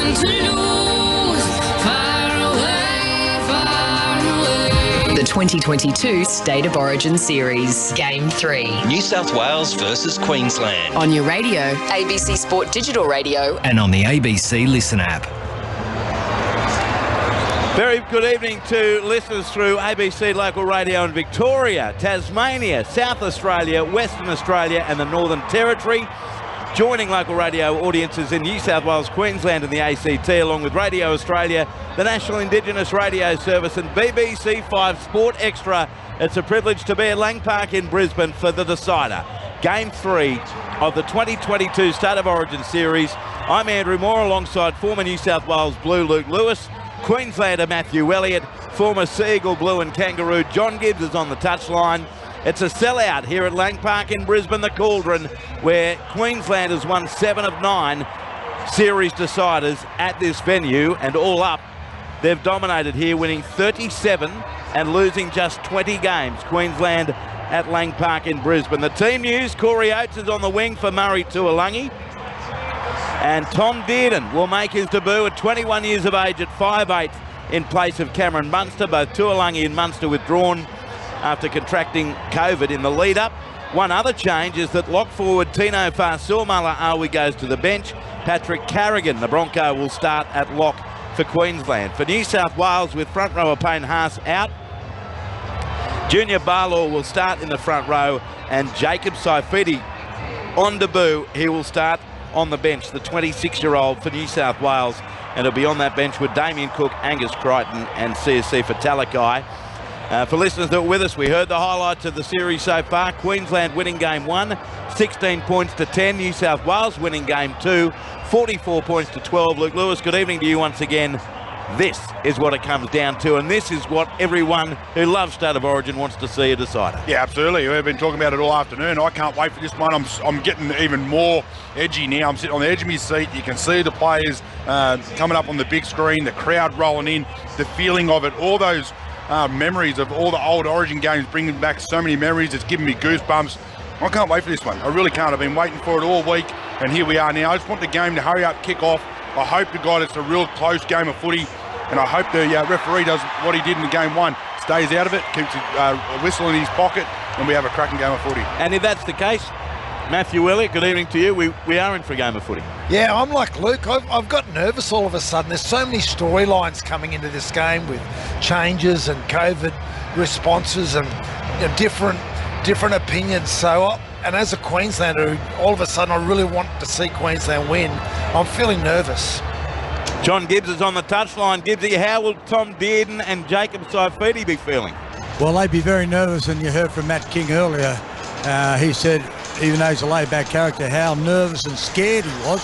nothing to lose. Far away, far away. The 2022 State of Origin Series, Game 3. New South Wales versus Queensland. On your radio, ABC Sport Digital Radio, And on the ABC Listen app. Very good evening to listeners through ABC Local Radio in Victoria, Tasmania, South Australia, Western Australia and the Northern Territory. Joining local radio audiences in New South Wales, Queensland and the ACT, along with Radio Australia, the National Indigenous Radio Service and BBC 5 Sport Extra. It's a privilege to be at Lang Park in Brisbane for the decider. Game 3 of the 2022 State of Origin Series. I'm Andrew Moore alongside former New South Wales Blue Luke Lewis, Queenslander Matthew Elliott, former Seagull Blue and Kangaroo John Gibbs is on the touchline. It's a sellout here at Lang Park in Brisbane, the Cauldron, where Queensland has won 7 of 9 series deciders at this venue, and all up, they've dominated here, winning 37 and losing just 20 games. Queensland at Lang Park in Brisbane. The team news, Corey Oates is on the wing for Murray Tuolangi. And Tom Dearden will make his debut at 21 years of age at 5'8" in place of Cameron Munster. Both Tuolangi and Munster withdrawn after contracting COVID in the lead-up. One other change is that lock forward Tino Fa'asuamala-Awi goes to the bench. Patrick Carrigan, the Bronco, will start at lock for Queensland. For New South Wales, with front rower Payne Haas out, Junior Barlaw will start in the front row, and Jacob Saifiti on debut. He will start on the bench, the 26-year-old for New South Wales, and he'll be on that bench with Damien Cook, Angus Crichton and CSC for Talakai. For listeners that were with us, we heard the highlights of the series so far. Queensland winning game 1, 16 points to 10. New South Wales winning game 2, 44 points to 12. Luke Lewis, good evening to you once again. This is what it comes down to, and this is what everyone who loves State of Origin wants to see a decider. Yeah, absolutely. We've been talking about it all afternoon. I can't wait for this one. I'm getting even more edgy now. I'm sitting on the edge of my seat. You can see the players coming up on the big screen, the crowd rolling in, the feeling of it, all those memories of all the old Origin games, bringing back so many memories. It's giving me goosebumps. I can't wait for this one. I really can't. I've been waiting for it all week, and here we are now. I just want the game to hurry up, kick off. I hope to God it's a real close game of footy, and I hope the referee does what he did in game 1, stays out of it, keeps a whistle in his pocket, and we have a cracking game of footy. And if that's the case, Matthew Elliott, good evening to you. We are in for a game of footy. Yeah, I'm like Luke. I've got nervous all of a sudden. There's so many storylines coming into this game with changes and COVID responses and different opinions. So, and as a Queenslander, all of a sudden I really want to see Queensland win. I'm feeling nervous. John Gibbs is on the touchline. Gibbsy, how will Tom Dearden and Jacob Saifiti be feeling? Well, they'd be very nervous, and you heard from Matt King earlier. He said, even though he's a laid-back character, how nervous and scared he was.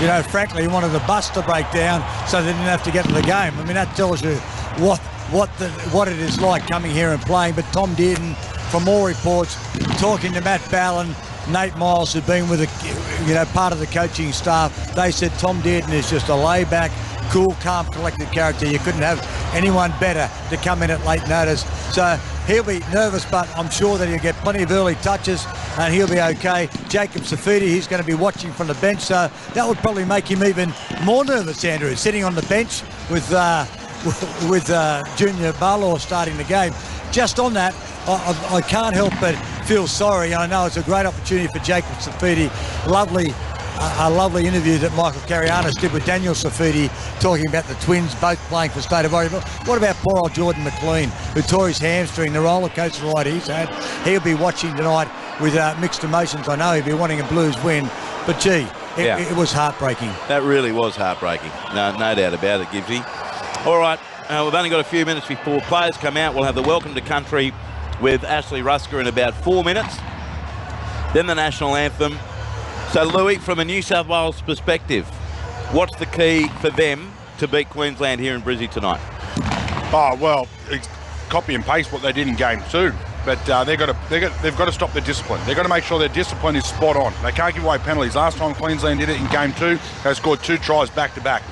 You know, frankly, he wanted the bus to break down so they didn't have to get to the game. I mean, that tells you what it is like coming here and playing. But Tom Dearden, from all reports, talking to Matt Ballin, Nate Miles, who've been with part of the coaching staff, they said Tom Dearden is just a laid-back, cool, calm, collected character. You couldn't have anyone better to come in at late notice. So he'll be nervous, but I'm sure that he'll get plenty of early touches and he'll be okay. Jacob Saifiti, he's going to be watching from the bench, so that would probably make him even more nervous, Andrew, sitting on the bench with Junior Barlaw starting the game. Just on that, I can't help but feel sorry. I know it's a great opportunity for Jacob Saifiti. A lovely interview that Michael Carianis did with Daniel Saifiti, talking about the twins both playing for State of Origin. What about poor old Jordan McLean, who tore his hamstring, the roller coaster ride he's had? He'll be watching tonight with mixed emotions. I know he'll be wanting a Blues win, but gee, it was heartbreaking. That really was heartbreaking. No doubt about it, Gibbsy. All right, we've only got a few minutes before players come out. We'll have the Welcome to Country with Ashley Rusker in about 4 minutes. Then the national anthem. So, Louis, from a New South Wales perspective, what's the key for them to beat Queensland here in Brizzy tonight? Oh, well, it's copy and paste what they did in game 2. But they've got to stop their discipline. They've got to make sure their discipline is spot on. They can't give away penalties. Last time Queensland did it in game 2, they scored 2 tries back to back.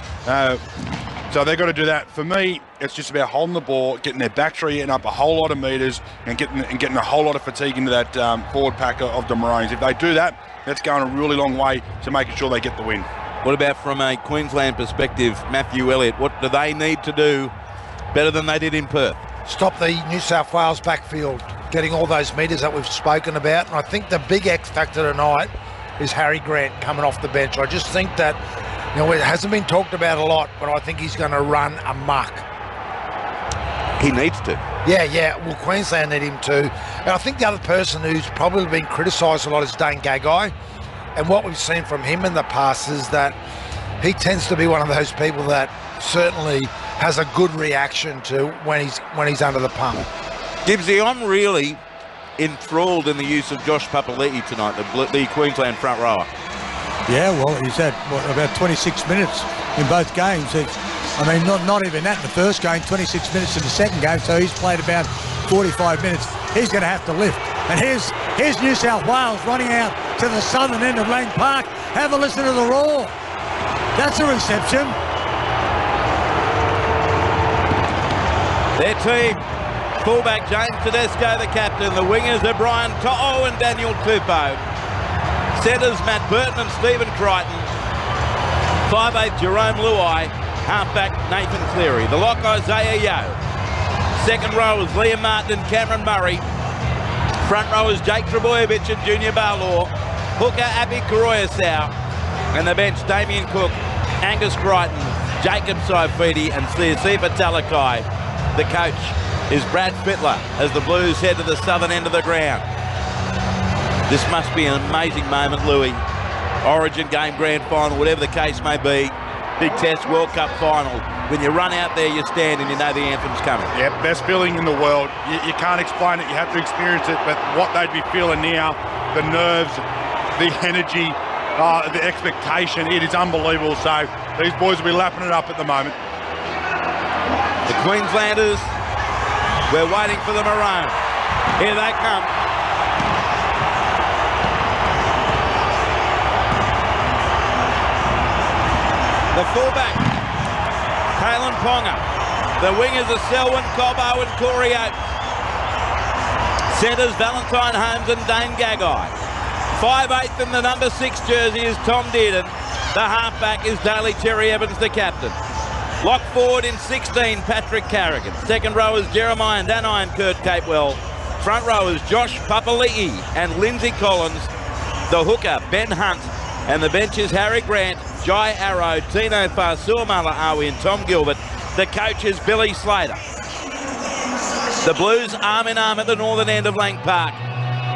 So they've got to do that. For me, it's just about holding the ball, getting their back three up a whole lot of metres, and getting a whole lot of fatigue into that forward pack of the Maroons. If they do that, that's going a really long way to making sure they get the win. What about from a Queensland perspective, Matthew Elliott? What do they need to do better than they did in Perth? Stop the New South Wales backfield, getting all those metres that we've spoken about. And I think the big X factor tonight is Harry Grant coming off the bench. I just think that, it hasn't been talked about a lot, but I think he's going to run amok. He needs to. Yeah. Well, Queensland need him too. And I think the other person who's probably been criticised a lot is Dane Gagai. And what we've seen from him in the past is that he tends to be one of those people that certainly has a good reaction to when he's under the pump. Gibbsy, I'm really enthralled in the use of Josh Papali'i tonight, the Queensland front rower. Yeah, well, he's had about 26 minutes in both games. Not even that in the first game, 26 minutes in the second game, so he's played about 45 minutes. He's going to have to lift. And here's New South Wales running out to the southern end of Lang Park. Have a listen to the roar. That's a reception. Their team, fullback James Tedesco, the captain. The wingers are Brian To'o and Daniel Tupou. Centres Matt Burton and Stephen Crichton. 5'8" Jerome Luai. Halfback Nathan Cleary. The lock Isaiah Yeo. Second row is Liam Martin and Cameron Murray. Front row is Jake Trebojevic and Junior Barlaw. Hooker Abby Karoyasau. And the bench Damien Cook, Angus Crichton, Jacob Saifidi and Sifa Talakai. The coach is Brad Fittler as the Blues head to the southern end of the ground. This must be an amazing moment, Louis. Origin game, grand final, whatever the case may be. Big Test, World Cup final. When you run out there, you stand and you know the anthem's coming. Yeah, best feeling in the world. You can't explain it, you have to experience it, but what they'd be feeling now, the nerves, the energy, the expectation, it is unbelievable. So these boys will be lapping it up at the moment. The Queenslanders, we're waiting for the Maroon. Here they come. The fullback, Kalen Ponga. The wingers are Selwyn, Cobbo and Corey Oates. Centres Valentine Holmes and Dane Gagai. 5'8" in the number 6 jersey is Tom Dearden. The halfback is Daly Cherry Evans, the captain. Lock forward in 16, Patrick Carrigan. Second row is Jeremiah Danai and Kurt Capewell. Front row is Josh Papali'i and Lindsay Collins. The hooker, Ben Hunt. And the bench is Harry Grant, Jai Arrow, Tino Fa'asuamala Awi and Tom Gilbert. The coach is Billy Slater. The Blues arm in arm at the northern end of Lang Park.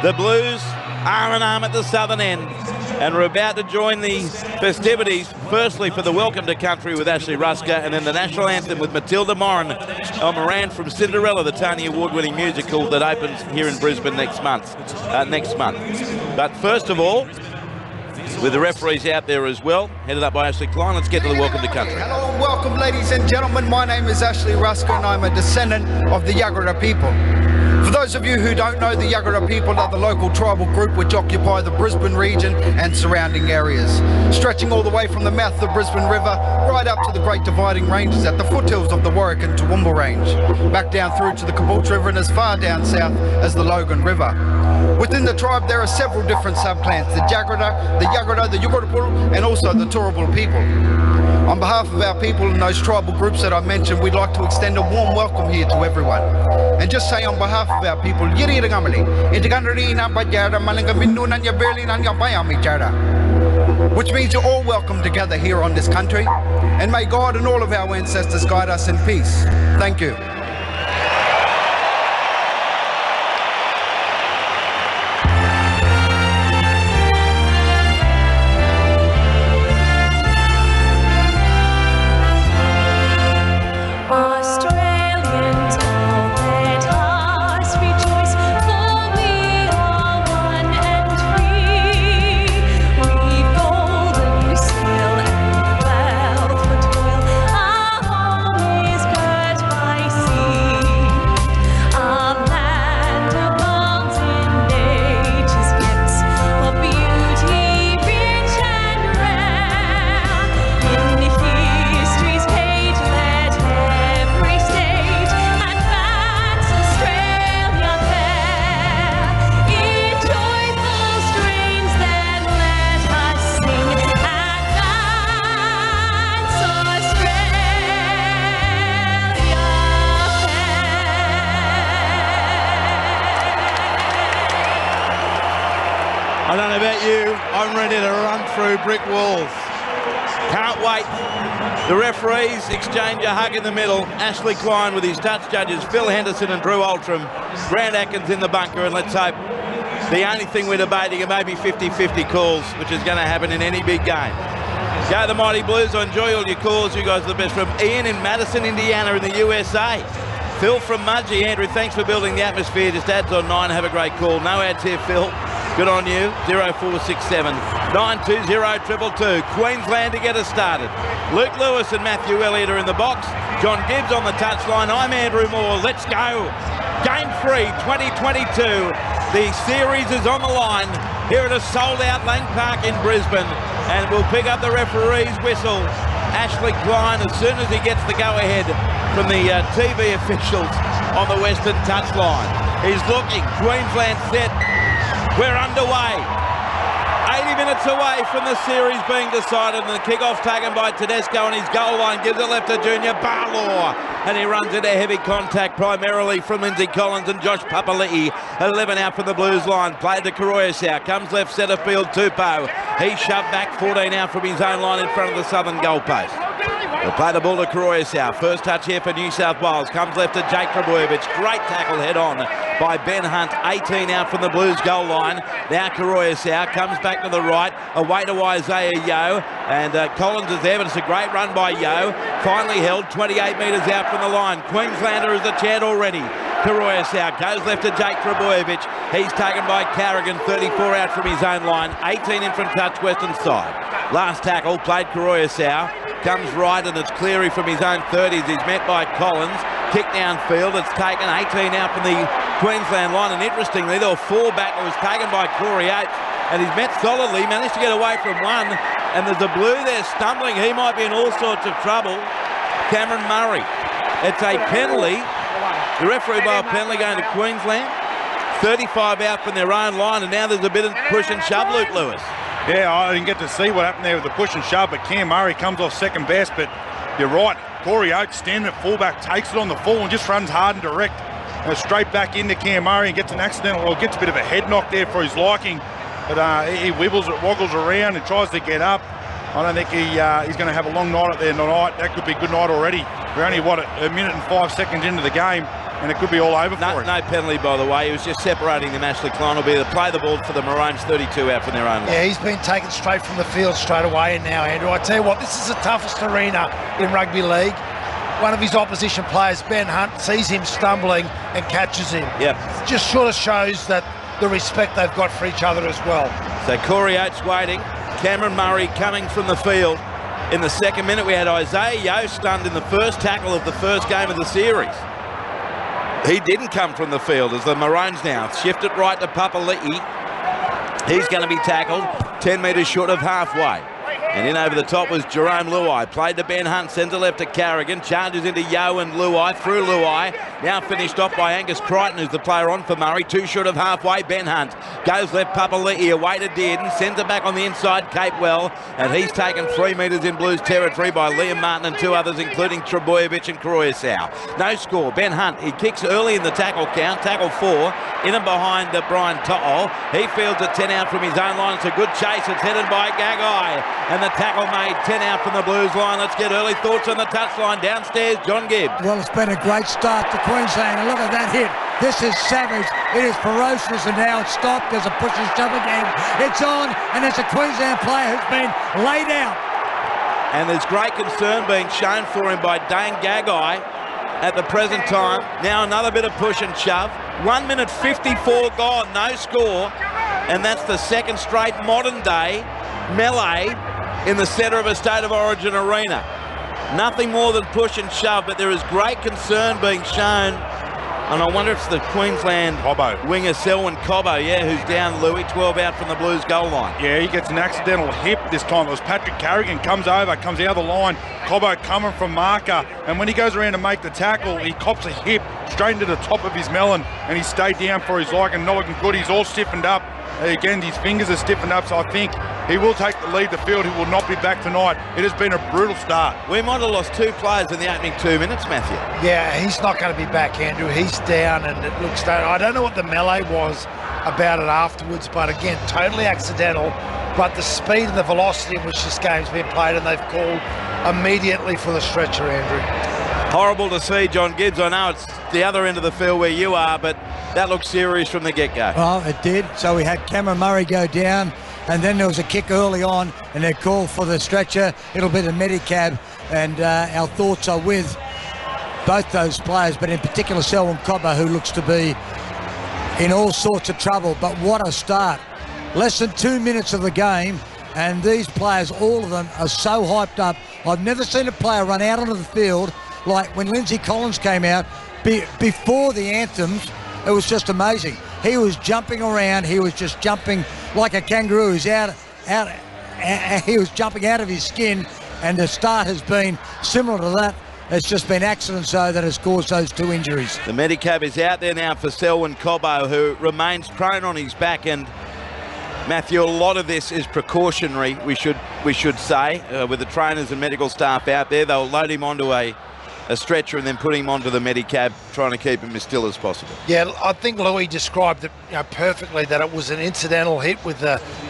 The Blues arm in arm at the southern end. And we're about to join the festivities, firstly for the Welcome to Country with Ashley Rusker, and then the national anthem with Matilda Moran from Cinderella, the Tony Award-winning musical that opens here in Brisbane next month. But first of all, with the referees out there as well, headed up by Ashley Klein, let's get to the Welcome to Country. Hello and welcome, ladies and gentlemen. My name is Ashley Rusker and I'm a descendant of the Yagara people. For those of you who don't know, the Yagara people are the local tribal group which occupy the Brisbane region and surrounding areas, stretching all the way from the mouth of the Brisbane River right up to the Great Dividing Ranges at the foothills of the Warwick and Toowoomba Range, back down through to the Caboolture River and as far down south as the Logan River. Within the tribe there are several different subclans, the Jagrada, the Yagara, the Yugurapul and also the Turrbal people. On behalf of our people and those tribal groups that I mentioned, we'd like to extend a warm welcome here to everyone. And just say on behalf of our people, which means you're all welcome together here on this country. And may God and all of our ancestors guide us in peace. Thank you. Our home is girt by sea. through brick walls. Can't wait. The referees exchange a hug in the middle. Ashley Klein with his touch judges, Phil Henderson and Drew Altram. Grant Atkins in the bunker, and let's hope the only thing we're debating are maybe 50-50 calls, which is going to happen in any big game. Go the Mighty Blues. I enjoy all your calls. You guys are the best. From Ian in Madison, Indiana in the USA. Phil from Mudgee. Andrew, thanks for building the atmosphere. Just ads on 9. Have a great call. No ads here, Phil. Good on you. 0467 920 222. Queensland to get us started. Luke Lewis and Matthew Elliott are in the box. John Gibbs on the touchline. I'm Andrew Moore. Let's go. Game 3, 2022. The series is on the line here at a sold-out Lang Park in Brisbane. And we'll pick up the referee's whistle. Ashley Klein, as soon as he gets the go-ahead from the TV officials on the western touchline. He's looking. Queensland set. We're underway. 80 minutes away from the series being decided, and the kickoff taken by Tedesco, and his goal line gives it left to Junior Barlaw, and he runs into heavy contact primarily from Lindsay Collins and Josh Papali'i. 11 out from the Blues line, played to Karoyasau, comes left centre field, Tupou. He's shoved back, 14 out from his own line in front of the southern goalpost. They'll play the ball to Karoyasau. First touch here for New South Wales. Comes left to Jake Trbojevic. Great tackle head on by Ben Hunt. 18 out from the Blues goal line. Now Karoyasau comes back to the right. Away to Isaiah Yeo. And Collins is there, but it's a great run by Yeo. Finally held 28 metres out from the line. Queenslander is the chant already. Karoyasau goes left to Jake Trbojevic. He's taken by Carrigan. 34 out from his own line. 18 in from touch western side. Last tackle played Karoyasau. Comes right, and it's Cleary from his own 30s. He's met by Collins. Kick downfield. It's taken 18 out from the Queensland line. And interestingly, there were 4 back. It was taken by Corey Oates. And he's met solidly. Managed to get away from one. And there's a blue there stumbling. He might be in all sorts of trouble. Cameron Murray. It's a penalty. The referee by a penalty going to Queensland. 35 out from their own line. And now there's a bit of push and shove, Luke Lewis. Yeah, I didn't get to see what happened there with the push and shove, but Cam Murray comes off second best. But you're right, Corey Oates standing at fullback, takes it on the full and just runs hard and direct. Straight back into Cam Murray and gets an accidental, or gets a bit of a head knock there for his liking. But he woggles around and tries to get up. I don't think he's going to have a long night there tonight. That could be a good night already. We're only, a minute and 5 seconds into the game, and it could be all over for him. No penalty, by the way. He was just separating them. Ashley Klein will be to play the ball for the Maroons. 32 out from their own line. Yeah, he's been taken straight from the field straight away now, Andrew. I tell you what, this is the toughest arena in rugby league. One of his opposition players, Ben Hunt, sees him stumbling and catches him. Yep. Just sort of shows that the respect they've got for each other as well. So Corey Oates waiting. Cameron Murray coming from the field. In the second minute, we had Isaiah Yeo stunned in the first tackle of the first game of the series. He didn't come from the field as the Maroons now shift it right to Papali'i. He's going to be tackled 10 metres short of halfway. And in over the top was Jerome Luai. Played to Ben Hunt, sends it left to Carrigan. Charges into Yeo and Luai, through Luai. Now finished off by Angus Crichton, who's the player on for Murray. 2 short of halfway, Ben Hunt. Goes left, Papali'i, away to Dearden. Sends it back on the inside, Capewell. And he's taken 3 metres in Blues territory by Liam Martin and 2 others, including Trbojevic and Karoyasau. No score. Ben Hunt, he kicks early in the tackle count. Tackle 4. In and behind Brian To'o. He fields it 10 out from his own line. It's a good chase. It's headed by Gagai. And the tackle made 10 out from the Blues line. Let's get early thoughts on the touchline. Downstairs, John Gibbs. Well, it's been a great start to Queensland. And look at that hit. This is savage. It is ferocious, and now it's stopped. There's a push and shove again. It's on, and there's a Queensland player who's been laid out. And there's great concern being shown for him by Dane Gagai at the present time. Now another bit of push and shove. 1 minute 54 gone, no score. And that's the second straight modern day melee in the centre of a State of Origin arena. Nothing more than push and shove, but there is great concern being shown. And I wonder if it's the Queensland winger Selwyn Cobbo, who's down, Louis, 12 out from the Blues goal line. Yeah, he gets an accidental hip this time. It was Patrick Carrigan, comes out of the line. Cobbo coming from marker, and when he goes around to make the tackle, he cops a hip straight into the top of his melon, and he stayed down for his liking. Not looking good. He's all stiffened up. Again, his fingers are stiffened up, so I think he will take the lead the field. He will not be back tonight. It has been a brutal start. We might have lost 2 players in the opening 2 minutes, Matthew. Yeah, he's not going to be back, Andrew. He's down, and it looks down. I don't know what the melee was about it afterwards, but again, totally accidental. But the speed and the velocity in which this game's been played, and they've called immediately for the stretcher, Andrew. Horrible to see, John Gibbs. I know it's the other end of the field where you are, but that looked serious from the get-go. Well, it did. So we had Cameron Murray go down, and then there was a kick early on, and they called for the stretcher. It'll be the Medicab, and our thoughts are with both those players, but in particular Selwyn Cobbo, who looks to be in all sorts of trouble. But what a start. Less than 2 minutes of the game, and these players, all of them, are so hyped up. I've never seen a player run out onto the field like when Lindsay Collins came out before the anthems. It was just amazing. He was jumping around. He was just jumping like a kangaroo. He was jumping out of his skin, and the start has been similar to that. It's just been accidents, though, that has caused those 2 injuries. The Medicab is out there now for Selwyn Cobbo, who remains prone on his back. And Matthew, a lot of this is precautionary, we should say, with the trainers and medical staff out there. They'll load him onto a stretcher and then put him onto the Medicab, trying to keep him as still as possible. Yeah, I think Louis described it perfectly, that it was an incidental hit with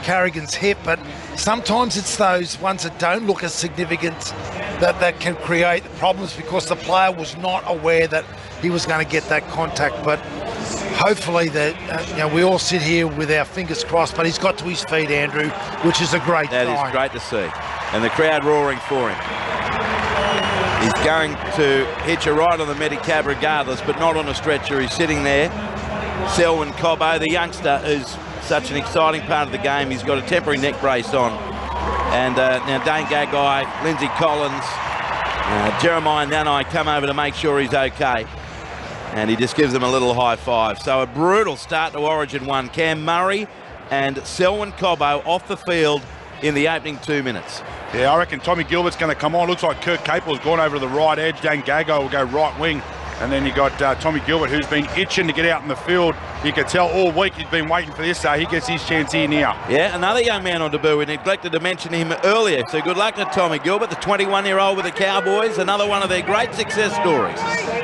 Carrigan's hip, but sometimes it's those ones that don't look as significant that can create problems, because the player was not aware that he was going to get that contact. But hopefully that we all sit here with our fingers crossed, but he's got to his feet, Andrew, which is a great sign. That is great to see, and the crowd roaring for him. He's going to hitch a ride on the Medicab regardless, but not on a stretcher. He's sitting there. Selwyn Cobbo, the youngster, is such an exciting part of the game. He's got a temporary neck brace on. And now Dane Gagai, Lindsay Collins, Jeremiah Nanai come over to make sure he's okay. And he just gives them a little high five. So a brutal start to Origin 1. Cam Murray and Selwyn Cobbo off the field in the opening 2 minutes. Yeah, I reckon Tommy Gilbert's going to come on. Looks like Kirk Capel has gone over to the right edge. Dan Gago will go right wing. And then you got Tommy Gilbert, who's been itching to get out in the field. You could tell all week he's been waiting for this, so he gets his chance here now. Yeah, another young man on debut. We neglected to mention him earlier. So good luck to Tommy Gilbert, the 21-year-old with the Cowboys. Another one of their great success stories.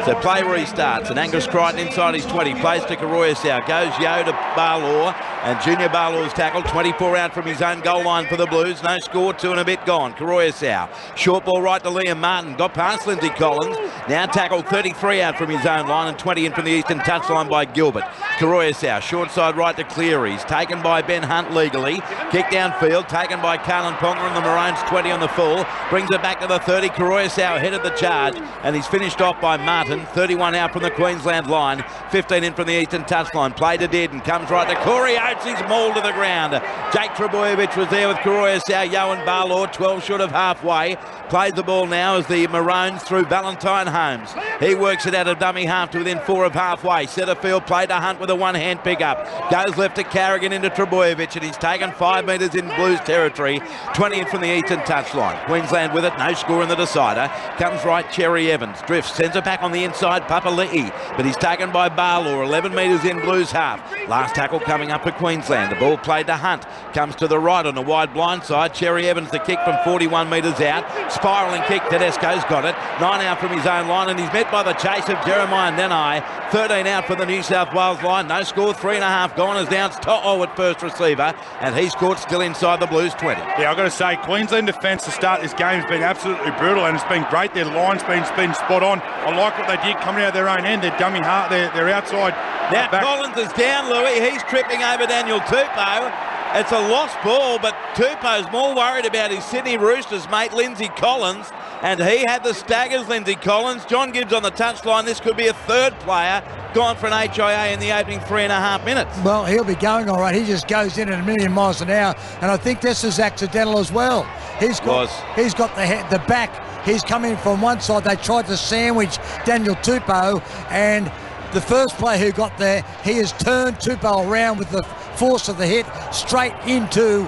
So play where he starts. And Angus Crichton inside his 20. Plays to Karoyasau. Goes Yo to Barlaw. And Junior Barlaw's tackled. 24 out from his own goal line for the Blues. No score, 2 and a bit gone. Karoyasau. Short ball right to Liam Martin. Got past Lindsay Collins. Now tackled 33 out from his own line and 20 in from the eastern touchline by Gilbert. Karoyasau, short side right to Cleary. He's taken by Ben Hunt legally. Kick downfield, taken by Carlin Ponga and the Maroons, 20 on the full. Brings it back to the 30. Karoyasau ahead of the charge, and he's finished off by Martin. 31 out from the Queensland line, 15 in from the eastern touchline. Play to Dearden, comes right to Corey Oates. He's mauled to the ground. Jake Trebojevic was there with Karoyasau. Yohan Barlaw, 12 short of halfway. Plays the ball now as the Maroons through Valentine Holmes. He works it out of dummy half to within 4 of halfway. Centre field play to Hunt with a one-hand pick-up. Goes left to Carrigan into Trebojevic, and he's taken 5 metres in Blues territory. 20 in from the eastern touchline. Queensland with it, no score in the decider. Comes right, Cherry Evans. Drifts, sends it back on the inside, Papali'i. But he's taken by Barlaw, 11 metres in Blues half. Last tackle coming up for Queensland. The ball played to Hunt. Comes to the right on the wide blind side. Cherry Evans the kick from 41 metres out. Spiralling kick, Tedesco's got it. 9 out from his own line, and he's met by the chase of Jeremiah Nanai. 13 out for the New South Wales line. No score, 3.5 gone as down To'o at first receiver, and he's caught still inside the Blues 20. Yeah, I've got to say, Queensland defence to start this game has been absolutely brutal, and it's been great. Their line's been spot on. I like what they did coming out of their own end. Their dummy half, their outside. Now Collins is down, Louis. He's tripping over Daniel Tupou. It's a lost ball, but Tupou's more worried about his Sydney Roosters mate, Lindsay Collins, and he had the staggers, Lindsay Collins. John Gibbs on the touchline. This could be a third player gone for an HIA in the opening 3.5 minutes. Well, he'll be going all right. He just goes in at 1,000,000 miles an hour, and I think this is accidental as well. He's got the back. He's coming from one side. They tried to sandwich Daniel Tupou, and the first player who got there, he has turned Tupou around with the force of the hit straight into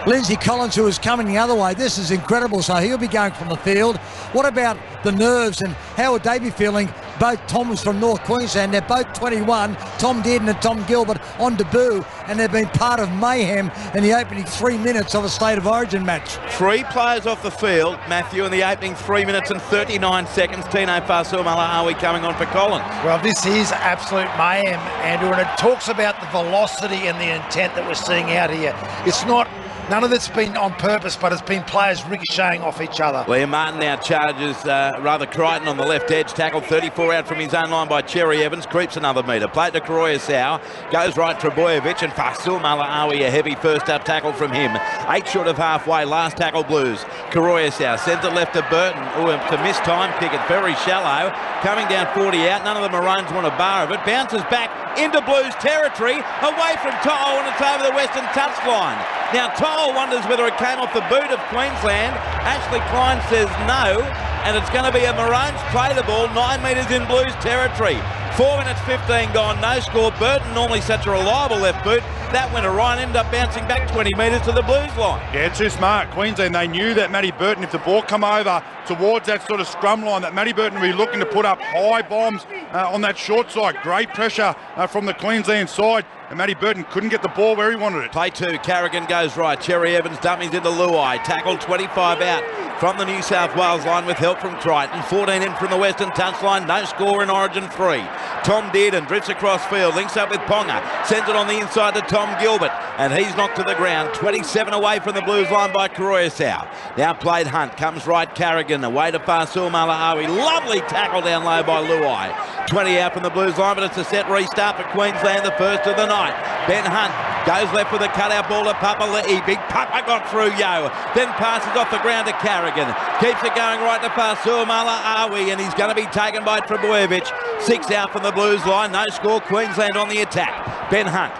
Lindsay Collins, who is coming the other way. This is incredible. So he'll be going from the field. What about the nerves, and how would they be feeling both Toms from North Queensland. They're both 21, Tom Dearden and Tom Gilbert on debut, and they've been part of mayhem in the opening 3 minutes of a State of Origin match. 3 players off the field, Matthew, in the opening 3 minutes and 39 seconds. Tino Fa'asuamaleaui coming on for Collins. Well, this is absolute mayhem, Andrew, and it talks about the velocity and the intent that we're seeing out here. It's not, none of it's been on purpose, but it's been players ricocheting off each other. Liam Martin now charges Crichton on the left edge, tackled 34 out from his own line by Cherry Evans, creeps another metre, played to Koroyasau, goes right Trebojevic, and Fa'asuamaleaui, a heavy first up tackle from him. 8 short of halfway, last tackle Blues. Koroyasau sends it left to Burton, to miss time kick it, very shallow, coming down 40 out, none of the Maroons want a bar of it, bounces back into Blues territory, away from To'o, and it's over the western touchline. Now To'o wonders whether it came off the boot of Queensland. Ashley Klein says no, and it's going to be a Maroons play the ball 9 metres in Blues territory. 4 minutes 15 gone, no score. Burton, normally such a reliable left boot, that went awry and ended up bouncing back 20 metres to the Blues line. Yeah, too smart. Queensland, they knew that Matty Burton, if the ball come over towards that sort of scrum line, that Matty Burton would be looking to put up high bombs on that short side. Great pressure from the Queensland side, and Matty Burton couldn't get the ball where he wanted it. Play 2, Carrigan goes right, Cherry Evans dummies into Luai, tackled 25 out from the New South Wales line with help from Crichton, 14 in from the western touchline, no score in Origin 3. Tom Dearden drifts across field, links up with Ponga, sends it on the inside to Tom Gilbert, and he's knocked to the ground, 27 away from the Blues line by Koroyasau. Now played Hunt, comes right Carrigan, away to Fa'asuamaleaui, lovely tackle down low by Luai. 20 out from the Blues line, but it's a set restart for Queensland, the first of the night. Ben Hunt goes left with a cutout ball to Papali'i. Big Papa got through Yo, then passes off the ground to Carrigan. Keeps it going right to Fa'asuamaleaui, and he's going to be taken by Trebojevic. 6 out from the Blues line, no score, Queensland on the attack. Ben Hunt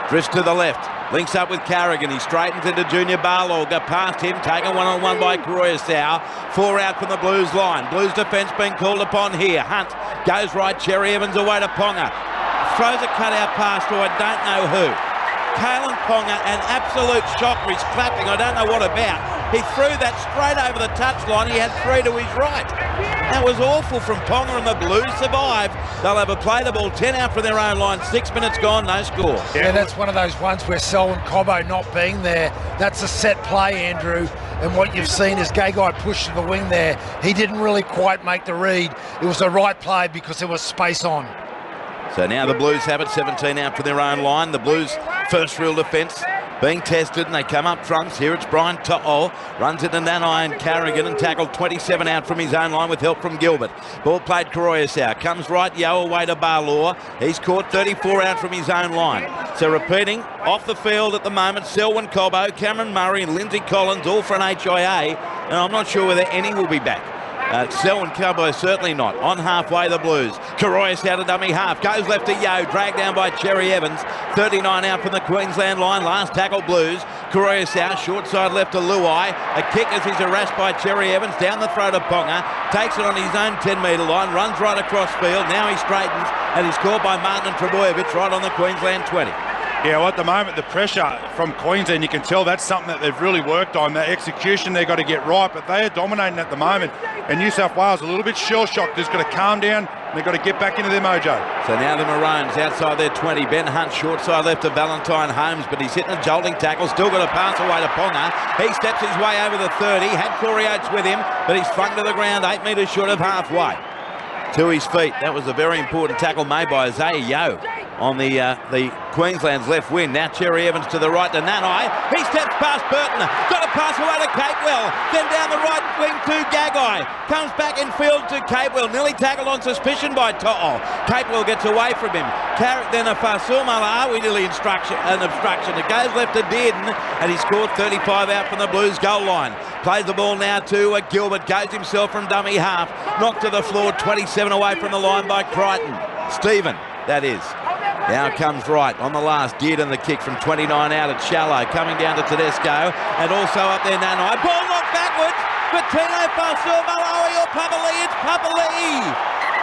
drifts to the left, links up with Carrigan, he straightens into Junior Barlaw, got past him, taken one-on-one by Koroyasau. 4 out from the Blues line, Blues defence being called upon here. Hunt goes right, Cherry Evans away to Ponga, throws a cutout pass to I don't know who. Kalen Ponga, an absolute shocker, he's clapping, I don't know what about. He threw that straight over the touchline, he had 3 to his right. That was awful from Ponga, and the Blues survive. They'll have a play the ball, 10 out from their own line, 6 minutes gone, no score. Yeah, that's one of those ones where Selwyn Cobbo not being there, that's a set play, Andrew. And what you've seen is Gagai push to the wing there. He didn't really quite make the read. It was the right play because there was space on. So now the Blues have it, 17 out from their own line. The Blues first real defence being tested, and they come up trumps. Here it's Brian To'o, runs into Nanai and Carrigan and tackled 27 out from his own line with help from Gilbert. Ball played Koroyasau, comes right, Yo away to Barlaw. He's caught 34 out from his own line. So repeating, off the field at the moment, Selwyn Cobbo, Cameron Murray and Lindsay Collins, all for an HIA, and I'm not sure whether any will be back. Selwyn Cobbo certainly not. On halfway the Blues. Koroyasau to dummy half. Goes left to Yo. Dragged down by Cherry Evans. 39 out from the Queensland line. Last tackle Blues. Koroyasau short side left to Luai. A kick as he's harassed by Cherry Evans. Down the throat of Ponga. Takes it on his own 10 metre line. Runs right across field. Now he straightens and he's caught by Martin and Trebojevic right on the Queensland 20. Yeah, well, at the moment, the pressure from Queensland, you can tell that's something that they've really worked on. The execution they've got to get right, but they are dominating at the moment. And New South Wales a little bit shell-shocked. They've got to calm down, and they've got to get back into their mojo. So now the Maroons outside their 20. Ben Hunt short side left to Valentine Holmes, but he's hitting a jolting tackle. Still got a pass away to Ponga. He steps his way over the 30. Had Corey Oates with him, but he's flung to the ground 8 metres short of halfway. To his feet. That was a very important tackle made by Isaiah Yo on the Queensland's left wing. Now Cherry Evans to the right to Nanai. He steps past Burton. Got a pass away to Capewell. Then down the right wing to Gagai. Comes back in field to Capewell. Nearly tackled on suspicion by To'o. Capewell gets away from him. Then a Fa'asuamaleaui nearly an obstruction. It goes left to Dearden, and he scored 35 out from the Blues goal line. Plays the ball now to Gilbert. Goes himself from dummy half. Knocked to the floor, 27 away from the line by Crichton. Stephen, that is. Now comes right on the last. Dearden the kick from 29 out at shallow. Coming down to Tedesco. And also up there Nanai. Ball knocked backwards. But Tino Fa'asuamaleaui or Papali'i. It's Papali'i.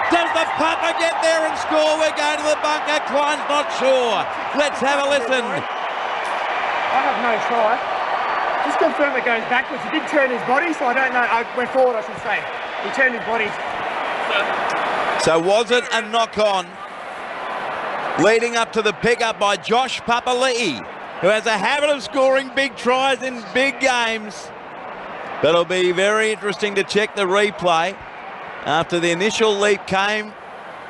Does the Papa get there and score? We're going to the bunker. Klein's not sure. Let's have a listen. I have no try. Just confirm it goes backwards. He did turn his body, so I don't know. Went forward, I should say. He turned his body. So was it a knock-on leading up to the pickup by Josh Papali'i, who has a habit of scoring big tries in big games? But it'll be very interesting to check the replay after the initial leap came,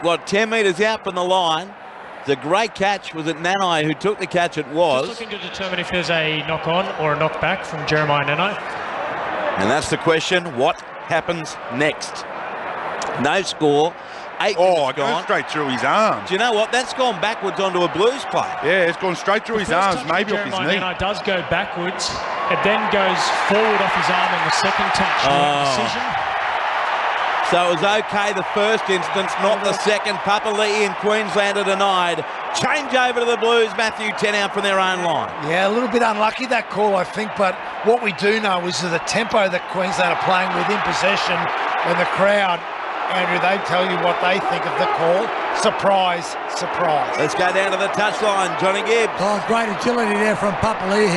10 metres out from the line. It's a great catch. Was it Nanai who took the catch? It was. Just looking to determine if there's a knock-on or a knock-back from Jeremiah Nanai. And that's the question. What happens next? No score. 8 minutes gone. Straight through his arms. Do you know what? That's gone backwards onto a Blues play. Yeah, it's gone straight through his arms, maybe off his knee. Jeremiah Nanai does go backwards. It then goes forward off his arm on the second touch. Decision. So it was okay the first instance, not the second. Papali'i in Queensland are denied. Change over to the Blues. Matthew 10 out from their own line. Yeah, a little bit unlucky that call, I think, but what we do know is the tempo that Queensland are playing with in possession, and the crowd, Andrew, they tell you what they think of the call. Surprise, surprise. Let's go down to the touchline. Johnny Gibbs. Oh, great agility there from Papali'i.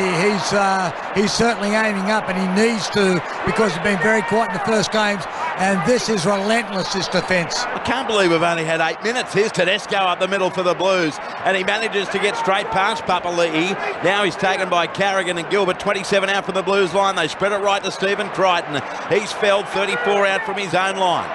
He's certainly aiming up, and he needs to, because he's been very quiet in the first games, and this is relentless, this defence. I can't believe we've only had 8 minutes. Here's Tedesco up the middle for the Blues, and he manages to get straight past Papali'i. Now he's taken by Carrigan and Gilbert. 27 out from the Blues line. They spread it right to Stephen Crichton. He's felled 34 out from his own line.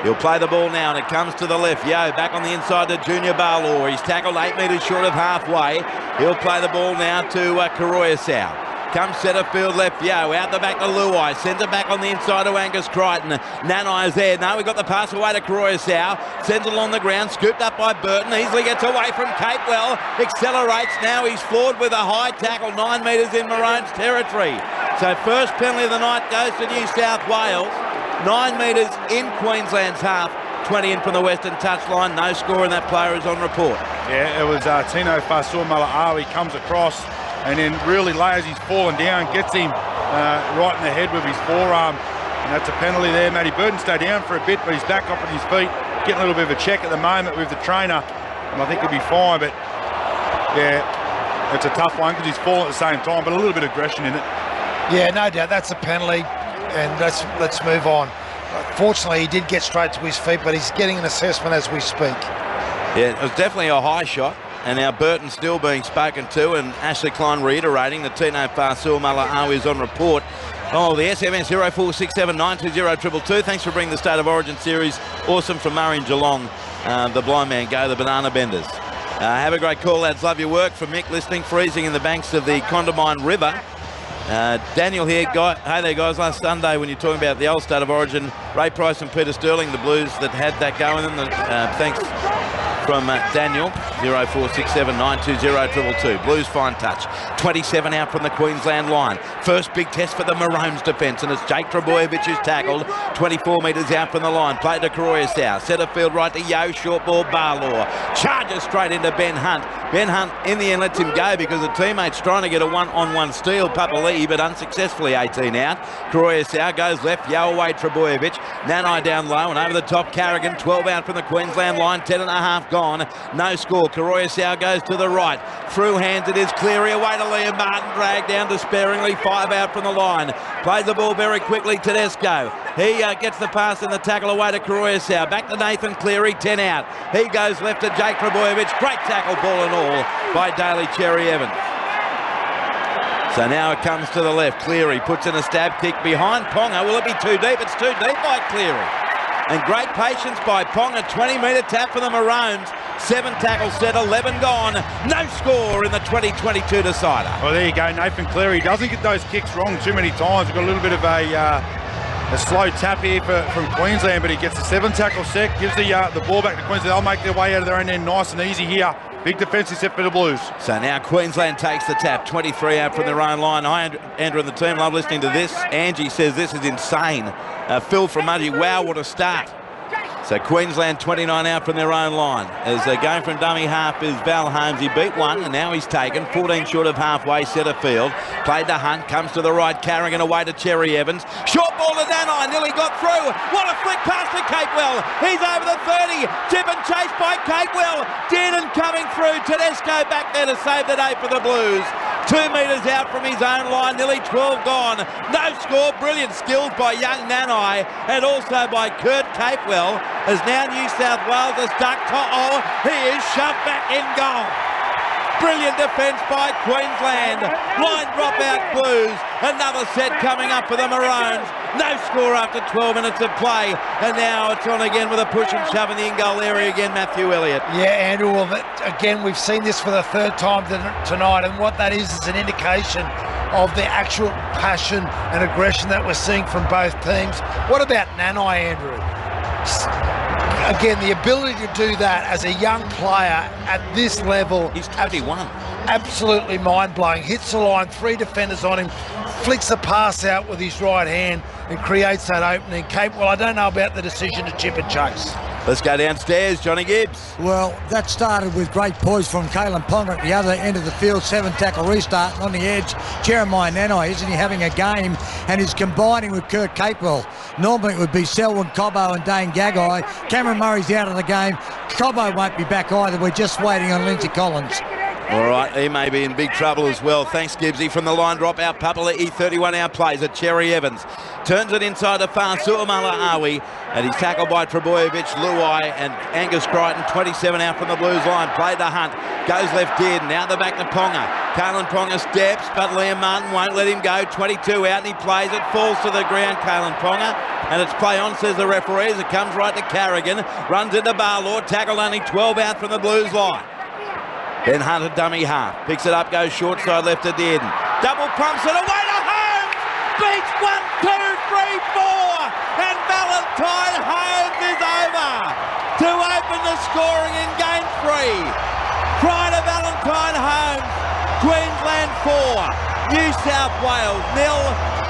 He'll play the ball now, and it comes to the left. Yo, back on the inside to Junior Barlaw. He's tackled 8 metres short of halfway. He'll play the ball now to Karoyasau. Comes centre field left. Yo, out the back to Luai. Sends it back on the inside to Angus Crichton. Nanai is there. No, we got the pass away to Karoyasau. Sends it along the ground. Scooped up by Burton. Easily gets away from Capewell. Accelerates now. He's floored with a high tackle. 9 metres in Maroon's territory. So first penalty of the night goes to New South Wales. 9 metres in Queensland's half, 20 in from the western touchline. No score, and that player is on report. Yeah, it was Tino Fa'asuamaleaui comes across and then really layers, he's fallen down, gets him right in the head with his forearm, and that's a penalty there. Matty Burton stayed down for a bit, but he's back up on his feet, getting a little bit of a check at the moment with the trainer, and I think he'll be fine, but yeah, it's a tough one because he's fallen at the same time, but a little bit of aggression in it. Yeah, no doubt, that's a penalty. And let's move on. Fortunately, he did get straight to his feet, but he's getting an assessment as we speak. Yeah, it was definitely a high shot, and now Burton still being spoken to, and Ashley Klein reiterating that Tino Fa'asuamaleaui is on report. Oh, the SMS 0467 920 222. Thanks for bringing the State of Origin series. Awesome from Murray and Geelong. The blind man go, the banana benders. Have a great call, lads. Love your work. From Mick listening, freezing in the banks of the Condamine River. Daniel here, hey there guys, last Sunday when you're talking about the old State of Origin, Ray Price and Peter Sterling, the Blues that had that going in, thanks from Daniel, 0467 920 222. Blues fine touch, 27 out from the Queensland line. First big test for the Maroons defence, and it's Jake Trebojevic who's tackled, 24 metres out from the line. Played to Karoyasau, centre field right to Yo, short ball Barlaw. Charges straight into Ben Hunt. Ben Hunt in the end lets him go because the teammate's trying to get a one-on-one steal, Papali'i, but unsuccessfully. 18 out. Karoyasau goes left, Yo away Trebojevic. Nanai down low and over the top Carrigan, 12 out from the Queensland line, 10.5 gone. No score. Karoyasau goes to the right. Through hands it is Cleary away to Liam Martin, dragged down despairingly, 5 out from the line. Plays the ball very quickly, Tedesco. He gets the pass and the tackle away to Karoyasau. Back to Nathan Cleary, 10 out. He goes left to Jake Trebojevic. Great tackle, ball and all, by Daly Cherry Evans. So now it comes to the left. Cleary puts in a stab kick behind Ponga. Will it be too deep? It's too deep by Cleary. And great patience by Ponga. 20-metre tap for the Maroons. 7 tackles set, 11 gone. No score in the 2022 decider. Well, there you go. Nathan Cleary doesn't get those kicks wrong too many times. We've got a little bit of a slow tap here from Queensland, but he gets a 7 tackle set, gives the ball back to Queensland. They'll make their way out of there and then nice and easy here. Big defensive set for the Blues. So now Queensland takes the tap, 23 out from their own line. Hi, Andrew and the team, love listening to this. Angie says this is insane. Phil from Mudgee, wow, what a start. So Queensland 29 out from their own line. As going from dummy half is Val Holmes. He beat one and now he's taken 14 short of halfway, centre field. Played to Hunt, comes to the right, Carrigan away to Cherry Evans. Short ball to Nanai, nearly got through. What a flick pass to Capewell. He's over the 30. Tip and chase by Capewell. Dearden coming through. Tedesco back there to save the day for the Blues. 2 metres out from his own line, nearly 12 gone. No score, brilliant skills by young Nanai and also by Kurt Capewell, as now New South Wales are stuck to, he is shoved back in goal. Brilliant defence by Queensland. Line drop out Blues. Another set coming up for the Maroons. No score after 12 minutes of play. And now it's on again with a push and shove in the in-goal area again, Matthew Elliott. Yeah, Andrew, well, again, we've seen this for the third time tonight, and what that is an indication of the actual passion and aggression that we're seeing from both teams. What about Nanai, Andrew? Again, the ability to do that as a young player at this level. He's 21. Absolutely mind-blowing. Hits the line, 3 defenders on him, flicks a pass out with his right hand and creates that opening. Well, I don't know about the decision to chip and chase. Let's go downstairs, Johnny Gibbs. Well, that started with great poise from Kalen Ponga at the other end of the field. 7-tackle restart on the edge. Jeremiah Nanai, isn't he having a game? And he's combining with Kurt Capewell. Normally it would be Selwyn Cobbo and Dane Gagai. Cameron Murray's out of the game. Cobbo won't be back either. We're just waiting on Lindsay Collins. All right, he may be in big trouble as well. Thanks, Gibbsy. From the line drop out, Papali'i 31 out plays at Cherry Evans. Turns it inside to Fa'asuamala-Awi, and he's tackled by Trebojevic, Luai, and Angus Crichton, 27 out from the Blues line. Played to Hunt, goes left did, now the back to Ponga. Kalen Ponga steps, but Liam Martin won't let him go. 22 out, and he plays it, falls to the ground, Kalen Ponga, and it's play on, says the referee, as it comes right to Carrigan. Runs into Barlaw, tackled only 12 out from the Blues line. Ben Hunter, dummy half. Picks it up, goes short side left to Dearden. Double pumps it away to Holmes. Beats 1, 2, 3, 4. And Valentine Holmes is over to open the scoring in game 3. Try to Valentine Holmes. Queensland 4. New South Wales 0.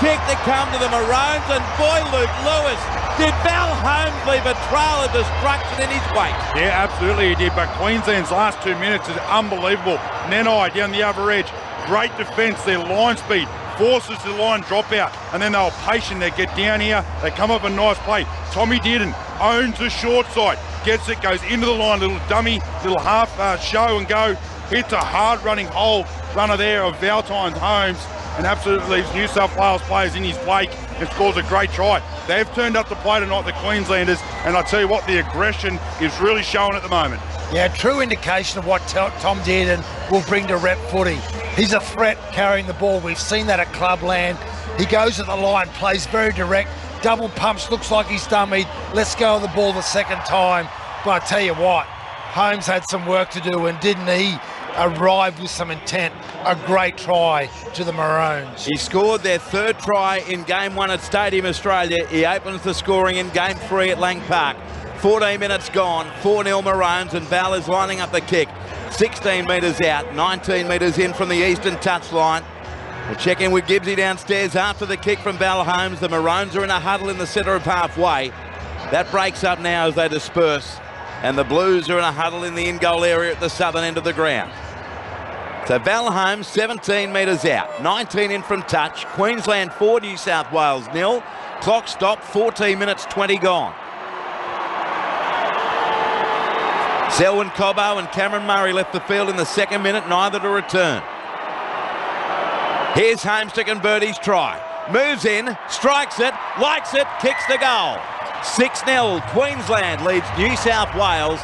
Kick to come to the Maroons. And boy, Luke Lewis, did Val Holmes leave a trail of destruction in his wake? Yeah, absolutely he did, but Queensland's last 2 minutes is unbelievable. Nanai down the other edge, great defence, their line speed forces the line drop out, and then they were patient, they get down here, they come up a nice play. Tommy Dearden owns the short side, gets it, goes into the line, little dummy, little half show and go, hits a hard running hole runner there of Valentine Holmes, and absolutely leaves New South Wales players in his wake and scores a great try. They've turned up to play tonight, the Queenslanders, and I tell you what, the aggression is really showing at the moment. Yeah, true indication of what Tom Dearden will bring to rep footy. He's a threat carrying the ball. We've seen that at Clubland. He goes at the line, plays very direct, double pumps, looks like he's dummied, lets go of the ball the second time. But I tell you what, Holmes had some work to do, and didn't he arrive with some intent? A great try to the Maroons. He scored their 3rd try in game 1 at Stadium Australia. He opens the scoring in game 3 at Lang Park. 14 minutes gone, 4-0 Maroons, and Val is lining up the kick. 16 metres out, 19 metres in from the eastern touchline. We'll check in with Gibbsy downstairs after the kick from Val Holmes. The Maroons are in a huddle in the centre of halfway. That breaks up now as they disperse, and the Blues are in a huddle in the in-goal area at the southern end of the ground. So Val Holmes 17 metres out, 19 in from touch. Queensland 4, New South Wales 0. Clock stopped, 14 minutes 20 gone. Selwyn Cobbo and Cameron Murray left the field in the 2nd minute, neither to return. Here's Holmes to convert his try. Moves in, strikes it, likes it, kicks the goal. 6-0, Queensland leads New South Wales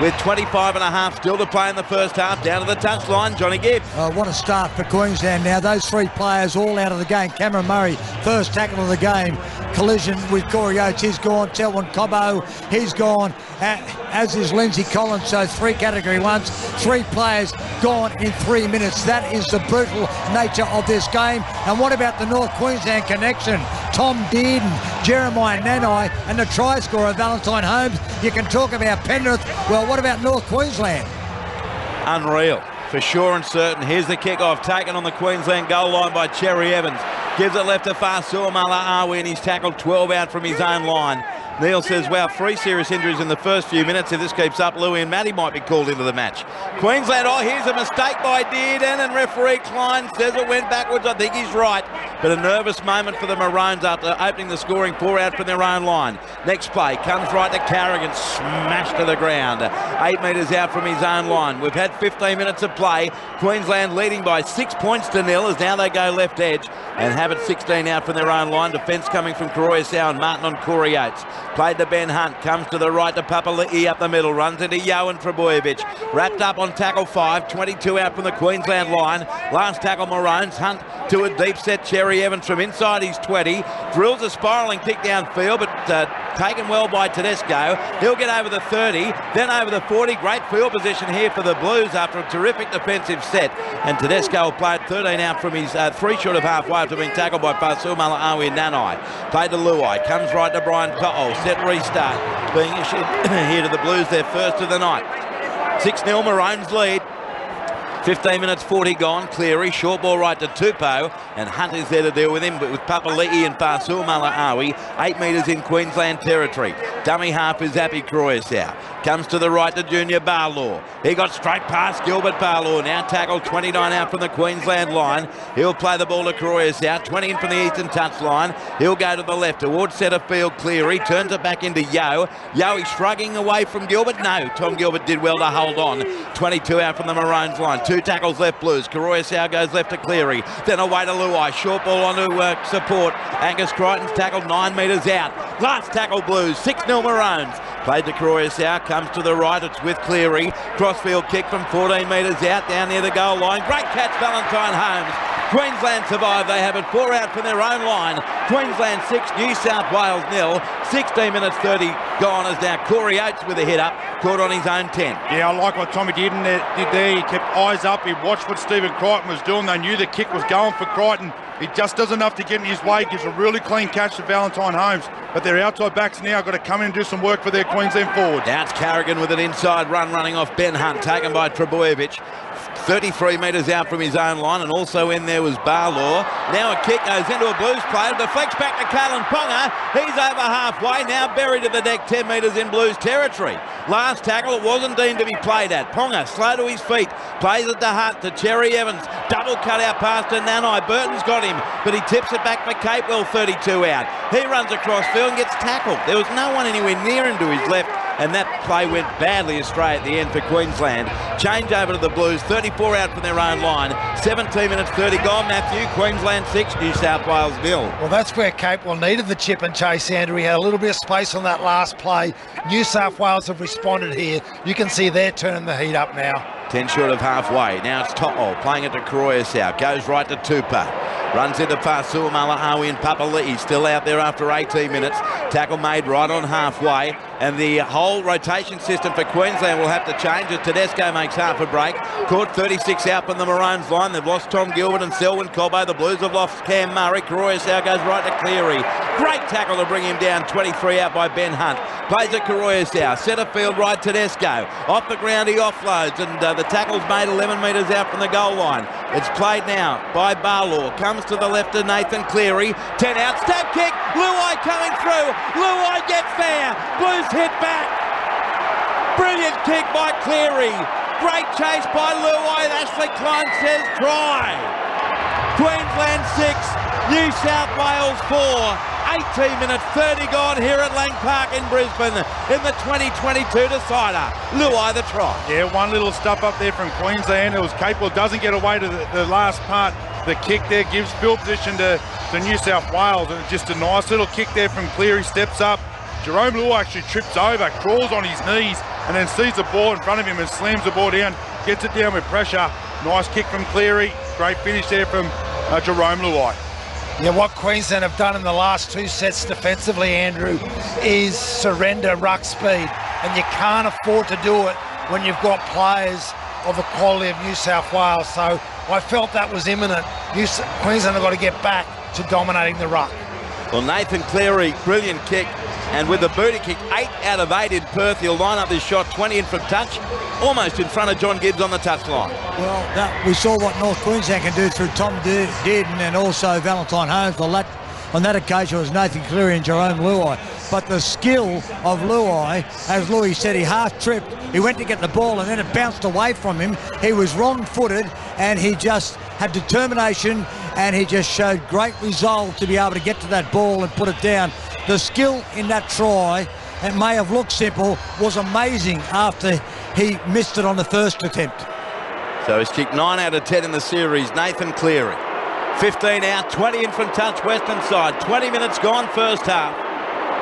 with 25 and a half still to play in the first half. Down to the touchline, Johnny Gibbs. What a start for Queensland now. Those 3 players all out of the game. Cameron Murray, first tackle of the game. Collision with Corey Oates, he's gone. Selwyn Cobbo, he's gone. As is Lindsay Collins, so 3 category 1s. 3 players gone in 3 minutes. That is the brutal nature of this game. And what about the North Queensland connection? Tom Dearden, Jeremiah Nanai, and the try scorer Valentine Holmes. You can talk about Penrith. Well, what about North Queensland? Unreal, for sure and certain. Here's the kickoff taken on the Queensland goal line by Cherry Evans. Gives it left to Fa'asuamala-Awi, and he's tackled 12 out from his own line. Neil says, wow, 3 serious injuries in the first few minutes. If this keeps up, Louis and Matty might be called into the match. Queensland, here's a mistake by Dearden, and referee Klein says it went backwards. I think he's right. but a nervous moment for the Maroons after opening the scoring 4 out from their own line. Next play comes right to Carrigan, smashed to the ground. 8 metres out from his own line. We've had 15 minutes of play. Queensland leading by 6 points to 0 as now they go left edge and have it 16 out from their own line. Defence coming from Koroyasau and Martin on Corey Oates. Played to Ben Hunt, comes to the right to Papali'i up the middle, runs into Yo and Trebojevic. Wrapped up on tackle 5, 22 out from the Queensland line. Last tackle Maroons. Hunt to a deep set. Cherry Evans from inside his 20. Drills a spiralling kick downfield, but taken well by Tedesco. He'll get over the 30, then over the 40. Great field position here for the Blues after a terrific defensive set. And Tedesco will play it 13 out from his 3 short of halfway after being tackled by Fasul Mala'awi and Nanai. Played to Luai, comes right to Brian To'o. Set restart being issued here to the Blues, their first of the night. 6-0 Maroons lead. 15 minutes 40 gone. Cleary, short ball right to Tupou, and Hunt is there to deal with him, but with Papali'i and Fasul Mala'awi, 8 metres in Queensland territory. Dummy half is Api Koroyasau. Comes to the right to Junior Barlaw. He got straight past Gilbert Barlaw. Now tackled 29 out from the Queensland line. He'll play the ball to Koroyasau. 20 in from the eastern touchline. He'll go to the left towards centre field. Cleary turns it back into Yo. Yo is shrugging away from Gilbert. No, Tom Gilbert did well to hold on. 22 out from the Maroons line. 2 tackles left Blues. Koroyasau goes left to Cleary. Then away to Luai. Short ball onto support. Angus Crichton's tackled 9 metres out. Last tackle Blues. 6-0 Maroons. Played to Koroyasau. Comes to the right. It's with Cleary. Crossfield kick from 14 metres out down near the goal line. Great catch, Valentine Holmes. Queensland survive. They have it 4 out from their own line. Queensland 6, New South Wales 0. 16 minutes 30 gone as now Corey Oates with a hit up, caught on his own 10. Yeah, I like what Tommy did there. He kept eyes up. He watched what Stephen Crichton was doing. They knew the kick was going for Crichton. He just does enough to get in his way. Gives a really clean catch to Valentine Holmes. But their outside backs now got to come in and do some work for their Queensland forwards. Now it's Carrigan with an inside run running off Ben Hunt, taken by Trebojevic. 33 metres out from his own line, and also in there was Barlaw. Now a kick goes into a Blues player, deflects back to Kalen Ponga. He's over halfway, now buried at the deck, 10 metres in Blues territory. Last tackle, it wasn't deemed to be played at. Ponga, slow to his feet, plays it to Hunt, to Cherry Evans. Double cut out pass to Nanai. Burton's got him, but he tips it back for Capewell, 32 out. He runs across field and gets tackled. There was no one anywhere near him to his left, and that play went badly astray at the end for Queensland. Change over to the Blues, 34 out from their own line. 17 minutes 30 gone, Matthew. Queensland 6, New South Wales 0. Well, that's where Capewell needed the chip and chase, Andrew. He had a little bit of space on that last play. New South Wales have responded here. You can see they're turning the heat up now. 10 short of halfway. Now it's To'o playing it to Koroyasau. Goes right to Tupou. Runs into Fasul Mala'awi and Papali'i. Still out there after 18 minutes. Tackle made right on halfway. And the whole rotation system for Queensland will have to change as Tedesco makes half a break. Caught 36 out from the Maroons line. They've lost Tom Gilbert and Selwyn Cobbo. The Blues have lost Cam Murray. Koroyasau goes right to Cleary. Great tackle to bring him down. 23 out by Ben Hunt. Plays at Koroyasau. Centre field right Tedesco. Off the ground he offloads, and the tackle's made 11 metres out from the goal line. It's played now by Barlaw. Comes to the left of Nathan Cleary. 10 out. Stab kick. Luai coming through. Luai gets there. Blues hit back. Brilliant kick by Cleary. Great chase by Luai. Ashley Klein says try. Queensland 6, New South Wales 4. 18 minutes 30 gone here at Lang Park in Brisbane in the 2022 decider. Luai the try. Yeah, one little stuff up there from Queensland. It was Capewell, doesn't get away to the last part. The kick there gives field position to New South Wales, and just a nice little kick there from Cleary. Steps up. Jerome Luai actually trips over, crawls on his knees, and then sees the ball in front of him and slams the ball down, gets it down with pressure. Nice kick from Cleary. Great finish there from Jerome Luai. Yeah, what Queensland have done in the last 2 sets defensively, Andrew, is surrender ruck speed. And you can't afford to do it when you've got players of the quality of New South Wales. So I felt that was imminent. Queensland have got to get back to dominating the ruck. Well, Nathan Cleary, brilliant kick. And with the booty kick, 8 out of 8 in Perth, he'll line up this shot, 20 in from touch, almost in front of John Gibbs on the touchline. Well, we saw what North Queensland can do through Tom Dearden and also Valentine Holmes. On that occasion, it was Nathan Cleary and Jerome Luai. But the skill of Luai, as Louis said, he half-tripped. He went to get the ball and then it bounced away from him. He was wrong-footed and he just had determination and he just showed great resolve to be able to get to that ball and put it down. The skill in that try, it may have looked simple, was amazing after he missed it on the first attempt. So he's kicked 9 out of 10 in the series. Nathan Cleary, 15 out, 20 in from touch, Western side. 20 minutes gone, first half.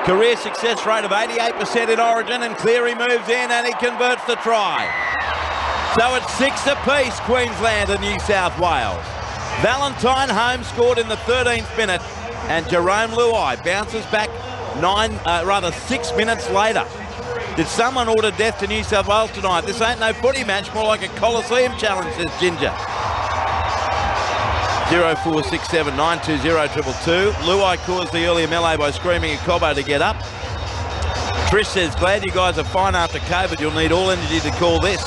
Career success rate of 88% in Origin, and Cleary moves in and he converts the try. So it's 6 apiece, Queensland and New South Wales. Valentine Holmes scored in the 13th minute, and Jerome Luai bounces back 6 minutes later. Did someone order death to New South Wales tonight? This ain't no footy match, more like a Coliseum challenge, says Ginger. 0467 920 222. Luai caused the earlier melee by screaming at Cobbo to get up. Trish says, glad you guys are fine after COVID. You'll need all energy to call this.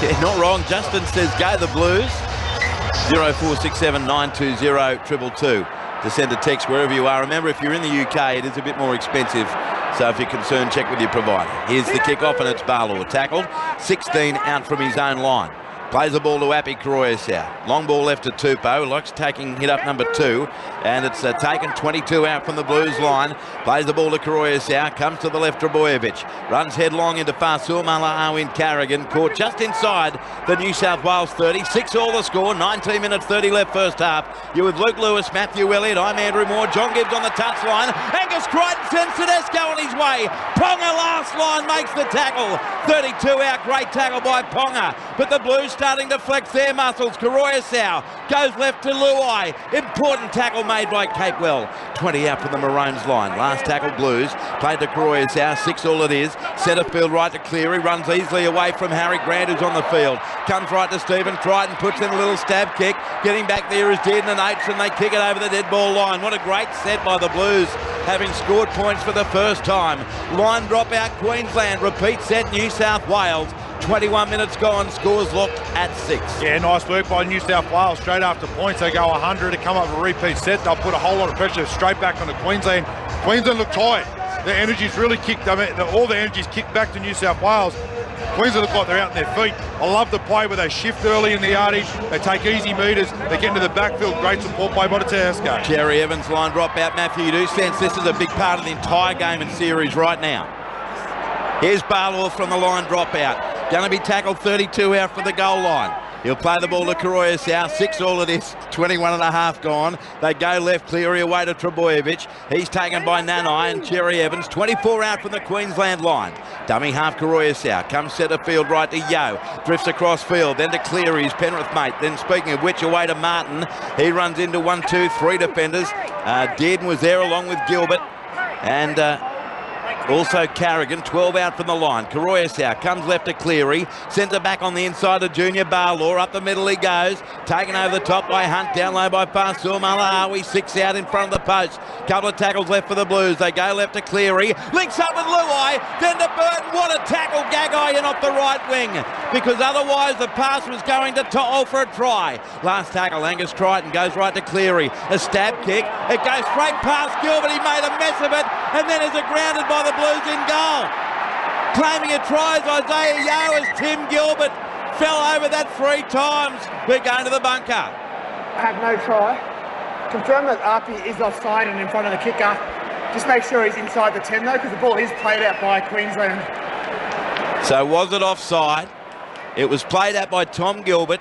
Yeah, not wrong. Justin says, go the Blues. 0467 920 222. To send a text wherever you are. Remember, if you're in the UK, it is a bit more expensive. So if you're concerned, check with your provider. Here's the kickoff, and it's Barlow tackled. 16 out from his own line. Plays the ball to Api Koroyasau. Long ball left to Tupou. Likes taking hit up number 2. And it's taken 22 out from the Blues line. Plays the ball to Koroyasau. Comes to the left, Trbojevic. Runs headlong into Fasul Mala'awin Carrigan. Caught just inside the New South Wales 30. 6 all the score. 19 minutes 30 left first half. You're with Luke Lewis, Matthew Elliott. I'm Andrew Moore. John Gibbs on the touchline. Angus Crichton sends Tedesco on his way. Ponga last line makes the tackle. 32 out. Great tackle by Ponga. But the Blues starting to flex their muscles. Koroyasau goes left to Luai. Important tackle made by Capewell. 20 out from the Maroons line. Last tackle Blues. Played to Koroyasau. 6 all it is. Centre field right to Cleary. Runs easily away from Harry Grant, who's on the field. Comes right to Stephen Crichton. Puts in a little stab kick. Getting back there is Dearden and Apes, and they kick it over the dead ball line. What a great set by the Blues, having scored points for the first time. Line drop out Queensland. Repeat set New South Wales. 21 minutes gone, scores locked at 6. Yeah, nice work by New South Wales. Straight after points, they go 100 to come up with a repeat set. They'll put a whole lot of pressure straight back onto Queensland. Queensland look tired. Their energy's really kicked, all the energy's kicked back to New South Wales. Queensland look like they're out on their feet. I love the play where they shift early in the yardage. They take easy meters. They get into the backfield. Great support play by Tedesco. Jerry Evans line drop out. Matthew, you do sense this is a big part of the entire game and series right now. Here's Barlow from the line drop out. Going to be tackled 32 out for the goal line. He'll play the ball to Koroyasau. 6 all it is. 21 and a half gone. They go left. Cleary away to Trbojevic. He's taken by Nanai and Jerry Evans. 24 out from the Queensland line. Dummy half Koroyasau. Comes centre field right to Yo. Drifts across field. Then to Cleary's Penrith mate. Then speaking of which, away to Martin. He runs into 1, 2, 3 defenders. Dearden was there along with Gilbert. And also Carrigan. 12 out from the line. Koroyasau comes left to Cleary. Sends it back on the inside to Junior Barlaw. Up the middle he goes. Taken over the top by Hunt. Down low by Fasul Mala'awi. 6 out in front of the post. Couple of tackles left for the Blues. They go left to Cleary. Links up with Luai. Then to Burton. What a tackle, Gagai, and off the right wing. Because otherwise the pass was going to To'o for a try. Last tackle, Angus Crichton goes right to Cleary. A stab kick. It goes straight past Gilbert. He made a mess of it. And then is it grounded by the Blues in goal. Claiming a try is Isaiah Yeo as Tim Gilbert fell over that 3 times. We're going to the bunker. I have no try. Confirm that Api is offside and in front of the kicker. Just make sure he's inside the 10 though, because the ball is played out by Queensland. So was it offside? It was played out by Tom Gilbert.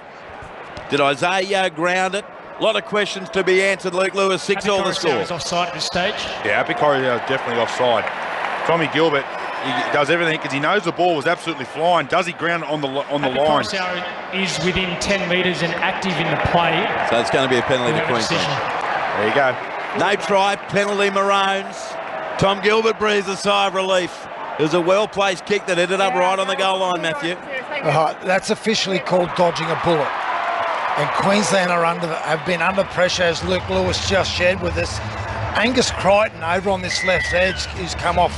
Did Isaiah Yeo ground it? A lot of questions to be answered. Luke Lewis, 6 all the score. Is offside at this stage. Yeah, Api Koroyasau is definitely offside. Tommy Gilbert, he does everything because he knows the ball was absolutely flying. Does he ground it on the line? Koroyasau is within 10 metres and active in the play. So it's going to be a penalty to Queensland. There you go. No try, penalty Maroons. Tom Gilbert breathes a sigh of relief. It was a well-placed kick that ended up right on the goal line, Matthew. That's officially called dodging a bullet. And Queensland have been under pressure, as Luke Lewis just shared with us. Angus Crichton over on this left edge, who's come off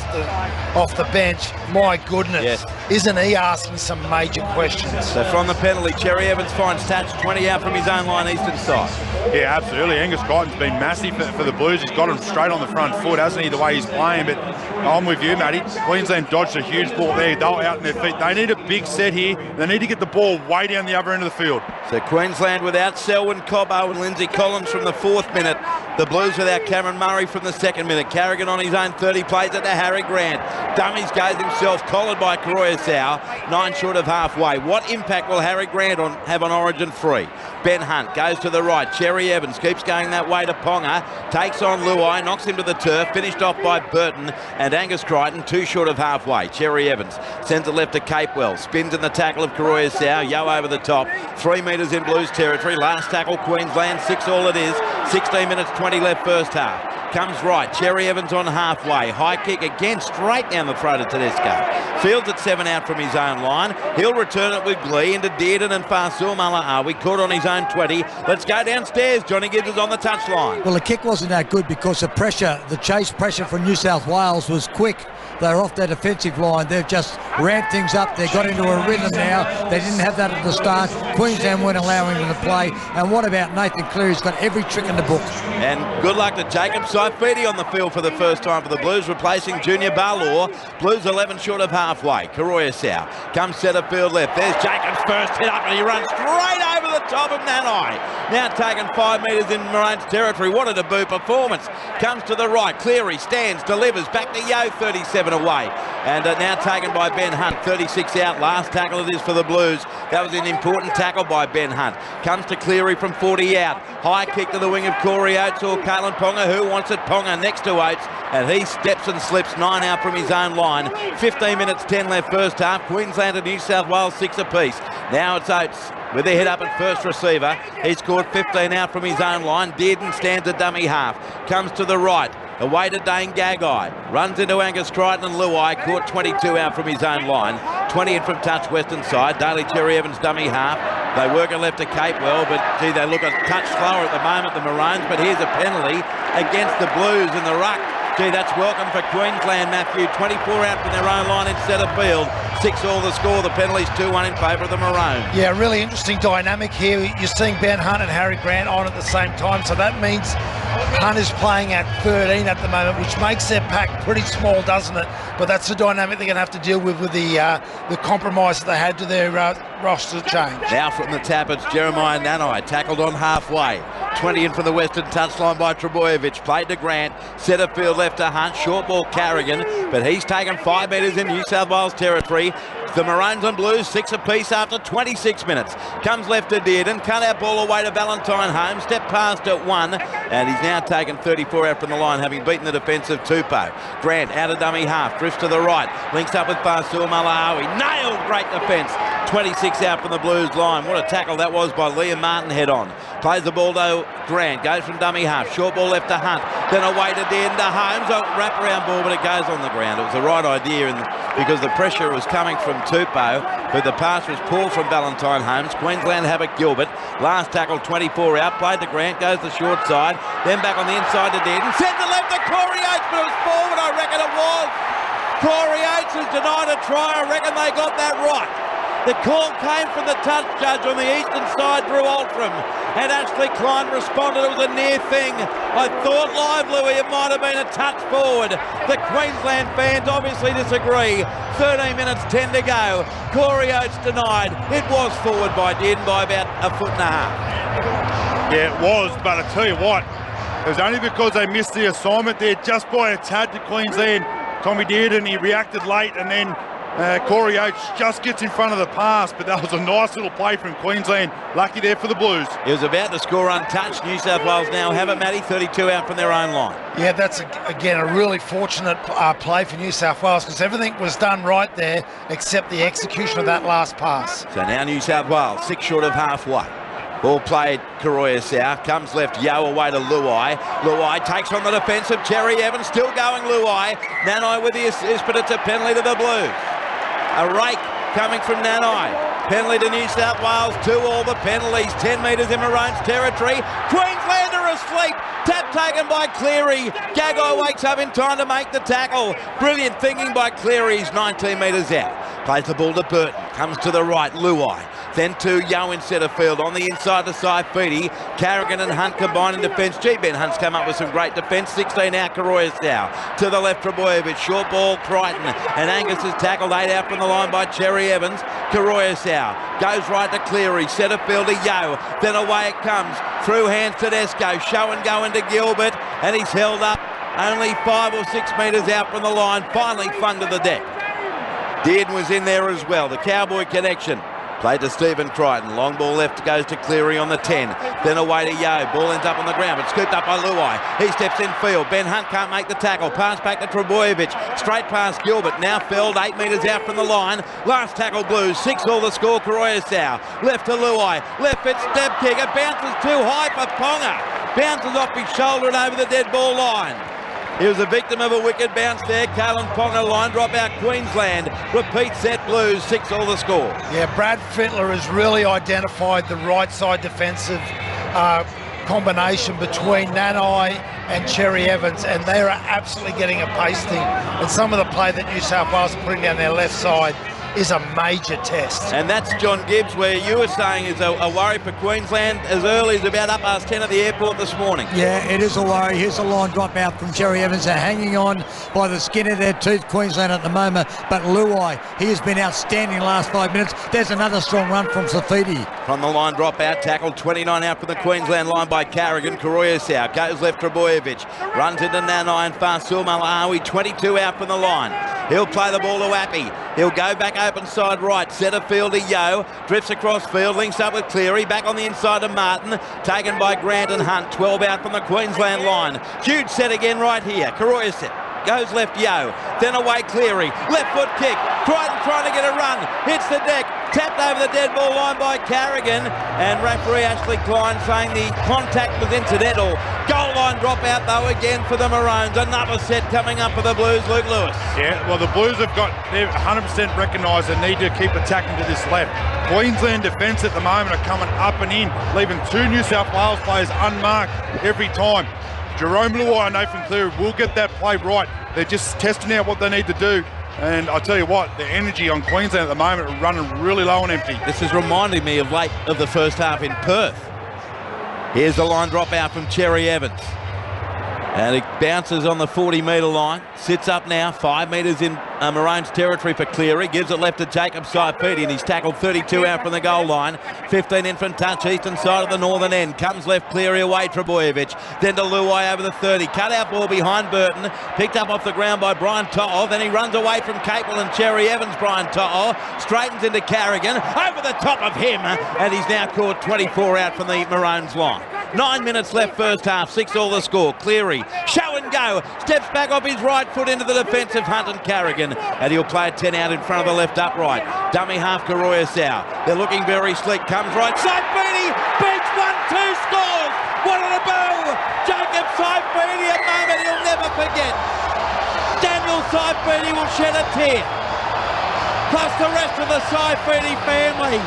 the bench. My goodness, yes. Isn't he asking some major questions? So from the penalty, Cherry Evans finds touch, 20 out from his own line, eastern side. Yeah, absolutely. Angus Crichton's been massive for the Blues. He's got him straight on the front foot, hasn't he, the way he's playing? But I'm with you, Matty. Queensland dodged a huge ball there. They were out on their feet. They need a big set here. They need to get the ball way down the other end of the field. So Queensland without Selwyn Cobbo and Lindsay Collins from the 4th minute. The Blues without Cameron Murray from the 2nd minute. Carrigan on his own 30 plays it to Harry Grant. Dummies goes himself, collared by Karoya-Sau, 9 short of halfway. What impact will Harry Grant have on Origin 3? Ben Hunt goes to the right. Cherry Evans keeps going that way to Ponga. Takes on Luai, knocks him to the turf. Finished off by Burton and Angus Crichton, 2 short of halfway. Cherry Evans sends it left to Capewell. Spins in the tackle of Karoya-Sau. Yo over the top. 3 metres in Blues territory. Last tackle Queensland, 6 all it is. 16 minutes 20 left first half. Comes right, Cherry Evans on halfway. High kick again, straight down the throat of Tedesco. Fields at 7 out from his own line. He'll return it with glee into Dearden and Farsul Malaawi. Caught on his own 20. Let's go downstairs. Johnny Gibbs is on the touchline. Well, the kick wasn't that good because the pressure, the chase pressure from New South Wales was quick. They're off their defensive line. They've just ramped things up. They got into a rhythm now. They didn't have that at the start. Queensland weren't allowing them to play. And what about Nathan Cleary? He's got every trick in the book. And good luck to Jacob Saifidi on the field for the first time for the Blues, replacing Junior Barlaw. Blues 11 short of halfway. Karoya-Sau comes centre field left. There's Jacob's first hit up and he runs straight over the top of Nanai. Now taken 5 metres in Maroons territory. What a debut performance. Comes to the right. Cleary stands, delivers back to Yo, 37 away. And now taken by Ben Hunt, 36 out. Last tackle it is for the Blues. That was an important tackle by Ben Hunt. Comes to Cleary from 40 out. High kick to the wing of Corey Oates or Kalen Ponga. Who wants it? Ponga next to Oates. And he steps and slips, 9 out from his own line. 15 minutes 10 left first half. Queensland and New South Wales 6 apiece. Now it's Oates with a hit up at first receiver. He scored 15 out from his own line. Dearden stands a dummy half. Comes to the right. Away to Dane Gagai. Runs into Angus Crichton and Luai. Caught 22 out from his own line. 20 in from touch western side. Daly Cherry Evans dummy half. They work it left to Capewell, but gee, they look a touch slower at the moment, the Maroons. But here's a penalty against the Blues in the ruck. Gee, that's welcome for Queensland, Matthew. 24 out from their own line instead of field. 6 all the score. The penalty's 2-1 in favour of the Maroons. Yeah, really interesting dynamic here. You're seeing Ben Hunt and Harry Grant on at the same time, so that means Hunt is playing at 13 at the moment, which makes their pack pretty small, doesn't it? But that's the dynamic they're going to have to deal with the compromise that they had to their roster change. Now from the tap, it's Jeremiah Nanai, tackled on halfway. 20 in from the western touchline by Trebojevic. Played to Grant, centre field left to Hunt, short ball Carrigan, but he's taken 5 metres in New South Wales territory. The Maroons and Blues 6 apiece after 26 minutes. Comes left to Dearden, cut out ball away to Valentine Holmes, step past at 1, and he's now taken 34 out from the line, having beaten the defence of Tupou. Grant out of dummy half, drifts to the right, links up with Farsul Malaawi, nailed, great defence. 26 out from the Blues line. What a tackle that was by Liam Martin head on. Plays the ball to Grant, goes from dummy half, short ball left to Hunt, then away to Dearden to Holmes, a wrap-around ball, but it goes on the ground. It was the right idea because the pressure was coming from Tupou, but the pass was poor from Valentine Holmes. Queensland have it Gilbert. Last tackle 24 out, played to Grant, goes the short side, then back on the inside to Dearden, sends it left to Corey Oates, but it was forward, I reckon it was. Corey Oates has denied a try, I reckon they got that right. The call came from the touch judge on the eastern side, Drew Altram, and Ashley Klein responded. It was a near thing. I thought live, Louis, it might have been a touch forward. The Queensland fans obviously disagree. 13 minutes 10 to go. Corey Oates denied. It was forward by Dearden by about a foot and a half. Yeah, it was, but I tell you what, it was only because they missed the assignment there just by a tad to Queensland. Tommy Dearden, he reacted late, and then Corey Oates just gets in front of the pass, but that was a nice little play from Queensland. Lucky there for the Blues. He was about to score untouched. New South Wales now have it, Matty, 32 out from their own line. Yeah, that's, again, a really fortunate play for New South Wales because everything was done right there except the execution of that last pass. So now New South Wales, 6 short of halfway. Ball played, Karoya-Sau, comes left, Yo away to Luai. Luai takes on the defensive, Cherry Evans still going Luai. Nanai with the assist, but it's a penalty to the Blues. A rake coming from Nanai. Penalty to New South Wales, 2-all the penalties, 10 metres in Maroons territory. Queensland are asleep. Tap taken by Cleary. Gagai wakes up in time to make the tackle. Brilliant thinking by Cleary. He's 19 metres out. Plays the ball to Burton. Comes to the right, Luai. Then to Yo in centre field. On the inside to Saifidi. Carrigan and Hunt combine in defence. Ben Hunt's come up with some great defence. 16 out, Karoyasau. To the left, Trebojevic. Short ball, Crichton. And Angus is tackled 8 out from the line by Cherry Evans. Karoyasau goes right to Cleary. Centre field to Yo. Then away it comes. Through hands to Desco. Show and go into Gilbert. And he's held up only 5 or 6 metres out from the line. Finally flung to the deck. Dearden was in there as well. The Cowboy connection. Played to Stephen Crichton. Long ball left goes to Cleary on the 10. Then away to Yo. Ball ends up on the ground, but scooped up by Luai. He steps in field. Ben Hunt can't make the tackle. Pass back to Trebojevic. Straight past Gilbert. Now felled 8 metres out from the line. Last tackle Blues. 6-all the score. Karoyasau. Left to Luai. Left foot step kick. It bounces too high for Ponga. Bounces off his shoulder and over the dead ball line. He was a victim of a wicked bounce there. Kalen Ponga line drop out Queensland. Repeat set Blues, 6-all the score. Yeah, Brad Fittler has really identified the right side defensive combination between Nanai and Cherry Evans, and they are absolutely getting a pasting. And some of the play that New South Wales are putting down their left side is a major test. And that's John Gibbs, where you were saying is a worry for Queensland as early as about 10:30 at the airport this morning. Yeah, it is a worry. Here's a line drop out from Cherry Evans. They're hanging on by the skin of their teeth, Queensland at the moment. But Luai, he has been outstanding the last 5 minutes. There's another strong run from Saifidi. From the line drop out, tackled 29 out from the Queensland line by Carrigan. Karoyasau goes left Trebojevic. Runs into Nanai and Fasil Malawi, 22 out from the line. He'll play the ball to Appy. He'll go back open side right. Centre field to Yo. Drifts across field. Links up with Cleary. Back on the inside to Martin. Taken by Grant and Hunt. 12 out from the Queensland line. Huge set again right here. Karoyasau goes left Yo. Then away Cleary. Left foot kick. Crichton trying to get a run. Hits the deck. Tapped over the dead ball line by Carrigan. And referee Ashley Klein saying the contact was incidental. Goal line drop out though again for the Maroons. Another set coming up for the Blues. Luke Lewis. Yeah, well the Blues have got, they've 100% recognised the need to keep attacking to this left. Queensland defence at the moment are coming up and in, leaving 2 New South Wales players unmarked every time. Jerome Luai and Nathan Cleary will get that play right. They're just testing out what they need to do. And I tell you what, the energy on Queensland at the moment are running really low and empty. This is reminding me of late of the first half in Perth. Here's the line drop out from Cherry Evans. And it bounces on the 40-metre line. Sits up now, 5 metres in Maroons territory for Cleary. Gives it left to Jacob Saifidi, and he's tackled 32 out from the goal line. 15 in front touch, eastern side of the northern end. Comes left, Cleary away, Trebojevic. Then to Luai over the 30. Cut out ball behind Burton. Picked up off the ground by Brian To'o. Then he runs away from Capel and Cherry Evans, Brian To'o. Straightens into Carrigan. Over the top of him. And he's now caught 24 out from the Maroons line. 9 minutes left first half, 6-all the score. Cleary, show and go, steps back off his right foot into the defensive Hunt and Carrigan, and he'll play a 10 out in front of the left upright. Dummy half Karoyasau. They're looking very slick, comes right side, Beatty, beats 1-2, scores! What a boo! Jacob Saifidi, a moment he'll never forget. Daniel Saifidi will shed a tear. Plus the rest of the Saifidi family.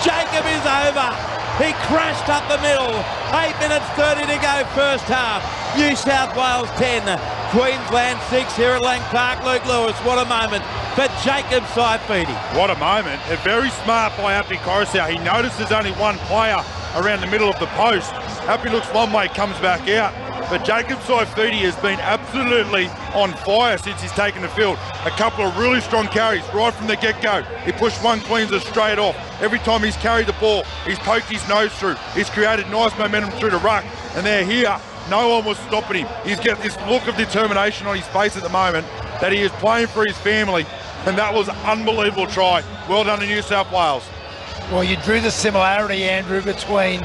Jacob is over. He crashed up the middle. 8 minutes 30 to go first half. New South Wales 10, Queensland 6 here at Lang Park. Luke Lewis, what a moment for Jacob Saifidi. What a moment. Very smart by Appy Coruscant. He noticed there's only one player around the middle of the post. Appy looks one way, comes back out. But Jacob Saifidi has been absolutely on fire since he's taken the field. A couple of really strong carries right from the get-go. He pushed one Queenslander straight off. Every time he's carried the ball, he's poked his nose through. He's created nice momentum through the ruck. And they're here. No one was stopping him. He's got this look of determination on his face at the moment that he is playing for his family. And that was an unbelievable try. Well done to New South Wales. Well, you drew the similarity, Andrew, between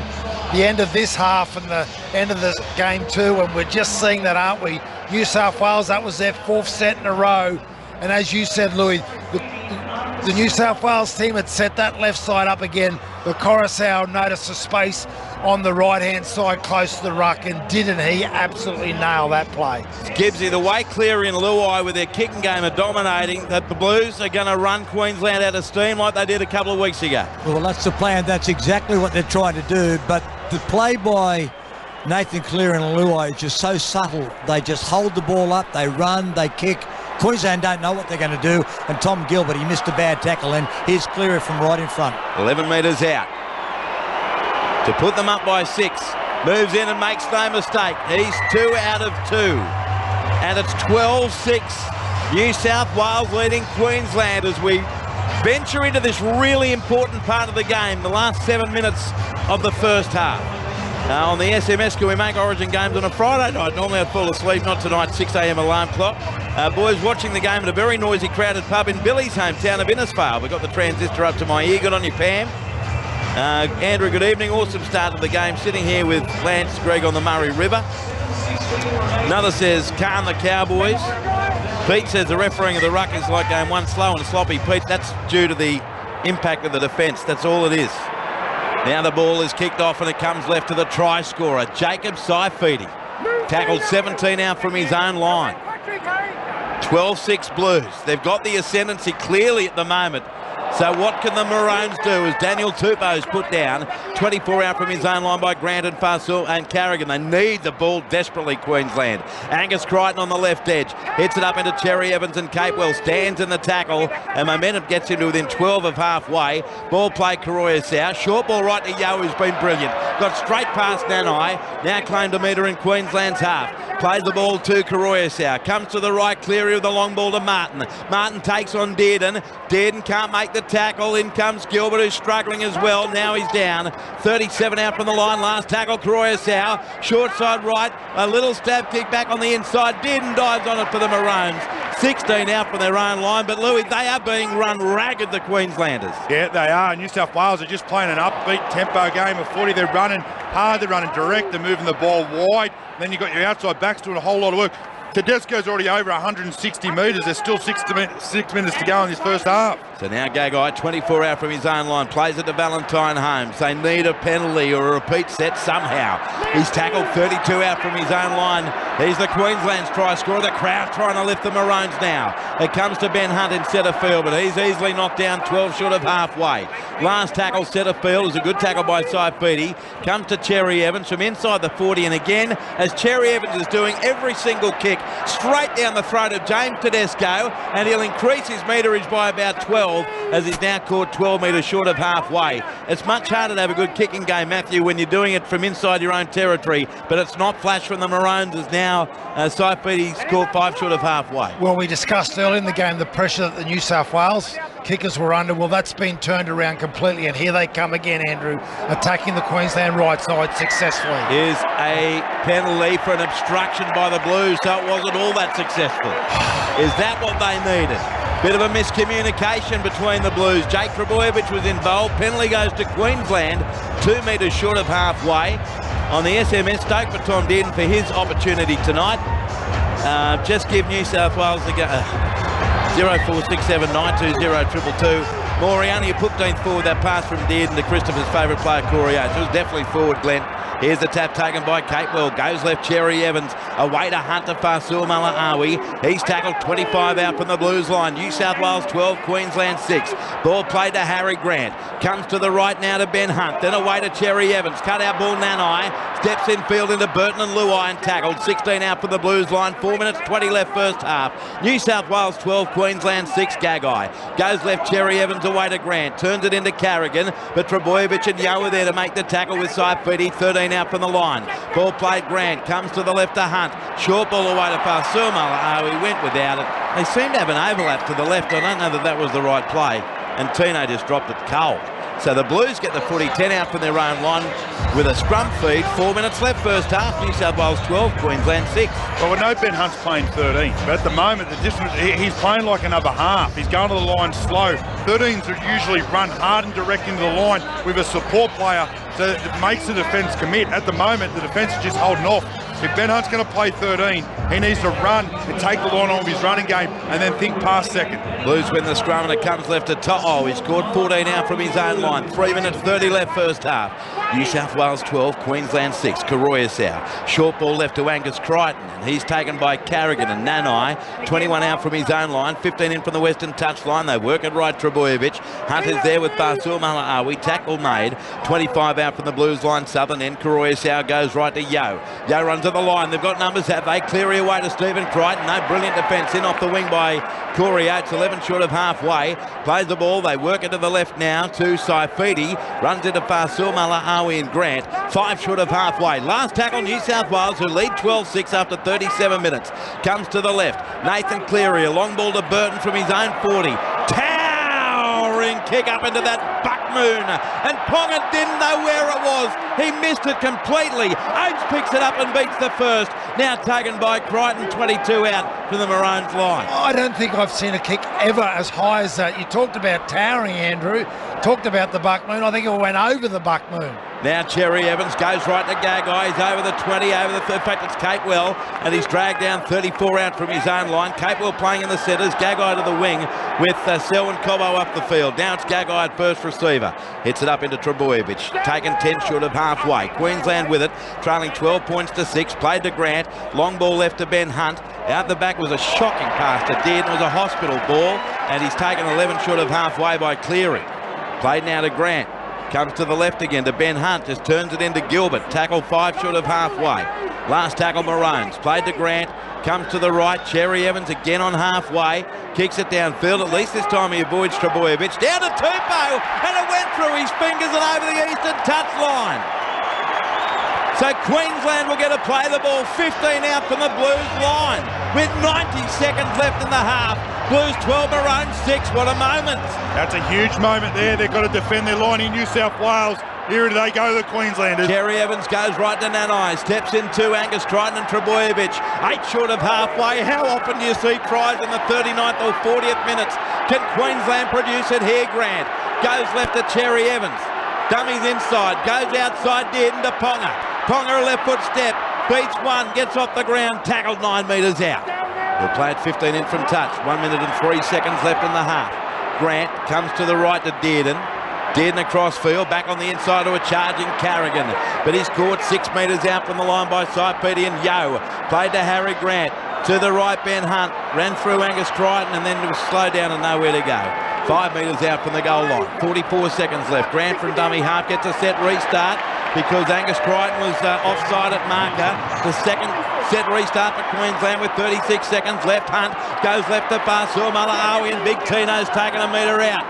the end of this half and the end of the game too, and we're just seeing that, aren't we? New South Wales, that was their 4th set in a row, and as you said, Louis, the New South Wales team had set that left side up again, but Coruscant noticed the space on the right-hand side close to the ruck, and didn't he absolutely nail that play? Gibbsy, the way Cleary and Luai with their kicking game are dominating, that the Blues are going to run Queensland out of steam like they did a couple of weeks ago. Well, that's the plan. That's exactly what they're trying to do. But the play by Nathan Cleary and Luai is just so subtle. They just hold the ball up, they run, they kick. Queensland don't know what they're going to do. And Tom Gilbert, he missed a bad tackle, and here's Cleary from right in front. 11 metres out. To put them up by 6. Moves in and makes no mistake. He's 2 out of 2. And it's 12-6. New South Wales leading Queensland as we venture into this really important part of the game, the last 7 minutes of the first half. On the SMS, can we make Origin games on a Friday night? Normally I'd fall asleep, not tonight, 6 a.m. alarm clock. Boys watching the game at a very noisy, crowded pub in Billy's hometown of Innisfail. We've got the transistor up to my ear. Good on you, Pam. Andrew, good evening. Awesome start of the game. Sitting here with Lance Gregg on the Murray River. Another says, calm the Cowboys. Pete says the refereeing of the ruck is like going one slow and sloppy. Pete, that's due to the impact of the defence. That's all it is. Now the ball is kicked off and it comes left to the try scorer, Jacob Saifidi. Tackled 17 out from his own line. 12-6 Blues. They've got the ascendancy clearly at the moment. So what can the Maroons do as Daniel Tupou's put down? 24 out from his own line by Grant and Fasul and Carrigan. They need the ball desperately, Queensland. Angus Crichton on the left edge. Hits it up into Cherry Evans and Capewell. Stands in the tackle and momentum gets him to within 12 of halfway. Ball play Karoya Sau. Short ball right to Yo, who's been brilliant. Got straight past Nanai. Now claimed a metre in Queensland's half. Plays the ball to Karoya Sau. Comes to the right, Cleary with the long ball to Martin. Martin takes on Dearden. Dearden can't make the tackle. In comes Gilbert, who's struggling as well. Now he's down. 37 out from the line. Last tackle, Karoya Sau. Short side right. A little stab kick back on the inside. Dearden dives on it for the Maroons. 16 out from their own line. But, Louis, they are being run ragged, the Queenslanders. Yeah, they are. New South Wales are just playing an upbeat tempo game of footy. They're running hard. They're running direct. They're moving the ball wide. Then you've got your outside backs doing a whole lot of work. Tedesco's already over 160 metres. There's still 6 minutes to go in this first half. So now Gagai, 24 out from his own line, plays it to Valentine Holmes. They need a penalty or a repeat set somehow. He's tackled 32 out from his own line. He's the Queensland's try scorer. The crowd trying to lift the Maroons now. It comes to Ben Hunt in centre field, but he's easily knocked down 12 short of halfway. Last tackle, centre field, is a good tackle by Saifidi. Comes to Cherry Evans from inside the 40, and again, as Cherry Evans is doing every single kick, straight down the throat of James Tedesco, and he'll increase his meterage by about 12 as he's now caught 12 metres short of halfway. It's much harder to have a good kicking game, Matthew, when you're doing it from inside your own territory, but it's not flash from the Maroons as now Saifidi's caught 5 short of halfway. Well, we discussed earlier in the game the pressure that the New South Wales kickers were under. Well, that's been turned around completely, and here they come again, Andrew, attacking the Queensland right side successfully. Is a penalty for an obstruction by the Blues, so it wasn't all that successful. Is that what they needed? Bit of a miscommunication between the Blues. Jake Trebojevic was involved. Penalty goes to Queensland, 2 metres short of halfway. On the SMS, Stoke for Tom Dearden for his opportunity tonight. Just give New South Wales the 0467 920 222. Moriani put 15th forward that pass from Dearden to Christopher's favourite player, Corey Oates. It was definitely forward, Glenn. Here's the tap taken by Capewell. Goes left, Cherry Evans. Away to Hunter Fasul Malaawi. He's tackled 25 out from the Blues line. New South Wales 12, Queensland 6. Ball played to Harry Grant. Comes to the right now to Ben Hunt. Then away to Cherry Evans. Cut out ball Nanai. Steps in field into Burton and Luai and tackled. 16 out from the Blues line. 4 minutes 20 left first half. New South Wales 12, Queensland 6. Gagai. Goes left, Cherry Evans away to Grant. Turns it into Carrigan. But Trebojevic and Yo are there to make the tackle with Saifidi. 13 out from the line. Ball played Grant. Comes to the left to Hunt. Short ball away to Fasul Malaawi. He went without it. They seem to have an overlap to the left. I don't know that that was the right play. And Tino just dropped it cold. So the Blues get the footy 10 out from their own line with a scrum feed. 4 minutes left first half. New South Wales 12, Queensland 6. Well, we know Ben Hunt's playing 13, but at the moment, he's playing like another half. He's going to the line slow. 13s are usually run hard and direct into the line with a support player, so it makes the defence commit. At the moment, the defence is just holding off. If Ben Hunt's going to play 13, he needs to run and take the line on with his running game and then think past second. Blues win the scrum and it comes left to To'o. He's scored 14 out from his own line. 3 minutes 30 left first half. New South Wales 12, Queensland 6. Karoyasau. Short ball left to Angus Crichton, and he's taken by Carrigan and Nanai. 21 out from his own line, 15 in from the western touchline. They work it right, Trebojevic. Hunt is there with Basul Malaawi. Tackle made. 25 out from the Blues line, southern end. Karoyasau goes right to Yo. Yo runs to the line. They've got numbers, have they? Cleary away to Stephen Crichton. No, brilliant defence in off the wing by Corey Oates. 11 short of halfway. Plays the ball. They work it to the left now to Saifidi. Runs into Basul Malaawi and Grant. 5 short of halfway. Last tackle, New South Wales, who lead 12-6 after 37 minutes. Comes to the left. Nathan Cleary, a long ball to Burton from his own 40. Towering kick up into that buck moon. And Ponga didn't know where it was. He missed it completely. Oates picks it up and beats the first. Now taken by Crichton, 22 out from the Maroons line. I don't think I've seen a kick ever as high as that. You talked about towering, Andrew. Talked about the buck moon. I think it went over the buck moon. Now Cherry Evans goes right to Gagai. He's over the 20, over the third. In fact, it's Capewell, and he's dragged down 34 out from his own line. Capewell playing in the centres. Gagai to the wing with Selwyn Cobbo up the field. Now it's Gagai at first receiver. Hits it up into Trebojevic. Taken 10 short of halfway. Queensland with it, trailing 12 points to 6. Played to Grant. Long ball left to Ben Hunt. Out the back was a shocking pass to Dearden. It was a hospital ball, and he's taken 11 short of halfway by Cleary. Played now to Grant. Comes to the left again to Ben Hunt. Just turns it into Gilbert. Tackle 5 short of halfway. Last tackle Maroons. Played to Grant. Comes to the right. Cherry Evans again on halfway. Kicks it downfield. At least this time he avoids Trebojevic. Down to Tupou. And it went through his fingers and over the eastern touch line. So Queensland will get to play the ball 15 out from the Blues line with 90 seconds left in the half. Blues 12, Maroons 6. What a moment. That's a huge moment there. They've got to defend their line in New South Wales. Here they go, the Queenslanders. Cherry Evans goes right to Nanai. Steps into Angus Crichton and Trebojevic. 8 short of halfway. How often do you see tries in the 39th or 40th minutes? Can Queensland produce it here, Grant? Goes left to Cherry Evans. Dummies inside. Goes outside Dearden to Ponga. Ponga a left foot step. Beats one. Gets off the ground. Tackled 9 metres out. He'll play it 15 in from touch. 1 minute and 3 seconds left in the half. Grant comes to the right to Dearden. Dearden across field, back on the inside to a charging Carrigan. But he's caught 6 metres out from the line by Saipedi and Yo. Played to Harry Grant. To the right, Ben Hunt. Ran through Angus Crichton and then it was slow down and nowhere to go. 5 metres out from the goal line. 44 seconds left. Grant from dummy half gets a set restart because Angus Crichton was offside at marker. The second set restart for Queensland with 36 seconds left. Hunt goes left to Basul Malaawi and Big Tino's taken a metre out.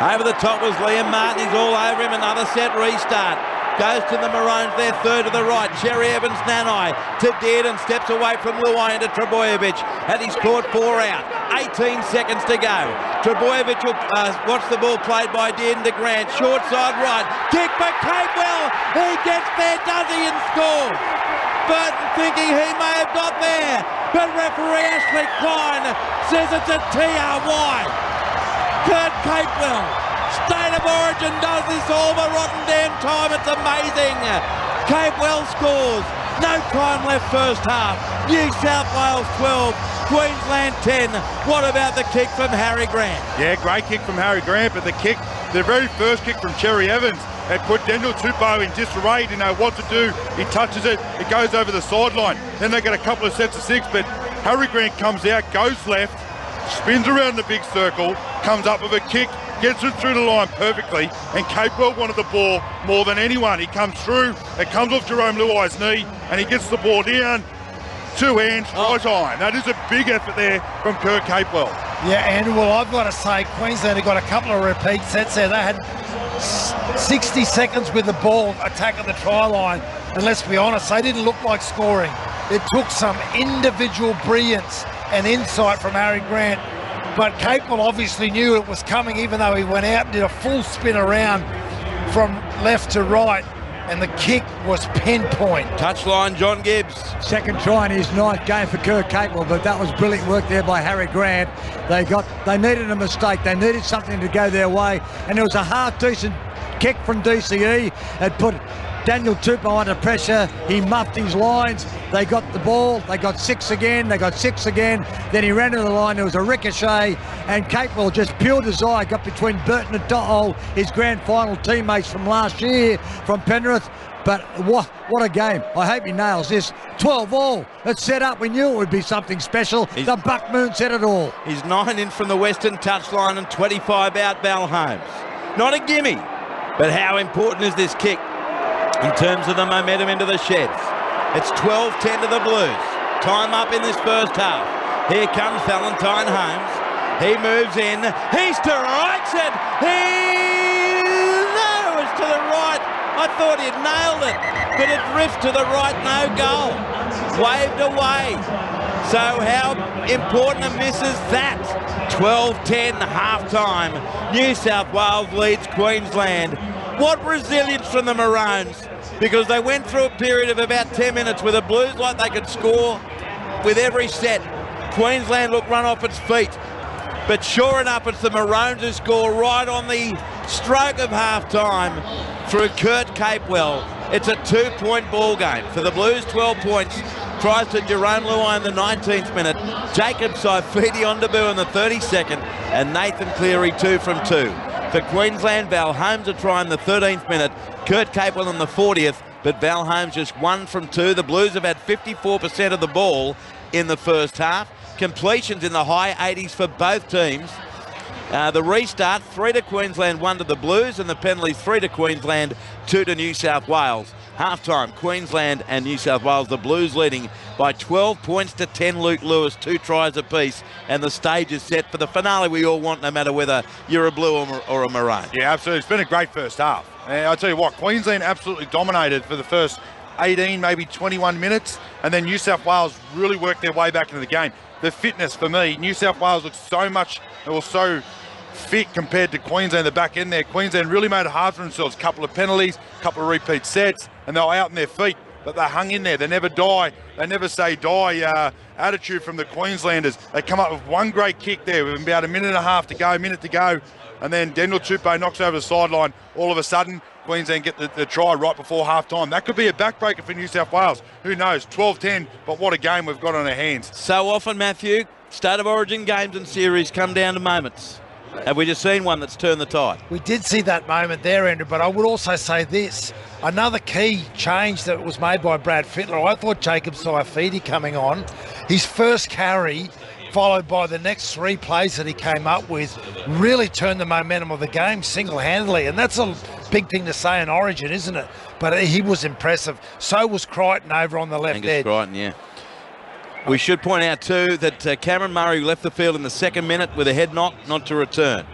Over the top was Liam Martin. He's all over him. Another set restart. Goes to the Maroons, their third to the right. Cherry Evans, Nanai to Dearden. Steps away from Luai into Trebojevic. And he's caught 4 out. 18 seconds to go. Trebojevic will watch the ball played by Dearden to Grant. Short side right. Kick for Capewell. He gets there, does he, and scores. Burton thinking he may have got there. But referee Ashley Klein says it's a TRY. Kurt Capewell, State of Origin, does this all the rotten damn time. It's amazing. Capewell scores. No time left first half. New South Wales 12, Queensland 10. What about the kick from Harry Grant? Yeah, great kick from Harry Grant, but the very first kick from Cherry Evans had put Daniel Tupou in disarray. Didn't know what to do. He touches it. It goes over the sideline. Then they get a couple of sets of 6, but Harry Grant comes out, goes left, spins around the big circle, comes up with a kick, gets it through the line perfectly, and Capewell wanted the ball more than anyone. He comes through, it comes off Jerome Luai's knee, and he gets the ball down, 2 hands, right on. That is a big effort there from Kurt Capewell. Yeah, Andrew, well, I've got to say, Queensland have got a couple of repeat sets there. They had 60 seconds with the ball attacking the try line, and let's be honest, they didn't look like scoring. It took some individual brilliance and insight from Harry Grant, but Capewell obviously knew it was coming, even though he went out and did a full spin around from left to right, and the kick was pinpoint. Touchline, John Gibbs. Second try in his 9th game for Kurt Capewell, but that was brilliant work there by Harry Grant. They needed a mistake. They needed something to go their way, and it was a half-decent kick from DCE. It put Daniel Tupou under pressure. He muffed his lines. They got the ball. They got 6 again. They got 6 again. Then he ran to the line. There was a ricochet. And Capewell, just pure desire, got between Burton and To'o, his grand final teammates from last year from Penrith. But what a game. I hope he nails this. 12-all. It's set up. We knew it would be something special. The Buck Moon said it all. He's 9 in from the western touchline and 25 out Val Holmes. Not a gimme, but how important is this kick in terms of the momentum into the sheds? It's 12-10 to the Blues. Time up in this first half. Here comes Valentine Holmes. He moves in. He strikes it. No, it's to the right. I thought he'd nailed it, but it drifts to the right, no goal. Waved away. So how important a miss is that? 12-10 half-time. New South Wales leads Queensland. What resilience from the Maroons, because they went through a period of about 10 minutes where the Blues like they could score with every set. Queensland looked run off its feet. But sure enough, it's the Maroons who score right on the stroke of half-time through Kurt Capewell. It's a 2-point ball game. For the Blues, 12 points. Tries to Jerome Luai in the 19th minute. Jacob Saifidi on debut in the 32nd. And Nathan Cleary 2 from 2. For Queensland, Val Holmes a try in the 13th minute. Kurt Capewell in the 40th. But Val Holmes just 1 from 2. The Blues have had 54% of the ball in the first half. Completions in the high 80s for both teams. The restart, 3 to Queensland, 1 to the Blues, and the penalties, 3 to Queensland, 2 to New South Wales. Half-time, Queensland and New South Wales, the Blues leading by 12 points to 10. Luke Lewis, 2 tries apiece, and the stage is set for the finale we all want, no matter whether you're a Blue or a Maroon. Yeah, absolutely. It's been a great first half. And I'll tell you what, Queensland absolutely dominated for the first 18, maybe 21 minutes, and then New South Wales really worked their way back into the game. The fitness for me, New South Wales looked so fit compared to Queensland, the back end there. Queensland really made it hard for themselves. A couple of penalties, a couple of repeat sets, and they were out on their feet, but they hung in there. They never die. They never say die attitude from the Queenslanders. They come up with one great kick there with about a minute and a half to go, and then Daniel Tupou knocks over the sideline. All of a sudden, Queensland get the try right before half-time. That could be a backbreaker for New South Wales. Who knows? 12-10, but what a game we've got on our hands. So often, Matthew, State of Origin games and series come down to moments. Have we just seen one that's turned the tide? We did see that moment there, Andrew, but I would also say this. Another key change that was made by Brad Fittler. I thought Jacob Saifidi coming on, his first carry, followed by the next 3 plays that he came up with, really turned the momentum of the game single-handedly. And that's a big thing to say in Origin, isn't it? But he was impressive. So was Crichton over on the left Angus edge. Crichton, yeah. We should point out too that Cameron Murray left the field in the 2nd minute with a head knock, not to return.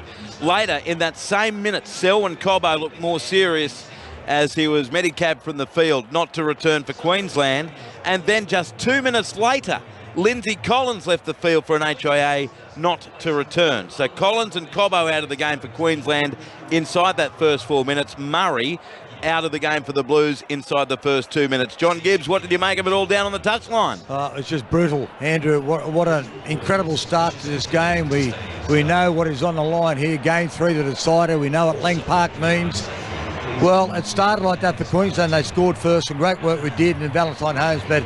Later, in that same minute, Selwyn Cobbo looked more serious as he was medicabbed from the field, not to return for Queensland. And then just 2 minutes later, Lindsay Collins left the field for an HIA, not to return. So Collins and Cobbo out of the game for Queensland inside that first 4 minutes. Murray out of the game for the Blues inside the first 2 minutes. John Gibbs, what did you make of it all down on the touchline? It's just brutal, Andrew. What an incredible start to this game. We know what is on the line here. Game 3, the decider. We know what Lang Park means. Well, it started like that for Queensland. They scored first, and great work we did in Valentine Holmes, but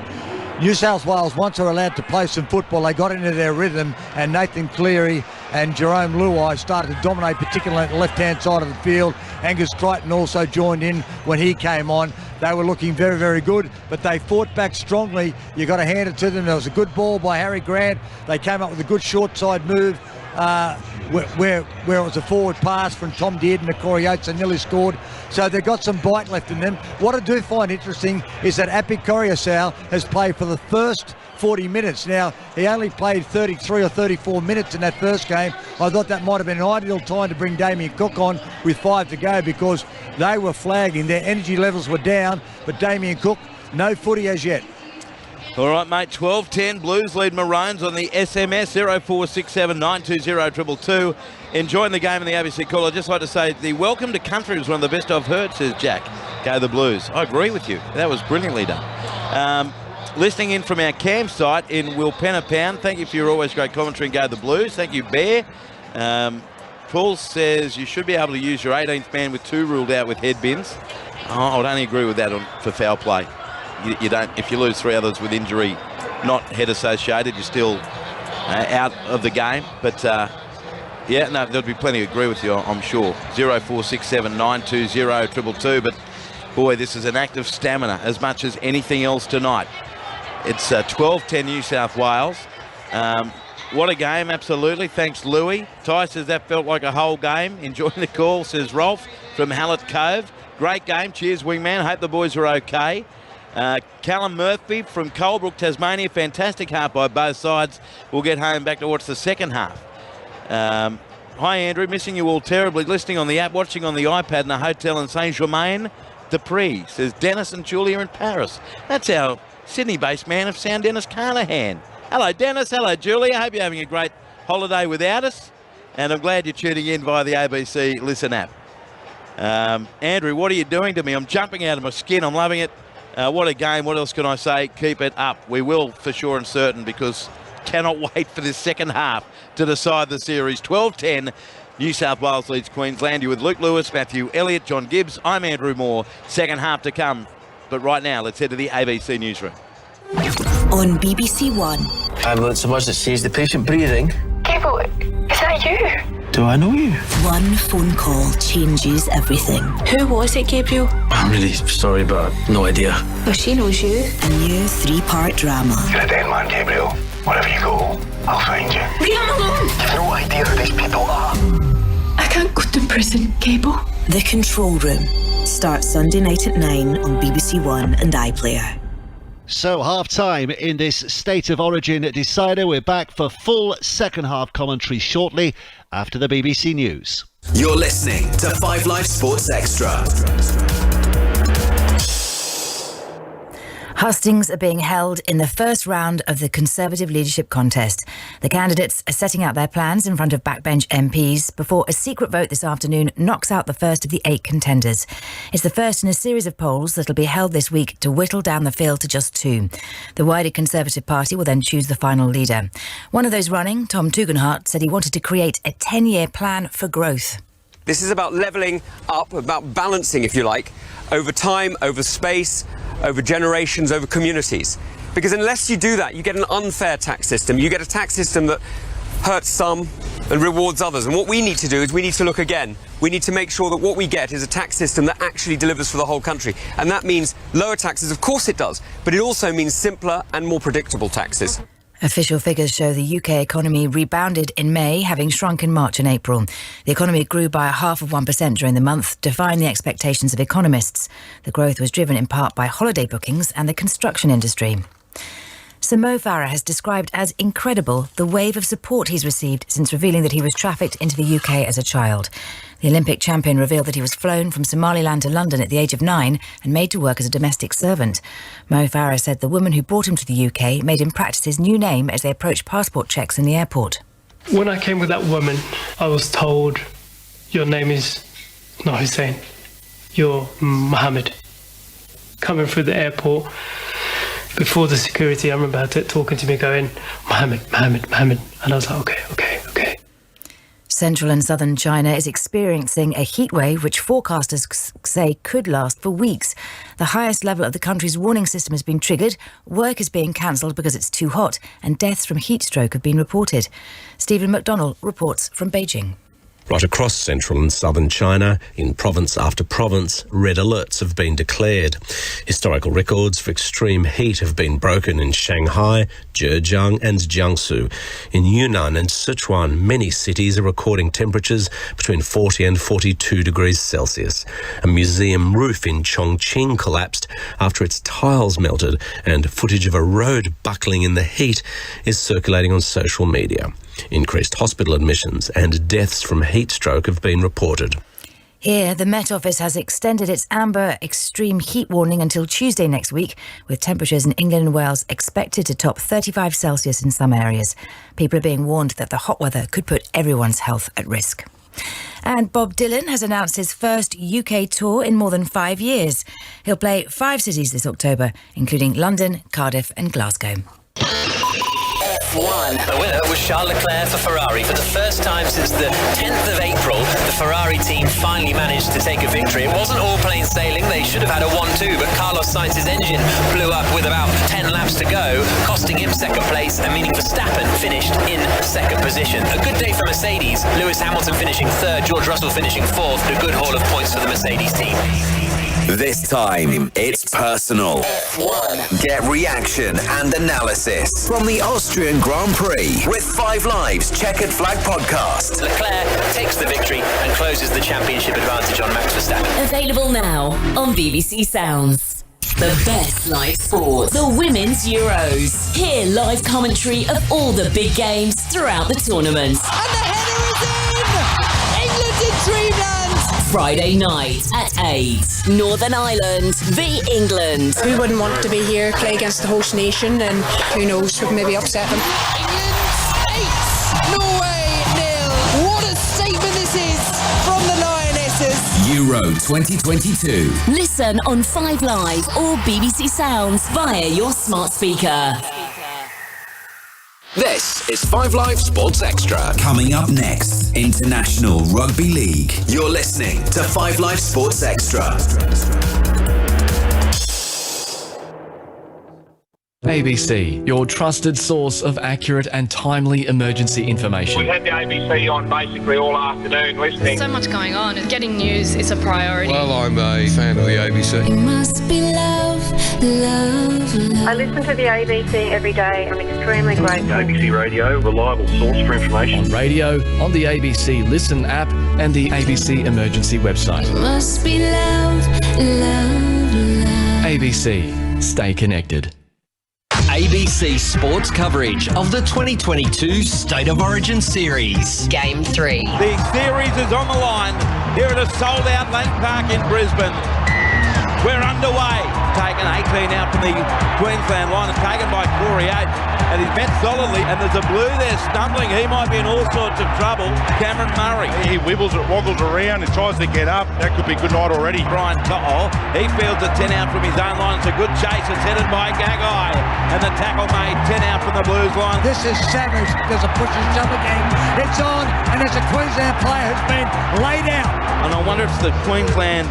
New South Wales, once they were allowed to play some football, they got into their rhythm, and Nathan Cleary and Jerome Luai started to dominate, particularly at the left-hand side of the field. Angus Crichton also joined in when he came on. They were looking very, very good, but they fought back strongly. You got to hand it to them. There was a good ball by Harry Grant. They came up with a good short-side move where it was a forward pass from Tom Dearden to Corey Oates and nearly scored. So they've got some bite left in them. What I do find interesting is that Api Koriasau has played for the first 40 minutes. Now, he only played 33 or 34 minutes in that first game. I thought that might have been an ideal time to bring Damien Cook on with 5 to go, because they were flagging. Their energy levels were down, but Damien Cook, no footy as yet. All right, mate, 12-10, Blues lead Maroons on the SMS 0467 920 222. Enjoying the game in the ABC call. I'd just like to say the welcome to country was one of the best I've heard, says Jack. Go the Blues. I agree with you. That was brilliantly done. Listening in from our campsite in Wilpenna Pound. Thank you for your always great commentary and Go the Blues. Thank you, Bear. Paul says you should be able to use your 18th man with 2 ruled out with head bins. I would only agree with that for foul play. You don't. If you lose 3 others with injury, not head associated, you're still out of the game. But yeah, no, there'll be plenty to agree with you, I'm sure. 0467 920 222. But boy, this is an act of stamina as much as anything else tonight. It's 12-10 New South Wales. What a game, absolutely. Thanks, Louis. Ty says that felt like a whole game. Enjoying the call, says Rolf from Hallett Cove. Great game. Cheers, wingman. Hope the boys are okay. Callum Murphy from Colebrook, Tasmania. Fantastic half by both sides. We'll get home back to watch the second half. Hi, Andrew. Missing you all terribly. Listening on the app, watching on the iPad in a hotel in Saint-Germain-des-Prés, says Dennis and Julia in Paris. That's our Sydney-based man of sound, Dennis Carnahan. Hello, Dennis. Hello, Julia. Hope you're having a great holiday without us. And I'm glad you're tuning in via the ABC Listen app. Andrew, what are you doing to me? I'm jumping out of my skin. I'm loving it. What a game. What else can I say? Keep it up. We will for sure and certain, because cannot wait for this second half to decide the series. 12-10. New South Wales leads Queensland. You're with Luke Lewis, Matthew Elliott, John Gibbs. I'm Andrew Moore. Second half to come. But right now, let's head to the ABC newsroom. On BBC One. I've learned so much that saves the patient breathing. Gable, is that you? Do I know you? One phone call changes everything. Who was it, Gabriel? I'm really sorry, but I've no idea. Well, she knows you. A new 3-part drama. You're a dead man, Gabriel. Wherever you go, I'll find you. Leave him alone! You've no idea who these people are. I can't go to prison, Gable. The Control Room starts Sunday night at 9 on BBC One and iPlayer. So, half-time in this State of Origin decider. We're back for full second-half commentary shortly after the BBC News. You're listening to 5 Live Sports Extra. Hustings are being held in the first round of the Conservative leadership contest. The candidates are setting out their plans in front of backbench MPs before a secret vote this afternoon knocks out the first of the 8 contenders. It's the first in a series of polls that'll be held this week to whittle down the field to just 2. The wider Conservative Party will then choose the final leader. One of those running, Tom Tugendhat, said he wanted to create a 10-year plan for growth. This is about levelling up, about balancing, if you like, over time, over space, over generations, over communities. Because unless you do that, you get an unfair tax system. You get a tax system that hurts some and rewards others. And what we need to do is we need to look again. We need to make sure that what we get is a tax system that actually delivers for the whole country. And that means lower taxes, of course it does, but it also means simpler and more predictable taxes. Official figures show the UK economy rebounded in May, having shrunk in March and April. The economy grew by 0.5% during the month, defying the expectations of economists. The growth was driven in part by holiday bookings and the construction industry. Sir Mo Farah has described as incredible the wave of support he's received since revealing that he was trafficked into the UK as a child. The Olympic champion revealed that he was flown from Somaliland to London at the age of 9 and made to work as a domestic servant. Mo Farah said the woman who brought him to the UK made him practice his new name as they approached passport checks in the airport. When I came with that woman, I was told, your name is not Hussein, you're Mohammed. Coming through the airport, before the security, I remember her talking to me going, Mohammed. And I was like, okay. Central and southern China is experiencing a heat wave which forecasters say could last for weeks. The highest level of the country's warning system has been triggered, work is being cancelled because it's too hot, and deaths from heat stroke have been reported. Stephen McDonnell reports from Beijing. Right across central and southern China, in province after province, red alerts have been declared. Historical records for extreme heat have been broken in Shanghai, Zhejiang and Jiangsu. In Yunnan and Sichuan, many cities are recording temperatures between 40 and 42 degrees Celsius. A museum roof in Chongqing collapsed after its tiles melted, and footage of a road buckling in the heat is circulating on social media. Increased hospital admissions and deaths from heat stroke have been reported. Here, the Met Office has extended its amber extreme heat warning until Tuesday next week, with temperatures in England and Wales expected to top 35 Celsius in some areas. People are being warned that the hot weather could put everyone's health at risk. And Bob Dylan has announced his first UK tour in more than 5 years. He'll play 5 cities this October, including London, Cardiff and Glasgow. F1. The winner was Charles Leclerc for Ferrari. For the first time since the 10th of April, the Ferrari team finally managed to take a victory. It wasn't all plain sailing. They should have had a 1-2, but Carlos Sainz's engine blew up with about 10 laps to go, costing him second place and meaning Verstappen finished in second position. A good day for Mercedes. Lewis Hamilton finishing third, George Russell finishing fourth. A good haul of points for the Mercedes team. This time, it's personal. F1. Get reaction and analysis from the Austrian Grand Prix with 5 Live's Checkered Flag podcast. Leclerc takes the victory and closes the championship advantage on Max Verstappen. Available now on BBC Sounds. The best live sport, the Women's Euros. Hear live commentary of all the big games throughout the tournament. And the header is in! England in Dreamland! Friday night at 8. Northern Ireland v England. We wouldn't want to be here, play against the host nation, and who knows, we can maybe upset them. England 8, Norway 0. What a statement this is from the Lionesses. Euro 2022. Listen on 5 Live or BBC Sounds via your smart speaker. This is 5 Live Sports Extra. Coming up next, International Rugby League. You're listening to 5 Live Sports Extra. ABC, your trusted source of accurate and timely emergency information. We've had the ABC on basically all afternoon listening. There's so much going on. Getting news is a priority. Well, I'm a fan of the ABC. It must be love, love, love. I listen to the ABC every day. I'm extremely grateful. ABC Radio, reliable source for information. On radio, on the ABC Listen app, and the ABC Emergency website. It must be love, love, love. ABC, stay connected. ABC Sports coverage of the 2022 State of Origin Series. Game 3. The series is on the line here at a sold-out Lang Park in Brisbane. We're underway. Taken 18 out from the Queensland line and taken by Corey H. And he's met solidly. And there's a blue there stumbling. He might be in all sorts of trouble. Cameron Murray. He wibbles it, woggles around and tries to get up. That could be a good night already. Brian To'o, he fields a 10 out from his own line. It's a good chase. It's headed by Gagai. And the tackle made 10 out from the Blues line. This is savage. There's a push and shove again. It's on, and there's a Queensland player who's been laid out. And I wonder if it's the Queensland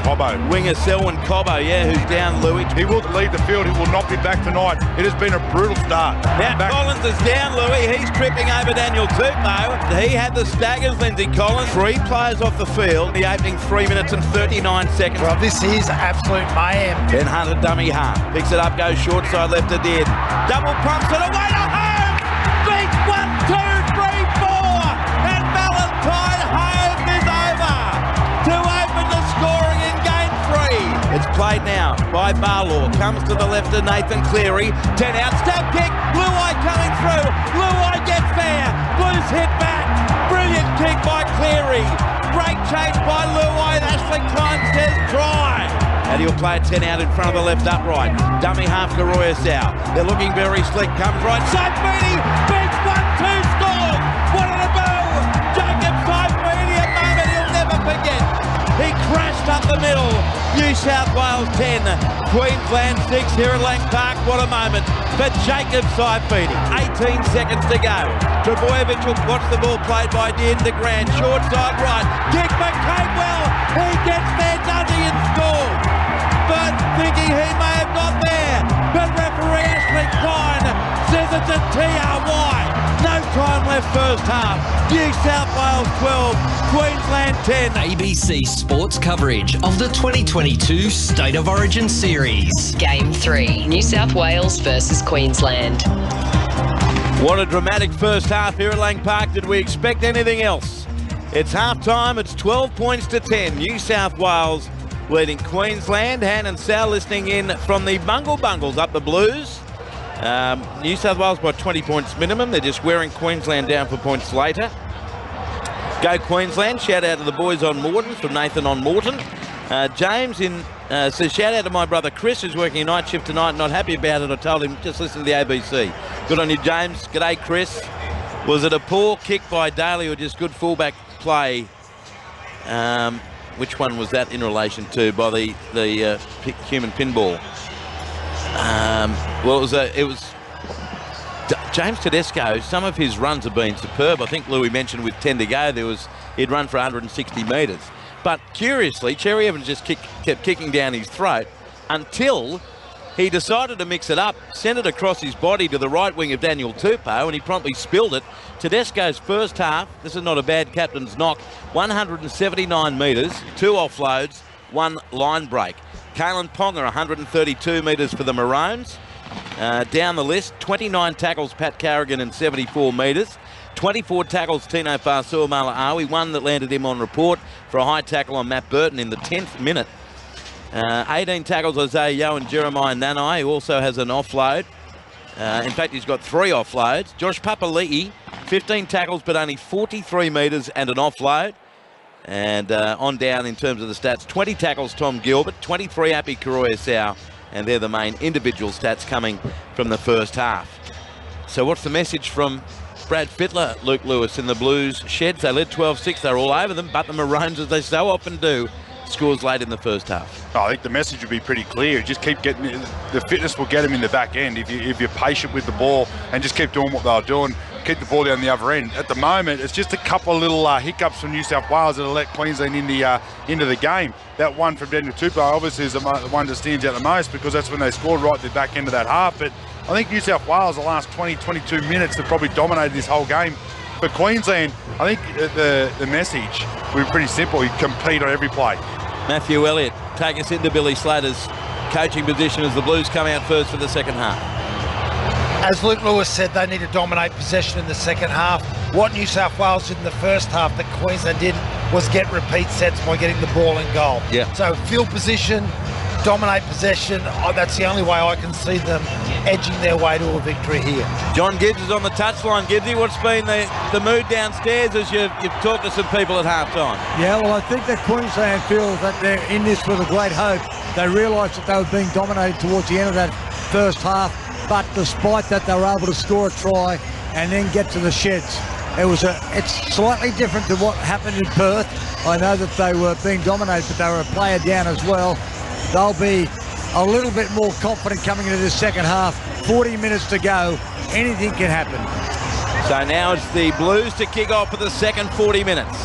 winger Selwyn Cobbo, who's down Louis. He will leave the field. He will not be back tonight. It has been a brutal start. Now Collins is down, Louis. He's tripping over Daniel Tupou. He had the staggers, Lindsay Collins. 3 players off the field. The opening 3 minutes and 39 seconds. Well, this is absolute mayhem. Ben Hunter dummy half. Picks it up, goes short side left to dead. Double pumps it away to home. Beats 1, 2, 3, 4. And Valentine Holmes is over to open the scoring in game 3. It's played now by Barlaw. Comes to the left of Nathan Cleary. 10 out, stab kick. Luai coming through. Luai gets there. Blues hit back. Brilliant kick by Cleary. Great chase by Luai. Ashley Klein says try. And he'll play a 10 out in front of the left upright. Dummy half to Roy Asau. They're looking very slick. Comes right side. Beatty beats 1-2 scores. What a bow. Jacob Saifidi, a moment he'll never forget. He crashed up the middle. New South Wales 10, Queensland 6 here at Lang Park. What a moment for Jacob Saifidi. 18 seconds to go. Trebojevic will watch the ball played by Dean de Grand. Short side right. Kick by Capewell. He gets there, does he, and scores. But thinking he may have got there. But referee Ashley Klein says it's a TRY. No time left first half. New South Wales 12, Queensland 10. ABC Sports coverage of the 2022 State of Origin Series. Game 3. New South Wales versus Queensland. What a dramatic first half here at Lang Park. Did we expect anything else? It's half time. It's 12 points to 10. New South Wales leading Queensland. Han and Sal listening in from the Bungles up the Blues. New South Wales by 20 points minimum. They're just wearing Queensland down for points later. Go Queensland. Shout out to the boys on Morton from Nathan on Morton. James says shout out to my brother Chris who's working a night shift tonight. Not happy about it. I told him just listen to the ABC. Good on you, James. G'day, Chris. Was it a poor kick by Daly or just good fullback play? Which one was that in relation to by the human pinball? Well, it was James Tedesco, some of his runs have been superb. I think Louis mentioned with 10 to go, he'd run for 160 metres. But curiously, Cherry Evans just kept kicking down his throat until he decided to mix it up, sent it across his body to the right wing of Daniel Tupou, and he promptly spilled it. Tedesco's first half, this is not a bad captain's knock, 179 metres, 2 offloads, 1 line break. Kalen Ponga, 132 metres for the Maroons. Down the list, 29 tackles Pat Carrigan and 74 metres. 24 tackles Tino Fa'asuamaleaui, 1 that landed him on report for a high tackle on Matt Burton in the 10th minute. 18 tackles Isaiah Yeo and Jeremiah Nanai, who also has an offload. In fact, he's got 3 offloads. Josh Papali'i, 15 tackles but only 43 metres and an offload. And on down in terms of the stats, 20 tackles Tom Gilbert, 23 Api Koroya-Sau, and they're the main individual stats coming from the first half. So what's the message from Brad Fittler, Luke Lewis, in the Blues sheds? They led 12-6, they're all over them, but the Maroons, as they so often do, scores late in the first half. I think the message would be pretty clear. Just keep getting, the fitness will get them in the back end if you're patient with the ball and just keep doing what they're doing. Keep the ball down the other end. At the moment, it's just a couple of little hiccups from New South Wales that have let Queensland into the game. That one from Daniel Tupou obviously is the one that stands out the most because that's when they scored right at the back end of that half. But I think New South Wales, the last 20, 22 minutes, have probably dominated this whole game. For Queensland, I think the message will be pretty simple. You compete on every play. Matthew Elliott, take us into Billy Slater's coaching position as the Blues come out first for the second half. As Luke Lewis said, they need to dominate possession in the second half. What New South Wales did in the first half that Queensland did was get repeat sets by getting the ball in goal. Yeah. So field position, dominate possession. That's the only way I can see them edging their way to a victory here. John Gibbs is on the touchline. Gibbsy, what's been the mood downstairs as you've talked to some people at halftime? Yeah, well, I think that Queensland feels that they're in this with a great hope. They realised that they were being dominated towards the end of that first half. But despite that, they were able to score a try and then get to the sheds. It's slightly different to what happened in Perth. I know that they were being dominated, but they were a player down as well. They'll be a little bit more confident coming into this second half. 40 minutes to go. Anything can happen. So now it's the Blues to kick off for the second 40 minutes.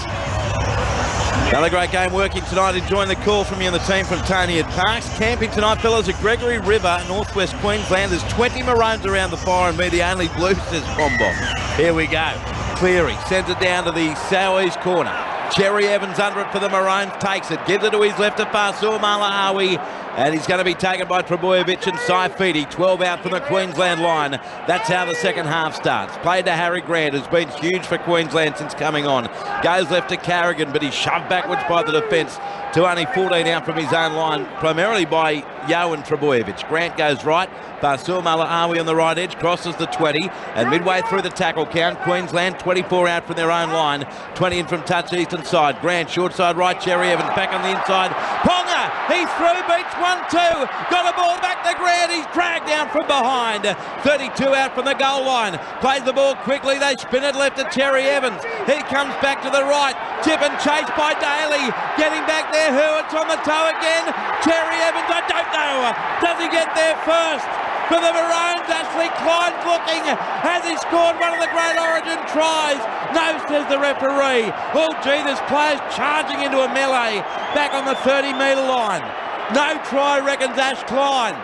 Another great game working tonight. Enjoying the call from you and the team from Tony at Parks. Camping tonight, fellas, at Gregory River, northwest Queensland. There's 20 Maroons around the fire and me the only Blues, says Bombom. Here we go. Cleary sends it down to the southeast corner. Cherry Evans under it for the Maroons, takes it, gives it to his left to Fa'asuamaleaui, and he's going to be taken by Trebojevic and Saifiti. 12 out from the Queensland line. That's how the second half starts. Played to Harry Grant, who's been huge for Queensland since coming on. Goes left to Carrigan, but he's shoved backwards by the defence to only 14 out from his own line, primarily by Yeo and Trebojevic. Grant goes right. Fa'asuamaleaui on the right edge, crosses the 20, and midway through the tackle count, Queensland 24 out from their own line, 20 in from touch eastern side. Grant short side right, Cherry Evans back on the inside. Ponga, he's through, beats 1-2, got a ball back to Grant, he's dragged down from behind. 32 out from the goal line, plays the ball quickly, they spin it left to Cherry Evans. He comes back to the right, tip and chase by Daly, getting back there, Hurwitt's on the toe again. Cherry Evans, I don't know, does he get there first? For the Maroons, Ashley Klein's looking. Has he scored one of the great Origin tries? No, says the referee. Oh, gee, this player's charging into a melee back on the 30-metre line. No try, reckons Ash Klein.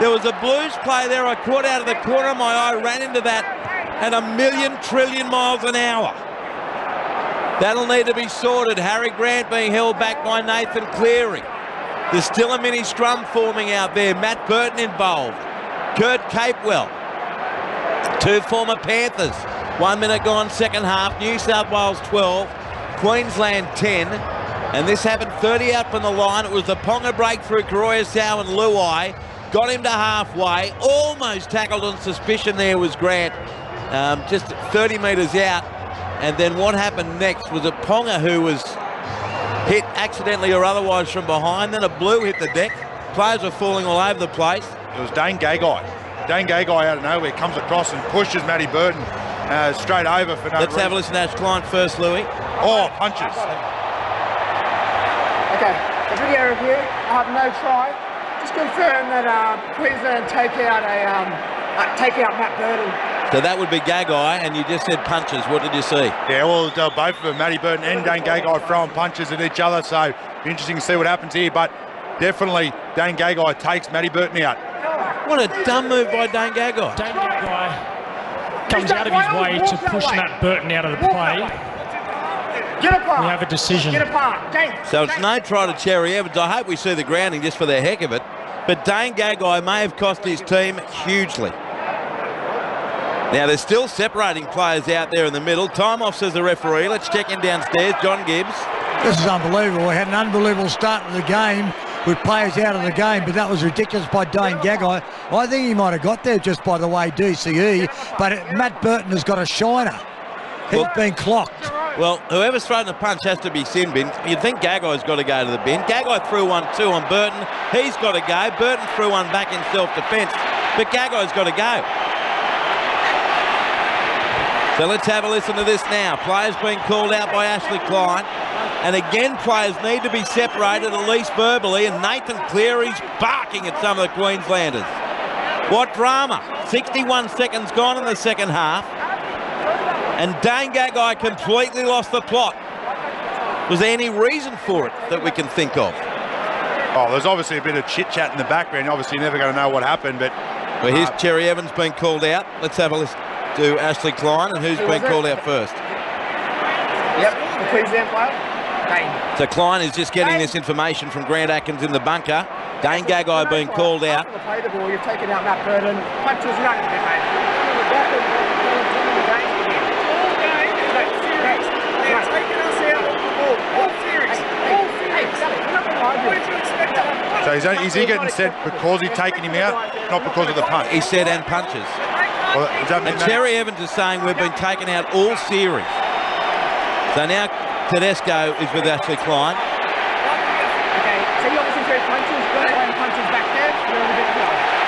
There was a Blues play there. I caught out of the corner of my eye, ran into that at 1,000,000 trillion miles an hour. That'll need to be sorted. Harry Grant being held back by Nathan Cleary. There's still a mini scrum forming out there. Matt Burton involved. Kurt Capewell. 2 former Panthers. 1 minute gone, second half. New South Wales 12, Queensland 10. And this happened 30 out from the line. It was the Ponga breakthrough, Koroya-Sau and Luai. Got him to halfway. Almost tackled on suspicion there was Grant. Just 30 metres out. And then what happened next was a Ponga who was hit accidentally or otherwise from behind. Then a blue hit the deck. Players were falling all over the place. It was Dane Gagai. Dane Gagai out of nowhere comes across and pushes Matty Burton straight over for no Let's have a listen to Ash Klein first, Louis. Oh, punches. Okay, the video review. I have no try. Just confirm that Queensland take out Matt Burton. So that would be Gagai, and you just said punches. What did you see? Yeah, well, both of them, Matty Burton and Dane Gagai, throwing punches at each other. So interesting to see what happens here. But definitely Dane Gagai takes Matty Burton out. What a dumb move by Dane Gagai. Dane Gagai comes out of his way to push Matt Burton out of the play. We have a decision. So it's no try to Cherry Evans. I hope we see the grounding just for the heck of it. But Dane Gagai may have cost his team hugely. Now, they're still separating players out there in the middle. Time off, says the referee. Let's check in downstairs. John Gibbs. This is unbelievable. We had an unbelievable start to the game with players out of the game, but that was ridiculous by Dane Gagai. I think he might have got there just by the way DCE, but Matt Burton has got a shiner. He's been clocked. Well, whoever's thrown the punch has to be sin bin. You'd think Gagai's got to go to the bin. Gagai threw 1-2 on Burton. He's got to go. Burton threw one back in self-defence, but Gagai's got to go. So let's have a listen to this now. Players being called out by Ashley Klein. And again, players need to be separated, at least verbally. And Nathan Cleary's barking at some of the Queenslanders. What drama. 61 seconds gone in the second half. And Dane Gagai completely lost the plot. Was there any reason for it that we can think of? Oh, there's obviously a bit of chit-chat in the background. Obviously, you're never going to know what happened, but... Well, here's Cherry Evans being called out. Let's have a listen to Ashley Klein and who's been called out first. Yep, the Queensland player. Dane. So Klein is just getting this information from Grant Atkins in the bunker. Dane Gagai being called out. After the play the ball, you've taken out Matt Burton. Punches, you don't get made. So is he getting sent because he's taking him out, not because of the punch? He said and punches. Well, and Cherry Evans is saying we've been taken out all series. So now Tedesco is with Ashley Klein. Okay, so you obviously threw punches, got away and punches back there.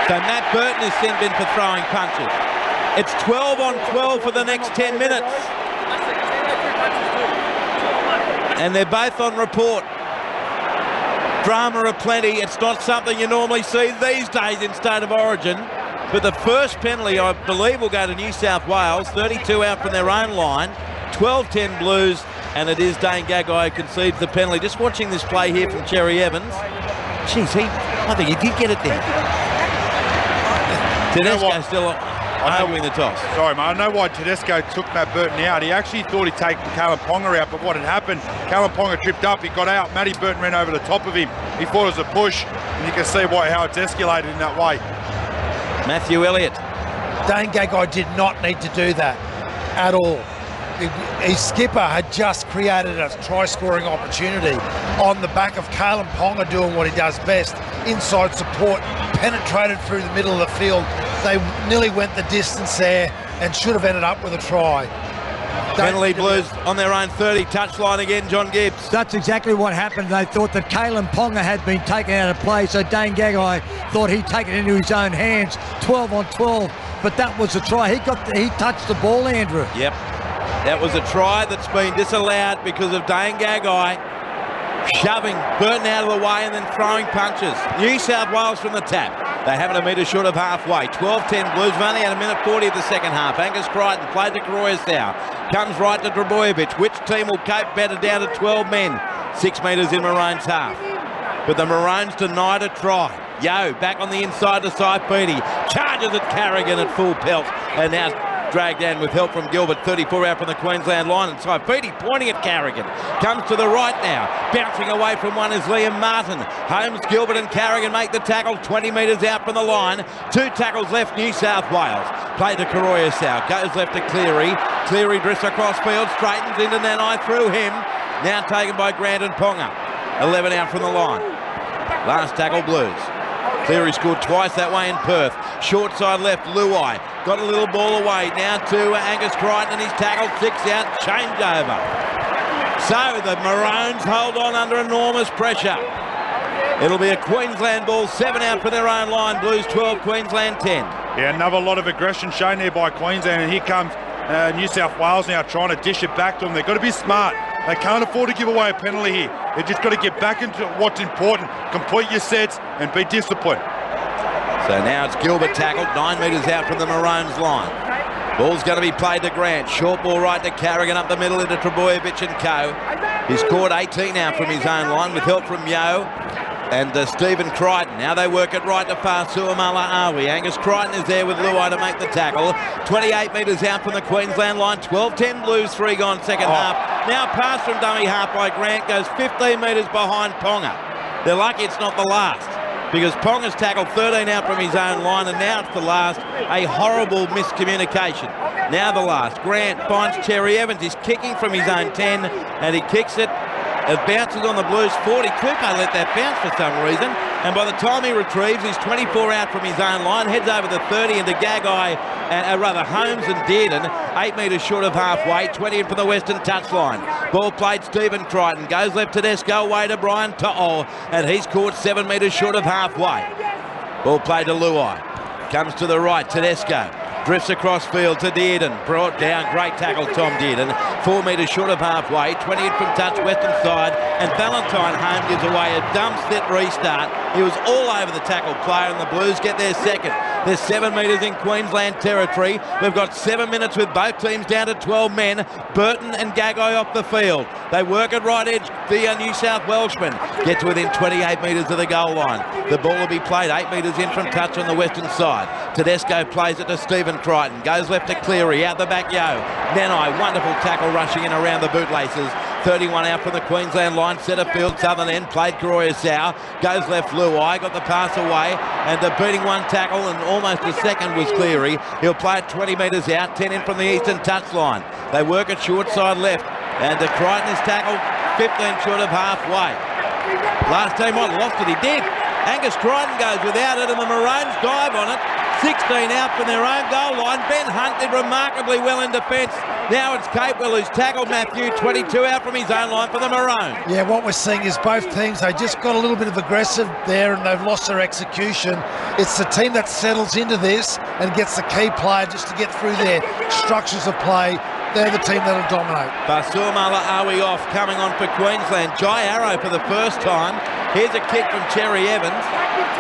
So Matt Burton is sent in for throwing punches. It's 12 on 12 for the next 10 minutes. And they're both on report. Drama aplenty. It's not something you normally see these days in State of Origin. But the first penalty, I believe, will go to New South Wales. 32 out from their own line. 12-10 Blues. And it is Dane Gagai who concedes the penalty. Just watching this play here from Cherry Evans. Jeez, I think he did get it there. Tedesco still arguing the toss. Sorry, mate. I know why Tedesco took Matt Burton out. He actually thought he'd take Callum Ponga out, but what had happened, Callum Ponga tripped up, he got out, Matty Burton ran over the top of him. He thought it was a push, and you can see how it's escalated in that way. Matthew Elliott. Dane Gagai did not need to do that at all. His skipper had just created a try-scoring opportunity on the back of Callum Ponga doing what he does best. Inside support, penetrated through the middle of the field. They nearly went the distance there and should have ended up with a try. Penalty Blues on their own 30 touchline again, John Gibbs. That's exactly what happened. They thought that Callum Ponga had been taken out of play, so Dane Gagai thought he'd take it into his own hands. 12 on 12, but that was a try. He touched the ball, Andrew. Yep. That was a try that's been disallowed because of Dane Gagai shoving Burton out of the way and then throwing punches. New South Wales from the tap. They have it a metre short of halfway. 12-10 Blues. We've only had a minute 40 of the second half. Angus Crichton played to Koroyasau. Comes right to Drabojevic. Which team will cope better down to 12 men? 6 metres in Maroon's half. But the Maroons denied a try. Yo, back on the inside to Saifidi. Charges at Carrigan at full pelt. And now dragged down with help from Gilbert. 34 out from the Queensland line. And Saifidi pointing at Carrigan. Comes to the right now. Bouncing away from one is Liam Martin. Holmes, Gilbert and Carrigan make the tackle. 20 metres out from the line. 2 tackles left, New South Wales. Play to Koroyasau. Goes left to Cleary. Cleary drifts across field. Straightens into Nanai through him. Now taken by Grant and Ponga. 11 out from the line. Last tackle Blues. Cleary scored twice that way in Perth. Short side left, Luai. Got a little ball away. Now to Angus Crichton and he's tackled. 6 out, changeover. So the Maroons hold on under enormous pressure. It'll be a Queensland ball. 7 out for their own line. Blues 12, Queensland 10. Yeah, another lot of aggression shown there by Queensland. And here comes New South Wales now trying to dish it back to them. They've got to be smart. They can't afford to give away a penalty here. They've just got to get back into what's important. Complete your sets and be disciplined. So now it's Gilbert tackled, 9 metres out from the Maroons line. Ball's going to be played to Grant. Short ball right to Carrigan up the middle into Trebojevic and co. He's scored 18 now from his own line with help from Yeo and Stephen Crichton. Now they work it right to Fasuamala Awi. Angus Crichton is there with Luai to make the tackle. 28 metres out from the Queensland line. 12-10 Blues, 3 gone second half. Now pass from dummy half by Grant goes 15 metres behind Ponga. They're lucky it's not the last, because Ponga's tackled 13 out from his own line, and now it's the last. A horrible miscommunication. Now the last. Grant finds Cherry Evans. He's kicking from his own 10, and he kicks it. It bounces on the Blues 40. Cooper let that bounce for some reason, and by the time he retrieves, he's 24 out from his own line, heads over the 30 into Gagai, Holmes and Dearden, 8 metres short of halfway, 20 in from the western touchline. Ball played Stephen Crichton, goes left Tedesco, away to Brian To'o, and he's caught 7 metres short of halfway. Ball played to Luai, comes to the right, Tedesco. Drifts across field to Dearden. Brought down. Great tackle, Tom Dearden. 4 metres short of halfway. 20 in from touch, western side. And Valentine Home gives away a dumb set restart. He was all over the tackle player, and the Blues get their second. There's 7 metres in Queensland territory. We've got 7 minutes with both teams down to 12 men. Burton and Gagai off the field. They work at right edge. The New South Welshman gets within 28 metres of the goal line. The ball will be played 8 metres in from touch on the western side. Tedesco plays it to Stephen Crichton. Goes left to Cleary. Out the back, Yeo. Nanai, wonderful tackle rushing in around the bootlaces. 31 out from the Queensland line. Centre field, southern end. Played Karoya Sau. Goes left, Luai. Got the pass away. And beating one tackle and almost a second was Cleary. He'll play it 20 metres out. 10 in from the eastern touchline. They work it short side left. And Crichton is tackled 15 short of halfway. Last time I lost it, he did. Angus Crichton goes without it, and the Maroons dive on it. 16 out from their own goal line. Ben Hunt did remarkably well in defence. Now it's Capewell who's tackled Matthew. 22 out from his own line for the Maroons. Yeah, what we're seeing is both teams, they just got a little bit of aggressive there and they've lost their execution. It's the team that settles into this and gets the key player just to get through their structures of play. They're the team that'll dominate. Fasuamala Awi off, coming on for Queensland. Jai Arrow for the first time. Here's a kick from Cherry Evans,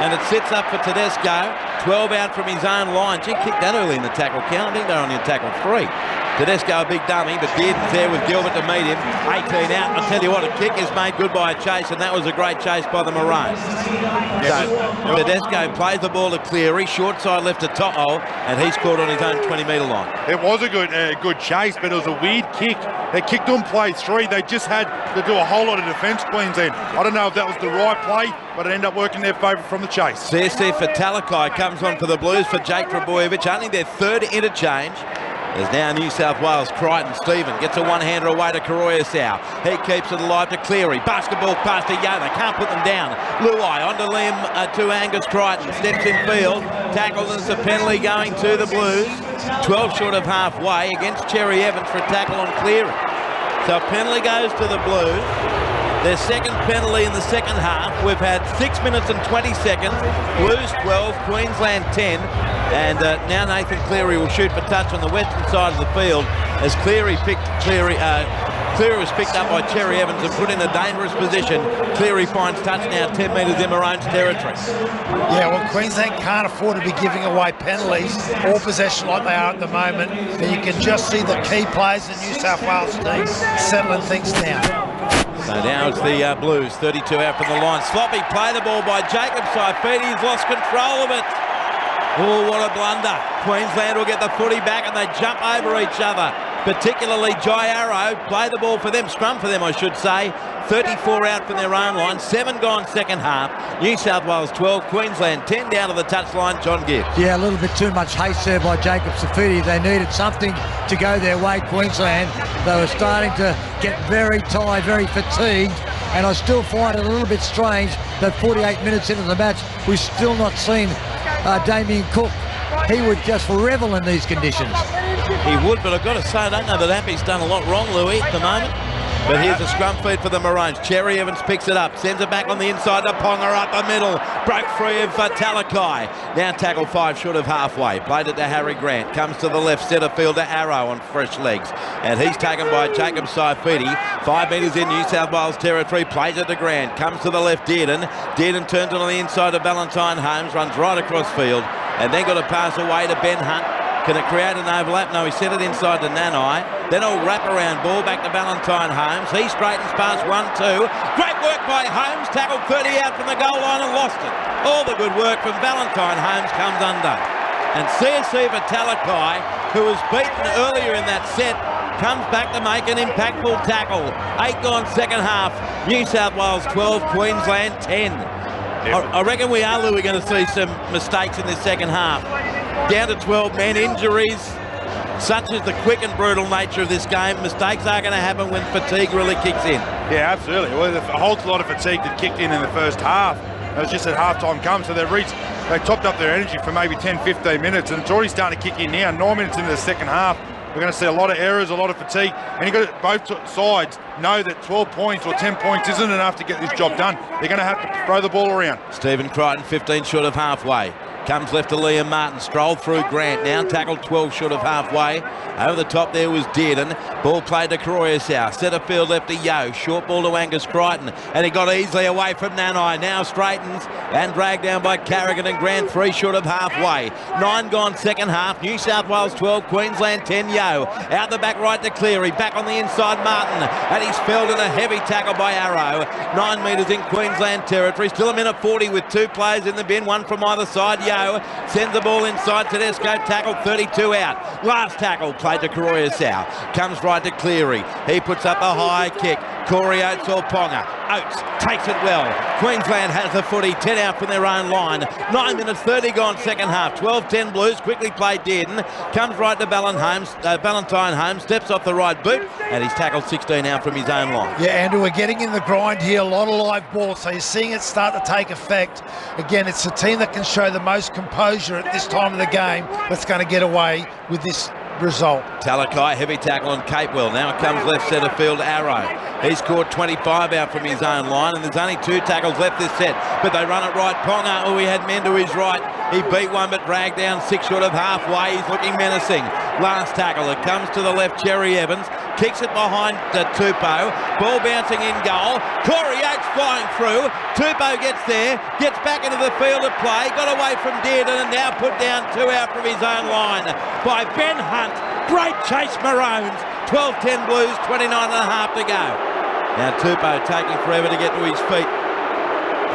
and it sits up for Tedesco. 12 out from his own line. She kicked that early in the tackle count. I think they're only in tackle 3. Tedesco a big dummy, but Dearden's there with Gilbert to meet him. 18 out. I'll tell you what, a kick is made good by a chase, and that was a great chase by the Maroons. So Tedesco plays the ball to Cleary, short side left to To'o, and he's caught on his own 20-metre line. It was a good chase, but it was a weird kick. They kicked on play 3. They just had to do a whole lot of defence, Queensland. I don't know if that was the right play, but it ended up working in their favour from the chase. CSC for Talakai comes on for the Blues for Jake Trebojevic, only their 3rd interchange. There's now New South Wales. Crichton, Stephen gets a one-hander away to Karoya Sau. He keeps it alive to Cleary. Basketball pass to Yeo. They can't put them down. Luai onto Liam to Angus Crichton. Steps in field. Tackles, and it's a penalty going to the Blues. 12 short of halfway against Cherry Evans for a tackle on Cleary. So a penalty goes to the Blues. Their second penalty in the second half. We've had 6 minutes and 20 seconds. Blues 12, Queensland 10. And now Nathan Cleary will shoot for touch on the western side of the field as Cleary was picked up by Cherry Evans and put in a dangerous position. Cleary finds touch now 10 metres in Maroons territory. Yeah, well, Queensland can't afford to be giving away penalties or possession like they are at the moment. And you can just see the key players in the New South Wales team settling things down. So now it's the Blues, 32 out from the line. Sloppy play the ball by Jacob Saifidi. He's lost control of it. Oh, what a blunder. Queensland will get the footy back and they jump over each other. Particularly Jai Arrow. Play the ball for them, scrum for them, I should say. 34 out from their own line. 7 gone second half. New South Wales 12, Queensland 10 down to the touchline. John Gibbs. Yeah, a little bit too much haste there by Jacob Saifidi. They needed something to go their way, Queensland. They were starting to get very tired, very fatigued. And I still find it a little bit strange that 48 minutes into the match, we've still not seen Damien Cook. He would just revel in these conditions. He would, but I've got to say, I don't know that Appy's done a lot wrong, Louis, at the moment. But here's a scrum feed for the Maroons. Cherry Evans picks it up, sends it back on the inside to Ponga up the middle. Broke free of Talakai. Now tackle 5 short of halfway. Played it to Harry Grant. Comes to the left, centre field to Arrow on fresh legs. And he's taken by Jacob Saifidi. 5 metres in New South Wales territory. Plays it to Grant. Comes to the left, Dearden. Dearden turns it on the inside of Valentine Holmes. Runs right across field. And then got a pass away to Ben Hunt. Can it create an overlap? No, he sent it inside to Nanai. Then a wrap-around ball back to Valentine Holmes. He straightens past 1-2. Great work by Holmes. Tackled 30 out from the goal line and lost it. All the good work from Valentine Holmes comes undone. And CSC for Talakai, who was beaten earlier in that set, comes back to make an impactful tackle. 8 gone second half. New South Wales 12, Queensland 10. I reckon we are, Louis, going to see some mistakes in this second half. Down to 12 men, injuries, such as the quick and brutal nature of this game. Mistakes are going to happen when fatigue really kicks in. Yeah, absolutely. Well, a whole lot of fatigue that kicked in the first half. It was just at half-time come, so they topped up their energy for maybe 10, 15 minutes, and it's already starting to kick in now. 9 minutes into the second half, we're going to see a lot of errors, a lot of fatigue, and you've got both sides know that 12 points or 10 points isn't enough to get this job done. They're going to have to throw the ball around. Stephen Crichton, 15 short of halfway. Comes left to Liam Martin, strolled through Grant, now tackled 12 short of halfway. Over the top there was Dearden. Ball played to Karoyasau, centre field left to Yo, short ball to Angus Crichton, and he got easily away from Nanai, now straightens and dragged down by Carrigan and Grant, 3 short of halfway. 9 gone second half, New South Wales 12, Queensland 10, Yo. Out the back right to Cleary, back on the inside Martin, and he's felled in a heavy tackle by Arrow. 9 metres in Queensland territory, still a minute 40 with 2 players in the bin, 1 from either side. Yo sends the ball inside, Tedesco tackled 32 out. Last tackle played to Karoyasau, comes right to Cleary. He puts up a high kick. Corey Oates or Ponga. Oates takes it well. Queensland has the footy, 10 out from their own line. 9 minutes 30 gone second half. 12-10 Blues, quickly played Dearden. Comes right to Valentine Holmes, steps off the right boot, and he's tackled 16 out from his own line. Yeah, Andrew, we're getting in the grind here. A lot of live ball, so you're seeing it start to take effect. Again, it's the team that can show the most composure at this time of the game that's going to get away with this result. Talakai, heavy tackle on Capewell. Now it comes left centre field, Arrow. He's scored 25 out from his own line, and there's only 2 tackles left this set, but they run it right. Ponga, he had men to his right. He beat one but dragged down 6 short of halfway. He's looking menacing. Last tackle, it comes to the left, Cherry Evans. Kicks it behind Tupou. Ball bouncing in goal. Corey Oates flying through. Tupou gets there, gets back into the field of play, got away from Dearden, and now put down 2 out from his own line by Ben Hunt. Great chase, Maroons. 12-10 Blues, 29 and a half to go. Now Tupou taking forever to get to his feet.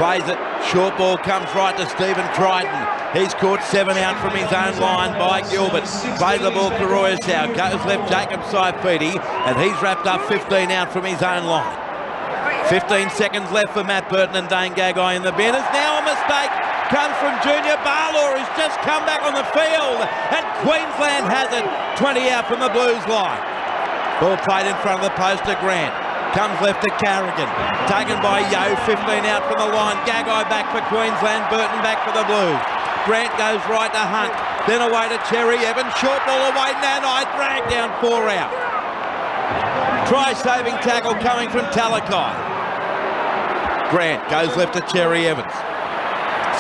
Plays it, short ball comes right to Stephen Crichton. He's caught 7 out from his own line by Gilbert. Plays the ball to Royasau, goes left Jacob Saifidi, and he's wrapped up 15 out from his own line. 15 seconds left for Matt Burton and Dane Gagai in the bin. It's now a mistake. Comes from Junior Barlaw, who's just come back on the field, and Queensland has it. 20 out from the Blues line. Ball played in front of the post to Grant. Comes left to Carrigan. Taken by Yo, 15 out from the line. Gagai back for Queensland, Burton back for the Blues. Grant goes right to Hunt. Then away to Cherry Evans. Short ball away, Nanai, dragged down 4 out. Try-saving tackle coming from Talakai. Grant goes left to Cherry Evans.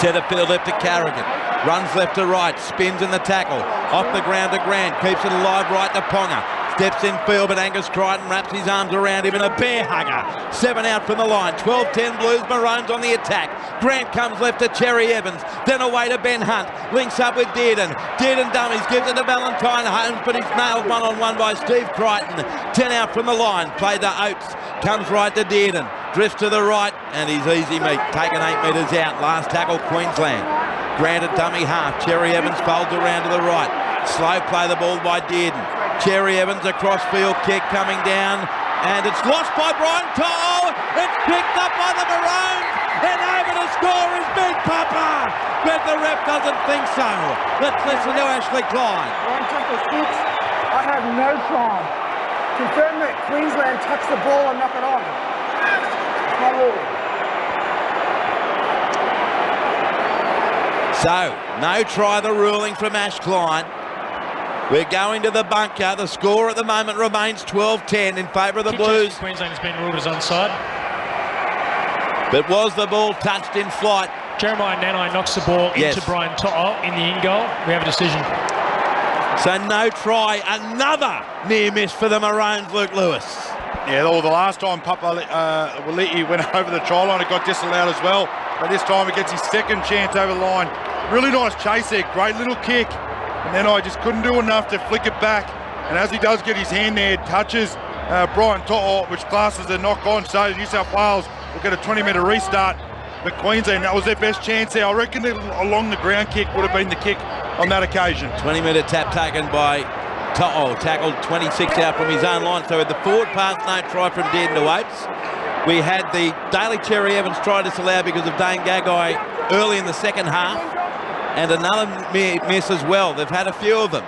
Centre field left to Carrigan. Runs left to right, spins in the tackle. Off the ground to Grant, keeps it alive right to Ponga. Steps in field, but Angus Crichton wraps his arms around him in a bear hugger. 7 out from the line. 12-10 Blues, Maroons on the attack. Grant comes left to Cherry Evans. Then away to Ben Hunt. Links up with Dearden. Dearden dummies, gives it to Valentine Holmes, but he's nailed one-on-one by Steve Crichton. 10 out from the line. Played to Oates. Comes right to Dearden. Drifts to the right, and he's easy meat. Taken 8 metres out. Last tackle, Queensland. Grant a dummy half. Cherry Evans folds around to the right. Slow play the ball by Dearden. Cherry Evans, a cross-field kick coming down, and it's lost by Brian To'o. It's picked up by the Maroons, and over to score is Big Papa, but the ref doesn't think so. Let's listen to Ashley Clyde. One tackle sticks. I have no crime. Confirm that Queensland touched the ball and knock it on. It's my rule. So, no try, the ruling from Ash Klein. We're going to the bunker. The score at the moment remains 12-10 in favour of the Blues. Queensland has been ruled as onside. But was the ball touched in flight? Jeremiah Nanai knocks the ball into Brian To'o in the in-goal. We have a decision. So no try. Another near miss for the Maroons, Luke Lewis. Yeah, well, the last time Papa Waliti went over the try line, it got disallowed as well. But this time he gets his second chance over the line. Really nice chase there. Great little kick. and then I just couldn't do enough to flick it back. And as he does get his hand there, touches Brian To'o, which classes a knock on. So New South Wales will get a 20-metre restart. But Queensland, that was their best chance there. I reckon along the ground kick would have been the kick on that occasion. 20-metre tap taken by To'o, tackled 26 out from his own line. So with the forward pass, no try from Dearden to Oates. We had the Daly Cherry Evans try disallowed because of Dane Gagai early in the second half. And another miss as well. They've had a few of them.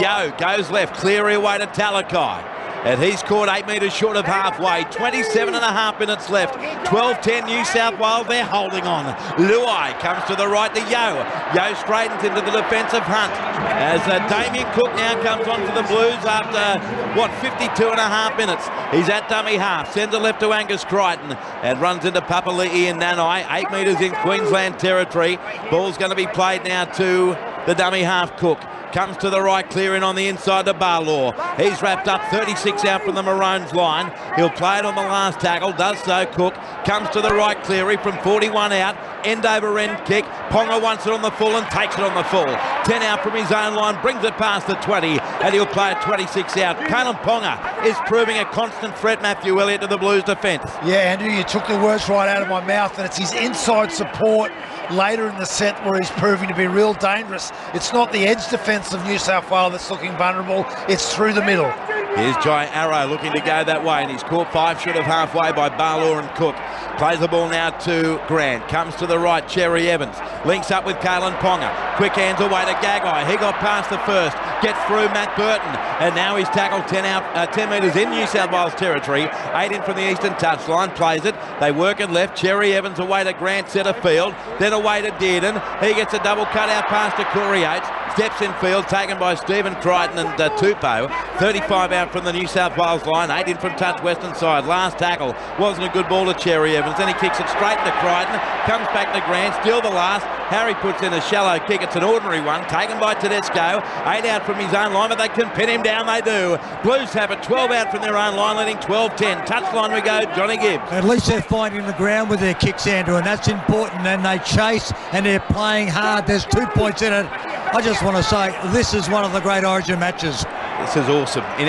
Yo goes left, Cleary away to Talakai. And he's caught 8 metres short of halfway. 27.5 minutes left. 12-10 New South Wales. They're holding on. Luai comes to the right to Yo. Yo straightens into the defensive hunt. As Damien Cook now comes on to the Blues after, 52.5 minutes. He's at dummy half. Sends it left to Angus Crichton and runs into Papali'i and Nanai. 8 metres in Queensland territory. Ball's going to be played now to the dummy half Cook. Comes to the right, clearing on the inside to Barlaw. He's wrapped up 36 out from the Maroons line. He'll play it on the last tackle, does so. Cook comes to the right, Cleary from 41 out. End over end kick. Ponga wants it on the full and takes it on the full. 10 out from his own line, brings it past the 20, and he'll play it 26 out. Kalen Ponga is proving a constant threat, Matthew Elliott, to the Blues defence. Yeah, Andrew, you took the words right out of my mouth, and it's his inside support later in the set where he's proving to be real dangerous. It's not the edge defence of New South Wales that's looking vulnerable, it's through the middle. Here's Jai Arrow looking to go that way, and he's caught 5 short of halfway by Barlaw and Cook. Plays the ball now to Grant. Comes to the right, Cherry Evans. Links up with Kalen Ponga. Quick hands away to Gagai. He got past the first. Gets through Matt Burton. And now he's tackled 10 metres in New South Wales territory. 8 in from the eastern touchline. Plays it. They work it left. Cherry Evans away to Grant, centre field. Then away to Dearden. He gets a double cut out pass to Corey Oates. Steps in field, taken by Stephen Crichton and Tupou. 35 out from the New South Wales line, 8 in from touch western side. Last tackle wasn't a good ball to Cherry Evans. Then he kicks it straight to Crichton, comes back to Grant, still the last. Harry puts in a shallow kick. It's an ordinary one, taken by Tedesco. 8 out from his own line, but they can pin him down. They do. Blues have it 12 out from their own line, leading 12-10. Touchline we go, Johnny Gibbs. At least they're finding the ground with their kicks, Andrew, and that's important. And they chase and they're playing hard. There's 2 points in it. I just want to say this is one of the great Origin matches. This is awesome. In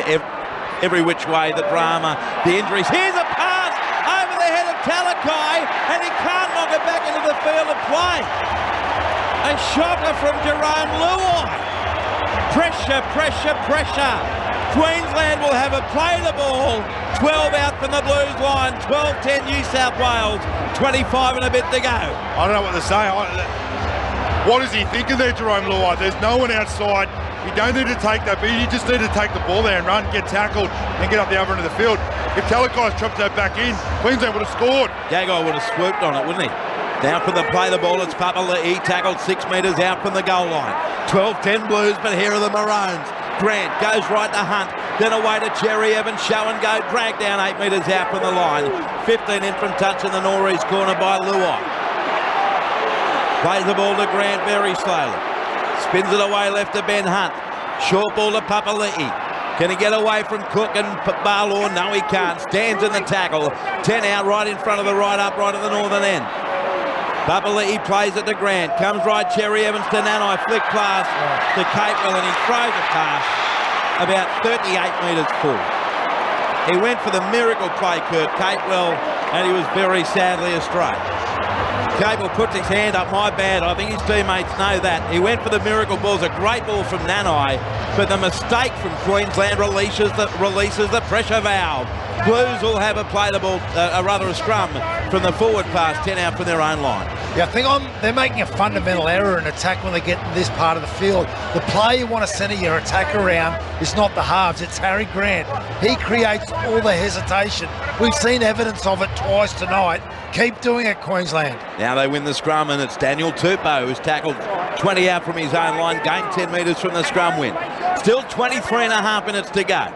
every which way, the drama, the injuries. Here's a pass over the head of Talakai, and he can't knock it back into the field of play. A shocker from Jerome Luai. Pressure, pressure, pressure. Queensland will have a play the ball. 12 out from the Blues line. 12-10 New South Wales. 25 and a bit to go. I don't know what to say. What is he thinking there, Jerome Luai? There's no one outside. You don't need to take that, but you just need to take the ball there and run, get tackled, and get up the other end of the field. If Talakai's chopped that back in, Queensland would have scored. Gagai would have swooped on it, wouldn't he? Now for the play the ball, it's Papali'i, tackled 6 metres out from the goal line. 12-10 Blues, but here are the Maroons. Grant goes right to Hunt, then away to Cherry Evans, show and go, drag down 8 metres out from the line. 15 in from touch in the Norreys corner by Luai. Plays the ball to Grant very slowly. Spins it away left to Ben Hunt. Short ball to Papali'i. Can he get away from Cook and Barlaw? No, he can't. Stands in the tackle. 10 out right in front of the right upright at the northern end. Papali'i plays it to Grant. Comes right, Cherry Evans to Nanai. Flick pass to Capewell, and he throws a pass about 38 metres full. He went for the miracle play, Kurt Capewell, and he was very sadly astray. Capewell puts his hand up, my bad. I think his teammates know that. He went for the miracle ball. It's a great ball from Nanai, but the mistake from Queensland releases the pressure valve. Blues will have a play the ball, a scrum from the forward pass, 10 out from their own line. Yeah, I think they're making a fundamental error in attack when they get in this part of the field. The player you want to centre your attack around is not the halves, it's Harry Grant. He creates all the hesitation. We've seen evidence of it twice tonight. Keep doing it, Queensland. Now they win the scrum, and it's Daniel Tupou who's tackled 20 out from his own line, gained 10 metres from the scrum win. Still 23.5 minutes to go.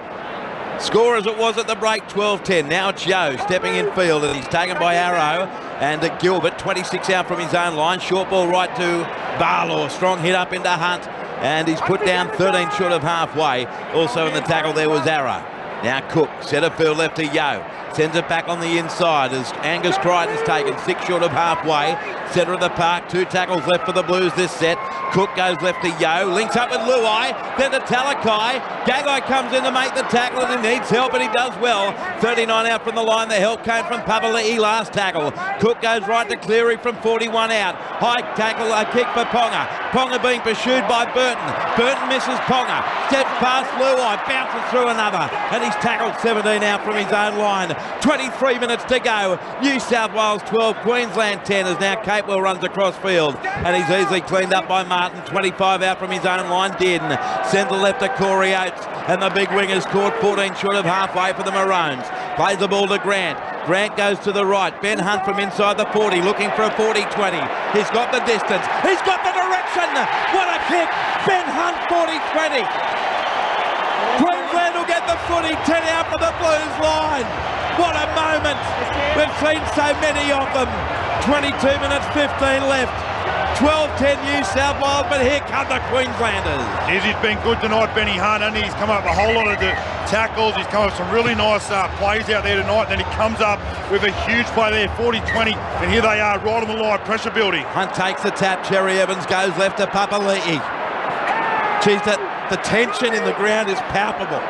Score as it was at the break, 12-10. Now it's Yo stepping in field, and he's taken by Arrow and Gilbert, 26 out from his own line. Short ball right to Barlaw. Strong hit up into Hunt, and he's put down 13 short of halfway. Also in the tackle there was Arrow. Now Cook, centre field left to Yo. Sends it back on the inside as Angus Crichton's taken 6 short of halfway. Centre of the park, 2 tackles left for the Blues this set. Cook goes left to Yo, links up with Luai, then to Talakai. Gagai comes in to make the tackle and he needs help, and he does well. 39 out from the line. The help came from Papali'i last tackle. Cook goes right to Cleary from 41 out. High tackle, a kick for Ponga. Ponga being pursued by Burton. Burton misses Ponga. Steps past Luai, bounces through another, and he's tackled 17 out from his own line. 23 minutes to go. New South Wales 12, Queensland 10 as now Capewell runs across field, and he's easily cleaned up by Martin. 25 out from his own line. Dearden centre left to Corey Oates, and the big wingers caught 14 short of halfway for the Maroons. Plays the ball to Grant. Grant goes to the right. Ben Hunt from inside the 40, looking for a 40-20. He's got the distance. He's got the direction. What a kick. Ben Hunt, 40-20. Queensland will get the footy. 10 out for the Blues line. What a moment. We've seen so many of them. 22 minutes, 15 left. 12-10 New South Wales, but here come the Queenslanders. Yes, he's been good tonight, Benny Hunt, and he's come up with a whole lot of the tackles. He's come up with some really nice plays out there tonight, and then he comes up with a huge play there, 40-20, and here they are, right on the line, pressure building. Hunt takes the tap, Cherry Evans goes left to Papali'i. Geez, the tension in the ground is palpable.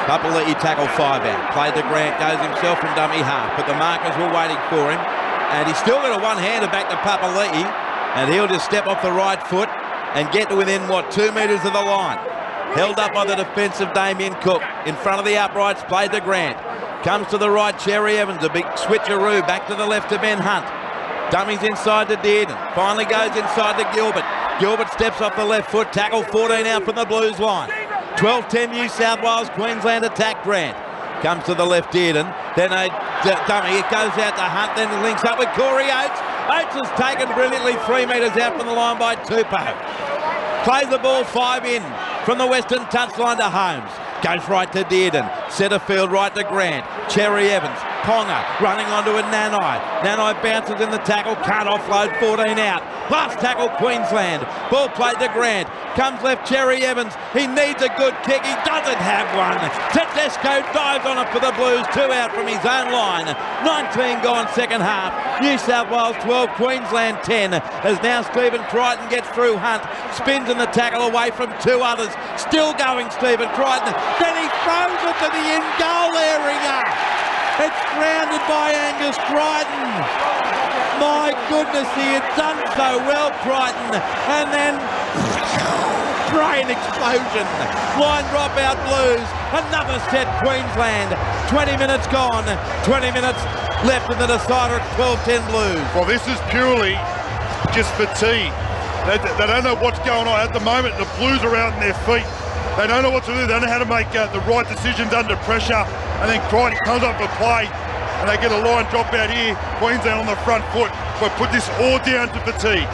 Papali'i tackle 5 out, played to Grant, goes himself from dummy half, but the markers were waiting for him, and he's still got a one-hander back to Papali'i. And he'll just step off the right foot and get to within, 2 metres of the line. Held up by the defence of Damien Cook. In front of the uprights, played to Grant. Comes to the right, Cherry Evans, a big switcheroo. Back to the left to Ben Hunt. Dummies inside to Dearden. Finally goes inside to Gilbert. Gilbert steps off the left foot. Tackle 14 out from the Blues line. 12-10 New South Wales. Queensland attack Grant. Comes to the left, Dearden. Then a dummy. It goes out to Hunt. Then links up with Corey Oates. Oates is taken brilliantly 3 metres out from the line by Tupou. Plays the ball 5 in from the western touchline to Holmes. Goes right to Dearden. Centre field right to Grant. Cherry Evans. Ponga running onto a Nanai. Nanai bounces in the tackle. Can't offload. 14 out. Last tackle Queensland. Ball played to Grant. Comes left Cherry Evans. He needs a good kick. He doesn't have one. Tedesco dives on it for the Blues. 2 out from his own line. 19 gone second half. New South Wales 12, Queensland 10. As now Stephen Crichton gets through Hunt. Spins in the tackle away from 2 others. Still going Stephen Crichton. Then he throws it to the in-goal area. It's grounded by Angus Crichton. My goodness, he had done so well, Crichton. And then brain explosion. Line drop out Blues. Another set Queensland. 20 minutes gone. 20 minutes left in the decider at 12-10 Blues. Well, this is purely just fatigue. They don't know what's going on at the moment. The Blues are out on their feet. They don't know what to do. They don't know how to make the right decisions under pressure. And then Crichton comes up for play, and they get a line drop out here. Queensland on the front foot. But put this all down to fatigue.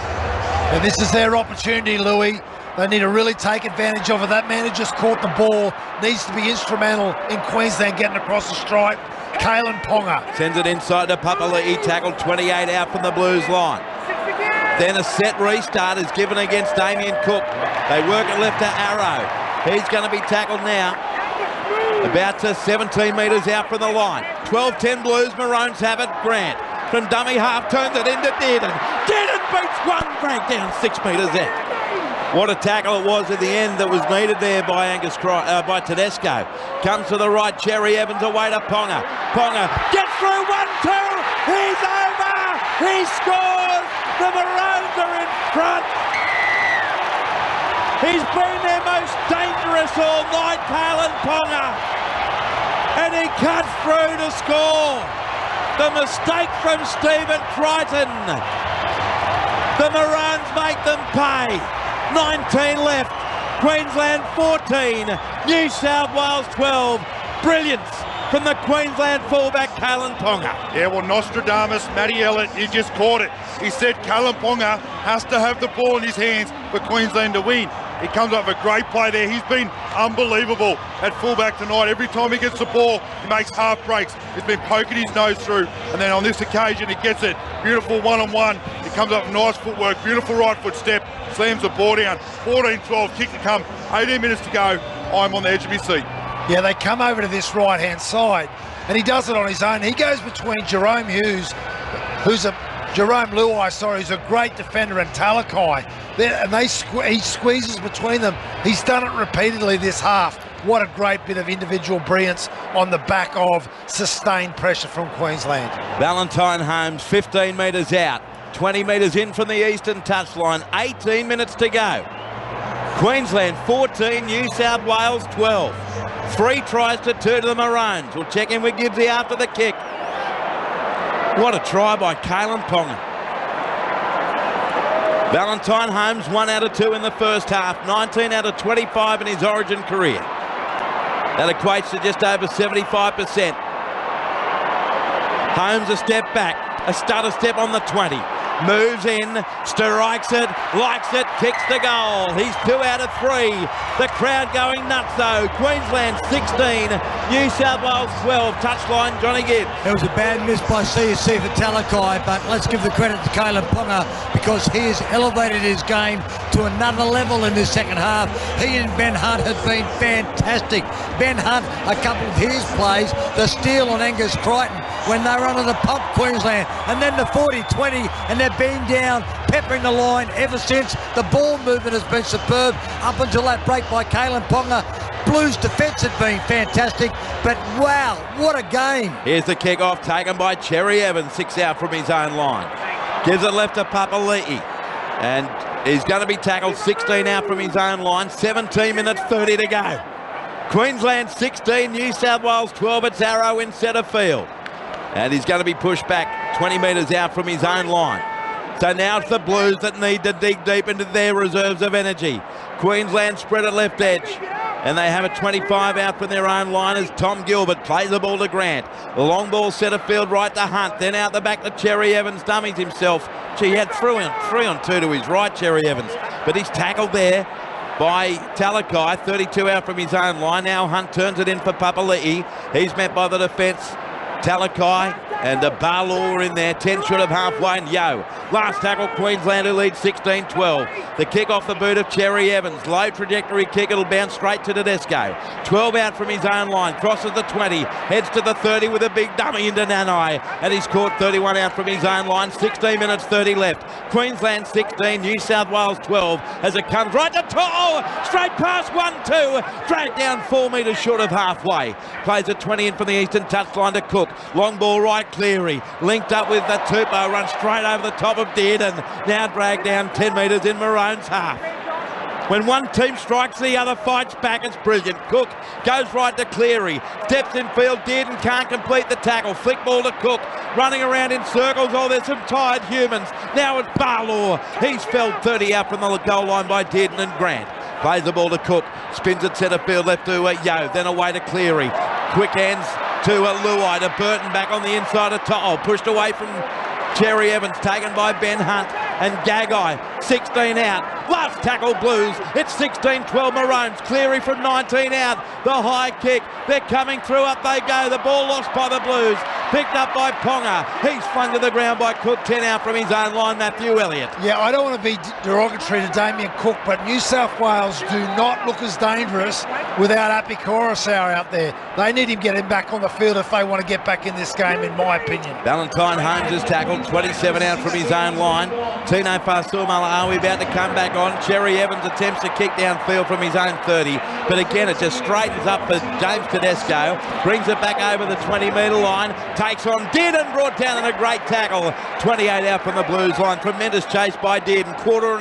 And this is their opportunity, Louis. They need to really take advantage of it. That man who just caught the ball needs to be instrumental in Queensland getting across the stripe. Kalen Ponga. Sends it inside to Papali'i, tackled 28 out from the Blues line. Then a set restart is given against Damien Cook. They work it left to Arrow. He's going to be tackled now. About 17 metres out from the line. 12-10 Blues, Maroons have it. Grant from dummy half turns it into Dearden. Dearden beats one, Frank down 6 metres out. What a tackle it was at the end that was needed there by by Tedesco. Comes to the right, Cherry Evans away to Ponga. Ponga gets through 1-2. He's over. He scores. The Maroons are in front. He's been their most dangerous all night, Kalen Ponga. And he cuts through to score. The mistake from Stephen Crichton. The Maroons make them pay. 19 left. Queensland 14. New South Wales 12. Brilliance from the Queensland fullback, Kalen Ponga. Yeah, well, Nostradamus, Matty Ellett, he just caught it. He said Kalen Ponga has to have the ball in his hands for Queensland to win. He comes up with a great play there. He's been unbelievable at fullback tonight. Every time he gets the ball, he makes half breaks. He's been poking his nose through. And then on this occasion, he gets it. Beautiful one-on-one. He comes up with nice footwork, beautiful right foot step, slams the ball down. 14-12, kick to come. 18 minutes to go. I'm on the edge of my seat. Yeah, they come over to this right-hand side, and he does it on his own. He goes between Jerome Luai, who's a great defender, and Talakai. And he squeezes between them. He's done it repeatedly this half. What a great bit of individual brilliance on the back of sustained pressure from Queensland. Valentine Holmes, 15 metres out. 20 metres in from the eastern touchline. 18 minutes to go. Queensland 14, New South Wales 12. 3 tries to 2 to the Maroons. We'll check in with Gibbsy after the kick. What a try by Kalen Ponga. Valentine Holmes 1 out of 2 in the first half. 19 out of 25 in his Origin career. That equates to just over 75%. Holmes a step back, a stutter step on the 20. Moves in, strikes it, likes it, kicks the goal. He's 2 out of 3. The crowd going nuts though. Queensland 16, New South Wales 12. Touchline, Johnny Gibbs. It was a bad miss by CSC for Talakai, but let's give the credit to Kalen Ponga because he has elevated his game to another level in this second half. He and Ben Hunt have been fantastic. Ben Hunt, a couple of his plays, the steal on Angus Crichton when they were under the pump, Queensland, and then the 40-20, and they've been down, peppering the line ever since. The ball movement has been superb up until that break by Kalen Ponga. Blues defence had been fantastic, but wow, what a game. Here's the kick-off taken by Cherry Evans, 6 out from his own line. Gives it left to Papali'i, and he's going to be tackled 16 out from his own line. 17 minutes 30 to go. Queensland 16, New South Wales 12. It's Arrow in centre field. And he's going to be pushed back 20 metres out from his own line. So now it's the Blues that need to dig deep into their reserves of energy. Queensland spread at left edge. And they have a 25 out from their own line as Tom Gilbert plays the ball to Grant. The long ball centre field right to Hunt. Then out the back to Cherry Evans, dummies himself. Gee, he had 3 on 2 to his right, Cherry Evans. But he's tackled there by Talakai, 32 out from his own line. Now Hunt turns it in for Papali'i. He's met by the defence. Talakai and the Barlaw in there, 10 short of halfway, and Yo. Last tackle, Queensland who leads 16-12. The kick off the boot of Cherry Evans. Low trajectory kick, it'll bounce straight to Tedesco. 12 out from his own line, crosses the 20, heads to the 30 with a big dummy into Nanai, and he's caught 31 out from his own line, 16 minutes 30 left. Queensland 16, New South Wales 12, as it comes right to straight past 1-2, dragged down 4 metres short of halfway. Plays at 20 in from the eastern touchline to Cook. Long ball right, Cleary. Linked up with the Tupou, runs straight over the top of Dearden. Now dragged down 10 metres in Maroon's half. When one team strikes, the other fights back. It's brilliant. Cook goes right to Cleary. Steps in field. Dearden can't complete the tackle. Flick ball to Cook. Running around in circles. Oh, there's some tired humans. Now it's Barlaw. He's felled 30 out from the goal line by Dearden and Grant. Plays the ball to Cook. Spins it centre field left to Yo. Then away to Cleary. Quick hands to Luai, to Burton back on the inside of To'o. Pushed away from Cherry Evans, taken by Ben Hunt and Gagai. 16 out. Last tackle Blues. It's 16-12 Maroons. Cleary from 19 out. The high kick. They're coming through. Up they go. The ball lost by the Blues. Picked up by Ponga. He's flung to the ground by Cook. 10 out from his own line, Matthew Elliott. Yeah, I don't want to be derogatory to Damien Cook, but New South Wales do not look as dangerous without Api Coruscant out there. They need him getting back on the field if they want to get back in this game, in my opinion. Valentine Holmes is tackled. 27 out from his own line. Tino Fa'asuamaleaui about to come back on. Cherry Evans attempts to kick downfield from his own 30, but again it just straightens up for James Tedesco. Brings it back over the 20-metre line. Takes on Dearden, brought down in a great tackle. 28 out from the Blues line. Tremendous chase by Dearden. Quarter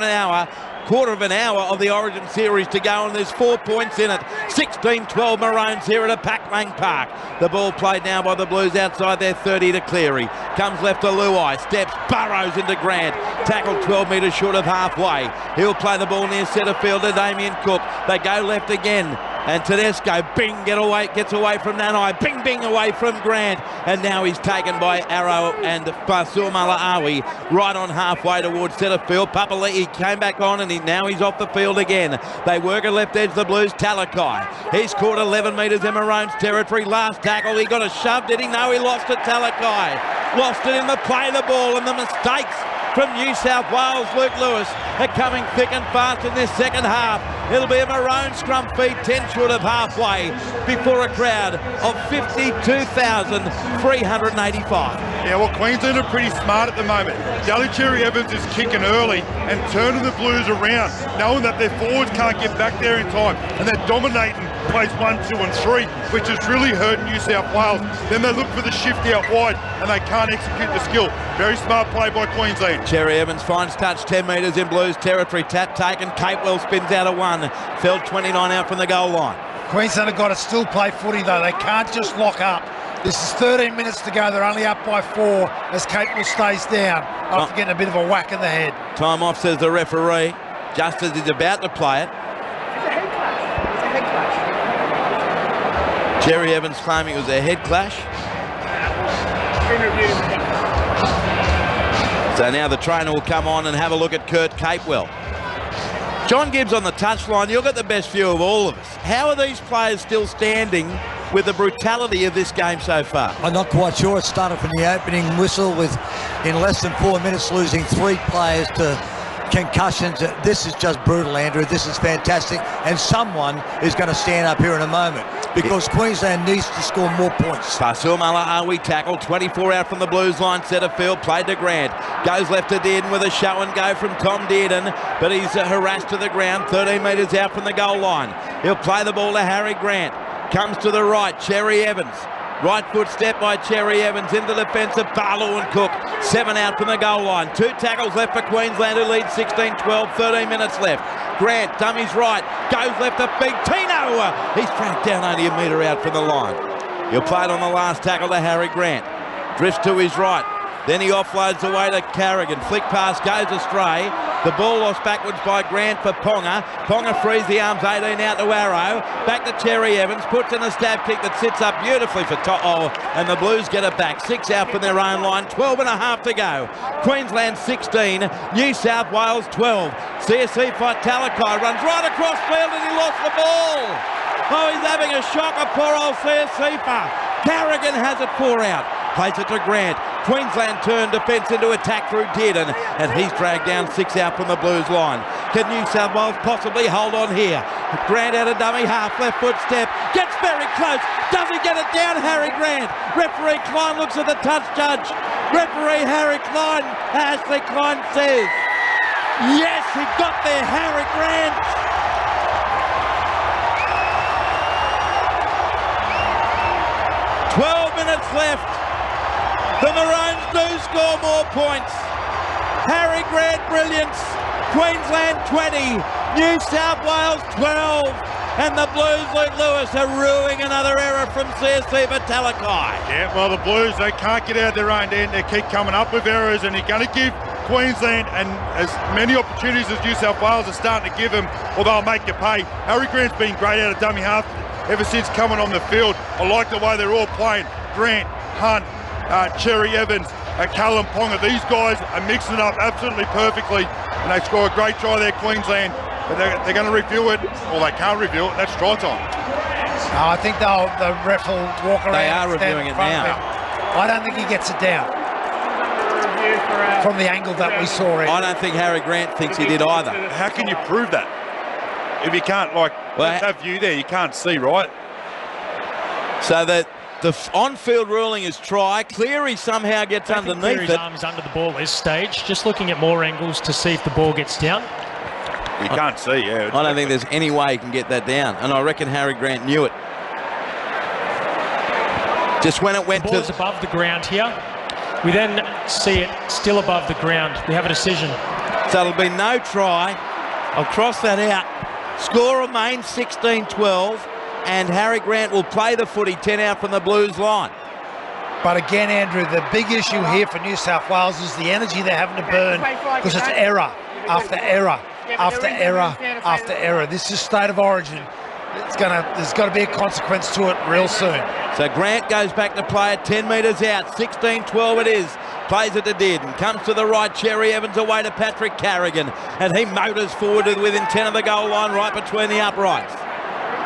of an hour of the Origin series to go, and there's 4 points in it. 16-12 Maroons here at a Pac Lang Park. The ball played now by the Blues outside their 30 to Cleary. Comes left to Luai, steps, burrows into Grant. Tackled 12 metres short of halfway. He'll play the ball near centre field to Damien Cook. They go left again. And Tedesco, bing, gets away from Nanai, bing, bing, away from Grant. And now he's taken by Arrow and Fa'asuamaleaui right on halfway towards centre field. Papali'i came back on and now he's off the field again. They work at left edge, the Blues, Talakai. He's caught 11 metres in Maroons territory. Last tackle, he got a shove, did he? No, he lost it, Talakai. Lost it in the play of the ball and the mistakes from New South Wales. Luke Lewis are coming thick and fast in this second half. It'll be a maroon scrum feed 10 short of halfway before a crowd of 52,385. Yeah, well, Queensland are pretty smart at the moment. Daly Cherry Evans is kicking early and turning the Blues around, knowing that their forwards can't get back there in time, and they're dominating place 1, 2 and 3, which is really hurting New South Wales. Then they look for the shift out wide and they can't execute the skill. Very smart play by Queensland. Cherry Evans finds touch 10 metres in Blues territory. Tap taken. Capewell spins out of 1. Fell 29 out from the goal line. Queensland have got to still play footy though. They can't just lock up. This is 13 minutes to go. They're only up by 4 as Capewell stays down after getting a bit of a whack in the head. Time off, says the referee, just as he's about to play it. Cherry Evans claiming it was a head clash. So now the trainer will come on and have a look at Kurt Capewell. John Gibbs on the touchline, you'll get the best view of all of us. How are these players still standing with the brutality of this game so far? I'm not quite sure. It started from the opening whistle with, in less than 4 minutes, losing 3 players to concussions. This is just brutal, Andrew. This is fantastic. And someone is going to stand up here in a moment because Queensland needs to score more points. Pasul Malaawi tackle, 24 out from the Blues line, centre field, played to Grant. Goes left to Dearden with a show and go from Tom Dearden, but he's harassed to the ground, 13 metres out from the goal line. He'll play the ball to Harry Grant. Comes to the right, Cherry Evans. Right foot step by Cherry Evans into the defence of Barlow and Cook. 7 out from the goal line. 2 tackles left for Queensland, who lead 16-12, 13 minutes left. Grant, dummies right, goes left to Big Tino. He's tracked down only a metre out from the line. He'll play it on the last tackle to Harry Grant. Drifts to his right. Then he offloads away to Carrigan. Flick pass goes astray. The ball lost backwards by Grant for Ponga. Ponga frees the arms, 18 out to Arrow. Back to Cherry Evans. Puts in a stab kick that sits up beautifully for and the Blues get it back. 6 out from their own line. 12 and a half to go. Queensland 16. New South Wales 12. CSC fight Talakai. Runs right across field and he lost the ball. Oh, he's having a shocker, poor old CSC. Carrigan has it 4 out. Plays it to Grant. Queensland turn defence into attack through Dearden, and he's dragged down 6 out from the Blues line. Can New South Wales possibly hold on here? Grant out of dummy half, left foot step, gets very close. Does he get it down, Harry Grant? Referee Klein looks at the touch judge. Referee Harry Klein, Ashley Klein says, yes, he got there, Harry Grant. Minutes left. The Maroons do score more points. Harry Grant brilliance. Queensland 20. New South Wales 12. And the Blues, Luke Lewis, are ruining another error from CSC for Talakai. Yeah, well, the Blues, they can't get out of their own end. They keep coming up with errors, and you're going to give Queensland and as many opportunities as New South Wales are starting to give them, or they'll make you pay. Harry Grant's been great out of dummy half ever since coming on the field. I like the way they're all playing. Grant, Hunt, Cherry Evans, Callum Ponga. These guys are mixing it up absolutely perfectly, and they score a great try there, Queensland. But they're going to review it, or they can't review it. That's try time. No, I think the ref will walk around. They are reviewing it now. I don't think he gets it down from the angle that we saw it. I don't think Harry Grant thinks he did either. How can you prove that? If you can't, let's have view there, you can't see, right? So that the on-field ruling is try. Cleary somehow gets underneath Cleary's it. arm is under the ball at this stage. Just looking at more angles to see if the ball gets down. You can't see, yeah. I don't think there's any way he can get that down. And I reckon Harry Grant knew it. Just when it went the ball's above the ground here. We then see it still above the ground. We have a decision. So there'll be no try. I'll cross that out. Score remains 16-12. And Harry Grant will play the footy 10 out from the Blues line. But again, Andrew, the big issue here for New South Wales is the energy they're having to burn because it's error after error after error after error. This is state of origin. There's got to be a consequence to it real soon. So Grant goes back to play it 10 metres out. 16-12 it is. Plays it to Dearden. Comes to the right. Cherry Evans away to Patrick Carrigan. And he motors forward to within 10 of the goal line, right between the uprights.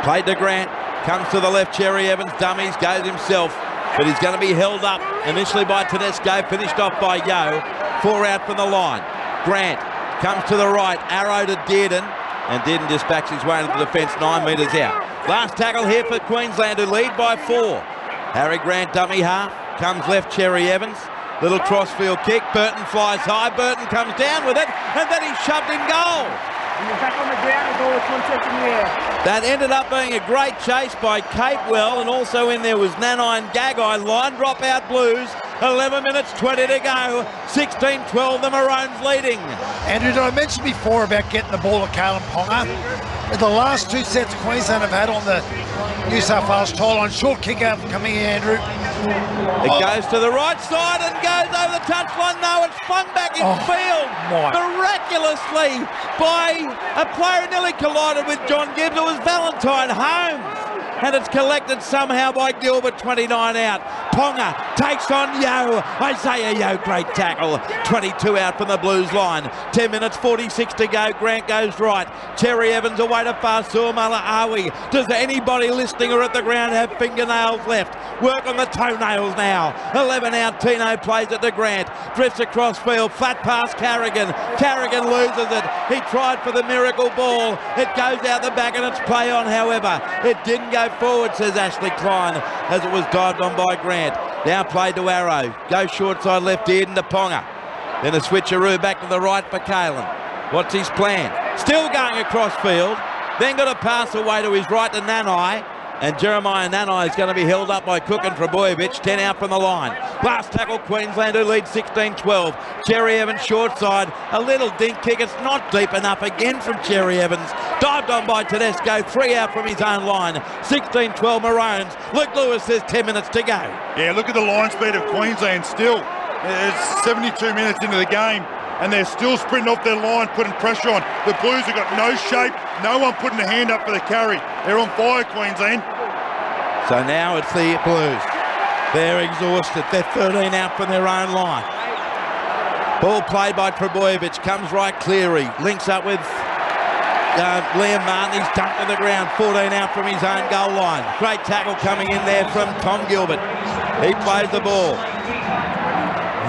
Played to Grant, comes to the left, Cherry Evans, dummies, goes himself, but he's going to be held up initially by Tedesco, finished off by Yo. 4 out from the line. Grant comes to the right, arrow to Dearden, and Dearden just backs his way into the defence 9 metres out. Last tackle here for Queensland, who lead by 4. Harry Grant, dummy half, comes left, Cherry Evans. Little crossfield kick, Burton flies high, Burton comes down with it, and then he's shoved in goal. Back on the ground, the ball with 1 touch in the air. That ended up being a great chase by Capewell, and also in there was Nanai and Gagai. Line drop out Blues. 11 minutes 20 to go. 16-12, the Maroons leading. Andrew, did I mention before about getting the ball to Kalen Ponga? The last 2 sets Queensland have had on the New South Wales try line. Short kick out coming in, Andrew. It goes to the right side and goes over the touchline. No, it's flung back in field. Miraculously by a player who nearly collided with John Gibbs. It was Valentine Holmes. And it's collected somehow by Gilbert, 29 out. Ponga takes on Yo. Isaiah Yo, great tackle. 22 out from the Blues line. 10 minutes 46 to go. Grant goes right. Cherry Evans away to Farsur Malaawi. Does anybody listening or at the ground have fingernails left? Work on the toenails now. 11 out. Tino plays it to Grant. Drifts across field. Flat pass Carrigan. Carrigan loses it. He tried for the miracle ball. It goes out the back and it's play on, however. It didn't go forward, says Ashley Klein, as it was dived on by Grant. Now played to Arrow. Goes short side left, Dearden to Ponga. Then a switcheroo back to the right for Kalen. What's his plan? Still going across field. Then got a pass away to his right to Nanai. And Jeremiah Nanai is going to be held up by Cook and Trebojevic, 10 out from the line. Last tackle, Queensland, who lead 16-12. Cherry Evans short side, a little dink kick. It's not deep enough again from Cherry Evans. Dived on by Tedesco, 3 out from his own line. 16-12 Maroons. Luke Lewis says 10 minutes to go. Yeah, look at the line speed of Queensland still. It's 72 minutes into the game, and they're still sprinting off their line, putting pressure on. The Blues have got no shape, no one putting a hand up for the carry. They're on fire, Queensland. So now it's the Blues. They're exhausted. They're 13 out from their own line. Ball played by Trebojevic, comes right Cleary, links up with Liam Martin. He's dumped to the ground, 14 out from his own goal line. Great tackle coming in there from Tom Gilbert. He plays the ball.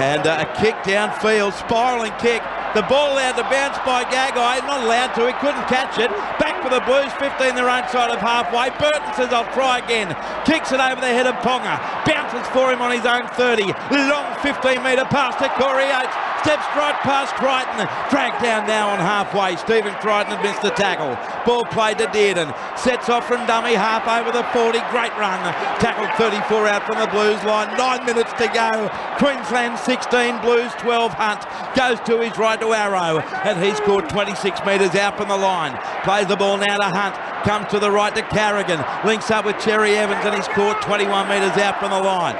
And a kick downfield, spiralling kick. The ball allowed to bounce by Gagai. Not allowed to, he couldn't catch it. Back for the Blues, 15 their own side of halfway. Burton says, I'll try again. Kicks it over the head of Ponga. Bounces for him on his own 30. Long 15-metre pass to Corey Oates. Steps right past Crichton. Dragged down now on halfway. Stephen Crichton had missed the tackle. Ball played to Dearden. Sets off from dummy half over the 40. Great run. Tackled 34 out from the Blues line. 9 minutes to go. Queensland 16, Blues 12. Hunt goes to his right to Arrow, and he scored 26 metres out from the line. Plays the ball now to Hunt. Comes to the right to Carrigan. Links up with Cherry Evans, and he scored 21 metres out from the line.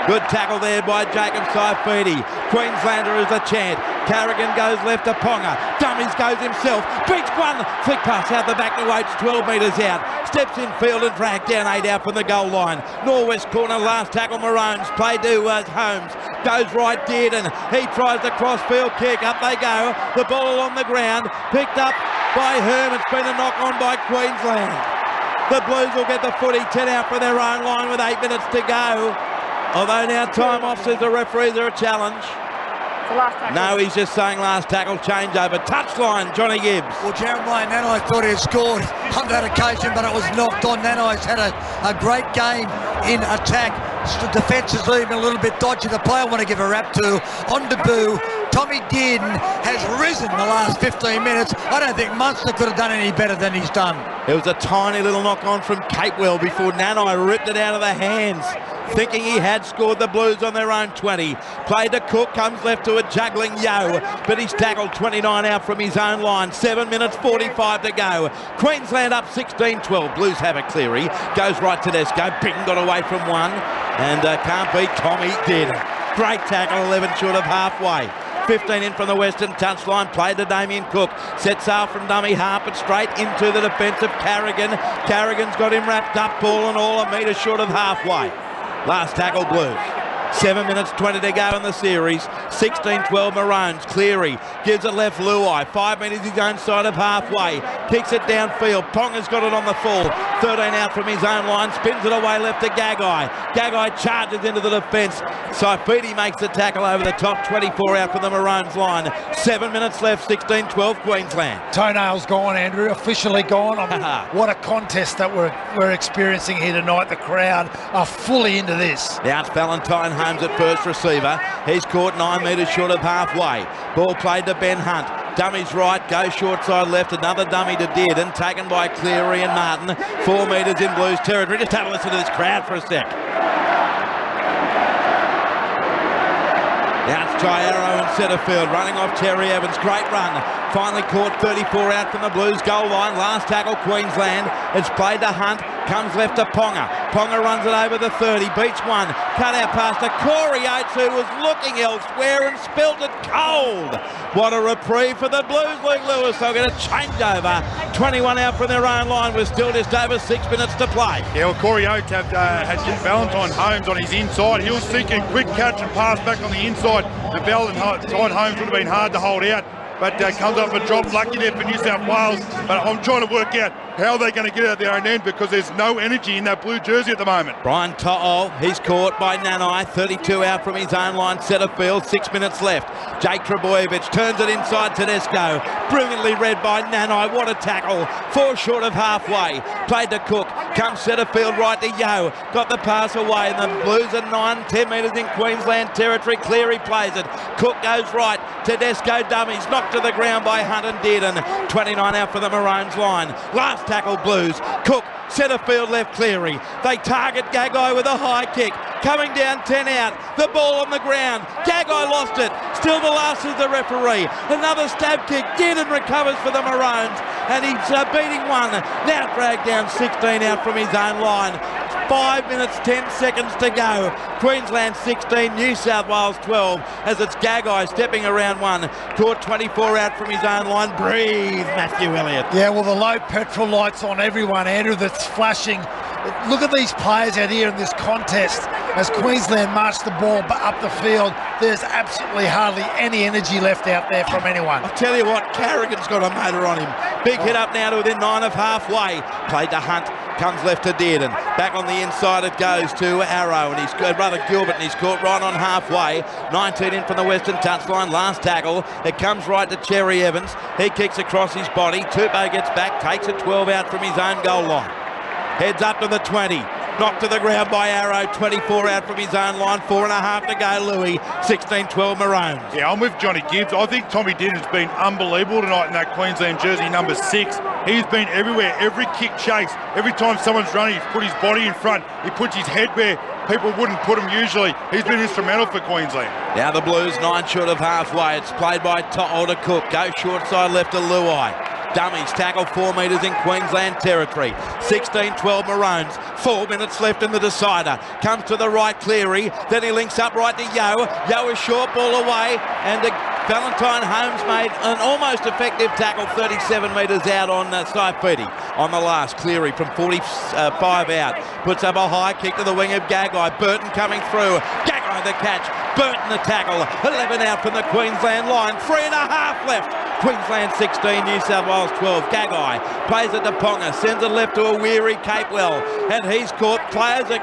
Good tackle there by Jacob Saifidi. Queenslander is the chant. Carrigan goes left to Ponga. Dummies goes himself. Beats one. Flick pass out the back to Oates, 12 metres out. Steps in field and dragged down 8 out from the goal line. Norwest corner, last tackle Maroons. Played to Holmes. Goes right Dearden. He tries the cross-field kick. Up they go. The ball on the ground. Picked up by Herm. It's been a knock on by Queensland. The Blues will get the footy, 10 out for their own line with 8 minutes to go. Although now time off, says the referee, there a challenge. No, he's just saying last tackle, changeover. Touchline, Johnny Gibbs. Well, Jeremiah Nanai thought he had scored on that occasion, but it was knocked on. Nanai's had a great game in attack. The defence is even a little bit dodgy. The player I want to give a rap to, on debut, Tommy Dearden has risen the last 15 minutes. I don't think Munster could have done any better than he's done. It was a tiny little knock on from Capewell before Nanai ripped it out of the hands, thinking he had scored. The Blues on their own 20. Played to Cook, comes left to a juggling Yo, but he's tackled 29 out from his own line. 7 minutes 45 to go. Queensland up 16-12. Blues have it. Cleary goes right to Tedesco. Bing got away from one, and can't beat Tommy Dearden. Great tackle, 11 short of halfway. 15 in from the western touchline. Played to Damien Cook. Sets off from dummy half and straight into the defence of Carrigan. Carrigan's got him wrapped up, ball and all, a metre short of halfway. Last tackle Blues. 7 minutes 20 to go in the series. 16-12 Maroons. Cleary gives it left Luai. 5 metres his own side of halfway. kicks it downfield. Ponga's got it on the full. 13 out from his own line, spins it away left to Gagai. Gagai charges into the defence. Saifidi makes the tackle over the top. 24 out from the Maroons line. 7 minutes left, 16-12 Queensland. Toenails gone, Andrew, officially gone. What a contest that we're experiencing here tonight. The crowd are fully into this. Now it's Valentine Holmes at first receiver. He's caught 9 metres short of halfway. Ball played to Ben Hunt. Dummies right, goes short side left, another dummy to Dearden, taken by Cleary and Martin. 4 metres in Blues territory. Just have a listen to this crowd for a sec. Now it's Jairo in centre field, running off Terry Evans. Great run. Finally caught 34 out from the Blues goal line. Last tackle Queensland. It's played to Hunt. Comes left to Ponga. Ponga runs it over the 30. Beats one. Cut out past to Corey Oates, who was looking elsewhere and spilt it cold. What a reprieve for the Blues, Luke Lewis. They'll get a changeover. 21 out from their own line with still just over 6 minutes to play. Yeah, well, Corey Oates had Valentine Holmes on his inside. He was seeking quick catch and pass back on the inside. The Valentine Holmes would have been hard to hold out. But comes up with a drop, lucky there for New South Wales. But I'm trying to work out how they're going to get out their own end because there's no energy in that blue jersey at the moment. Brian To'o, he's caught by Nanai, 32 out from his own line, centre field, 6 minutes left. Jake Trebojevic turns it inside Tedesco, brilliantly read by Nanai, what a tackle, 4 short of halfway, played to Cook, comes centre field right to Yo, got the pass away and the Blues are 9-10 metres in Queensland territory. Cleary plays it, Cook goes right, Tedesco dummies, knocked to the ground by Hunt and Dearden. 29 out for the Maroons line. Last tackle Blues. Cook, centre field left Cleary. They target Gagai with a high kick. Coming down 10 out. The ball on the ground. Gagai lost it. Still the last is the referee. Another stab kick. Dearden recovers for the Maroons. And he's beating one. Now dragged down 16 out from his own line. 5 minutes, 10 seconds to go. Queensland 16, New South Wales 12, as it's Gagai stepping around one. Caught 24 out from his own line. Breathe, Matthew Elliott. Yeah, well, the low petrol lights on everyone, Andrew, that's flashing. Look at these players out here in this contest. As Queensland march the ball up the field, there's absolutely hardly any energy left out there from anyone. I'll tell you what, Carrigan's got a motor on him. Big hit up now to within 9 of halfway. Played to Hunt. Comes left to Dearden. Back on the inside it goes to Arrow, and he's brother Gilbert, and he's caught right on halfway. 19 in from the western touchline. Last tackle. It comes right to Cherry Evans. He kicks across his body. Tupou gets back, takes it 12 out from his own goal line. Heads up to the 20. Knocked to the ground by Arrow, 24 out from his own line, 4.5 to go, Louis, 16-12 Maroons. Yeah, I'm with Johnny Gibbs. I think Tommy Dearden's been unbelievable tonight in that Queensland jersey, number 6. He's been everywhere, every kick chase. Every time someone's running, he's put his body in front. He puts his head where people wouldn't put him usually. He's been instrumental for Queensland. Now the Blues, 9 short of halfway. It's played by To'o to Cook. Goes short side left to Luai. Dummies tackle 4 metres in Queensland territory. 16-12 Maroons. 4 minutes left in the decider. Comes to the right, Cleary. Then he links up right to Yo. Yo is short ball away. And Valentine Holmes made an almost effective tackle 37 metres out on Saifidi. On the last, Cleary from 45 out. Puts up a high kick to the wing of Gagai. Burton coming through. Gagai the catch. Burton the tackle. 11 out from the Queensland line. 3.5 left. Queensland 16, New South Wales 12. Gagai plays it to Ponga. Sends it left to a weary Capewell. And he's caught. Players are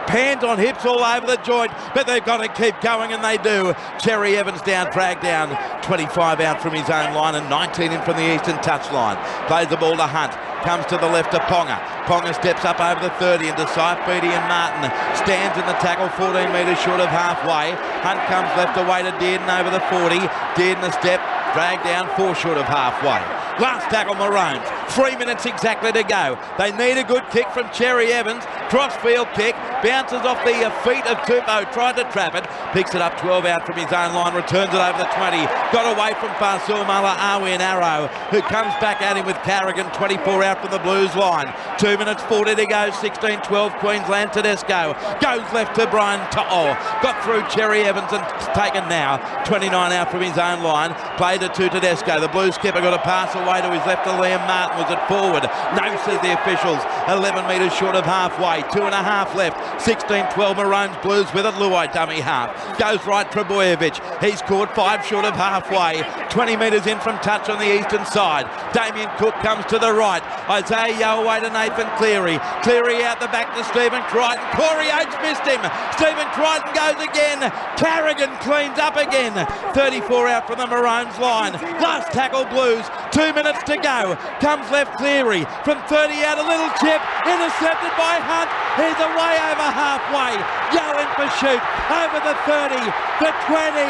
panned on hips all over the joint, but they've got to keep going, and they do. Cherry Evans down, dragged down, 25 out from his own line and 19 in from the eastern touchline. Plays the ball to Hunt. Comes to the left to Ponga. Ponga steps up over the 30 into Saifidi and Martin. Stands in the tackle 14 metres short of halfway. Hunt comes left away to Dearden over the 40. Dearden a step, dragged down 4 short of halfway. Last tackle Maroons. 3 minutes exactly to go. They need a good kick from Cherry Evans. Crossfield kick. Bounces off the feet of Tupou. Tried to trap it. Picks it up 12 out from his own line. Returns it over the 20. Got away from Fasul Mala Arwin Arrow, who comes back at him with Carrigan. 24 out from the Blues line. 2 minutes 40 to go. 16-12 Queensland. Tedesco goes left to Brian To'o. Got through Cherry Evans and taken now. 29 out from his own line. Played it to Tedesco. The Blues skipper got a pass away to his left to Liam Martin. Was it forward? No, says the officials. 11 metres short of halfway. 2.5 left. 16-12 Maroons Blues with it. Luai dummy half. Goes right Trebojevic. He's caught 5 short of halfway. 20 metres in from touch on the eastern side. Damien Cook comes to the right. Isaiah Yeo away to Nathan Cleary. Cleary out the back to Stephen Crichton. Corey Oates missed him. Stephen Crichton goes again. Carrigan cleans up again. 34 out from the Maroons line. Last tackle Blues. 2 minutes to go. Comes left Cleary. From 30 out a little chip. Intercepted by Hunt. He's away over halfway. Yeo in pursuit. Over the 30. The 20.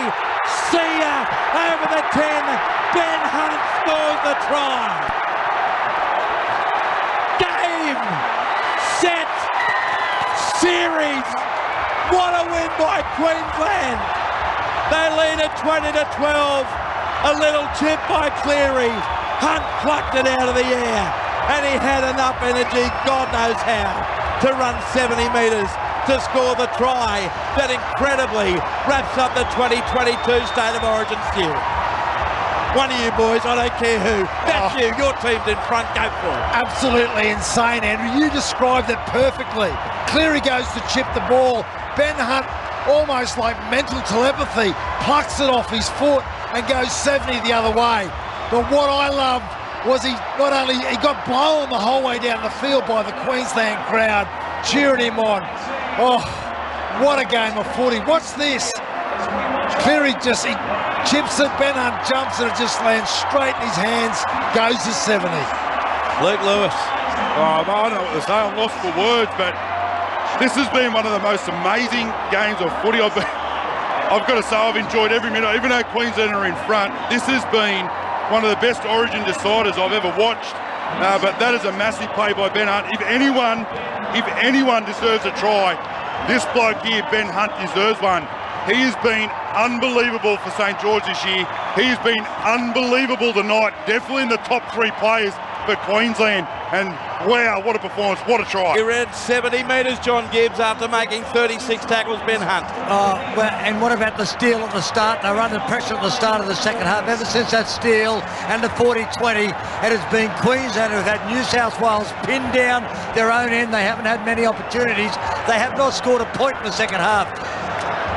See ya. Over the 10. Ben Hunt scores the try. Game. Set. Series. What a win by Queensland. They lead at 20-12. A little chip by Cleary. Hunt plucked it out of the air. And he had enough energy, God knows how, to run 70 metres to score the try that incredibly wraps up the 2022 State of Origin series. One of you boys, I don't care who, that's you, your team's in front, go for it. Absolutely insane, Andrew. You described it perfectly. Cleary goes to chip the ball. Ben Hunt, almost like mental telepathy, plucks it off his foot and goes 70 the other way. But what I loved was he got blown the whole way down the field by the Queensland crowd cheering him on. Oh, what a game of footy. What's this? Cleary he chips it, Ben Hunt jumps and it just lands straight in his hands, goes to 70. Luke Lewis. Oh, I don't know what to say, I'm lost for words, but this has been one of the most amazing games of footy. I've got to say I've enjoyed every minute, even though Queensland are in front. This has been one of the best Origin deciders I've ever watched. But that is a massive play by Ben Hunt. If anyone deserves a try, this bloke here, Ben Hunt, deserves one. He has been unbelievable for St George this year. He has been unbelievable tonight. Definitely in the top 3 players for Queensland. And wow, what a performance, what a try. He ran 70 metres, John Gibbs, after making 36 tackles, Ben Hunt. Well, and what about the steal at the start? They were under pressure at the start of the second half. Ever since that steal and the 40-20, it has been Queensland who've had New South Wales pinned down their own end. They haven't had many opportunities. They have not scored a point in the second half,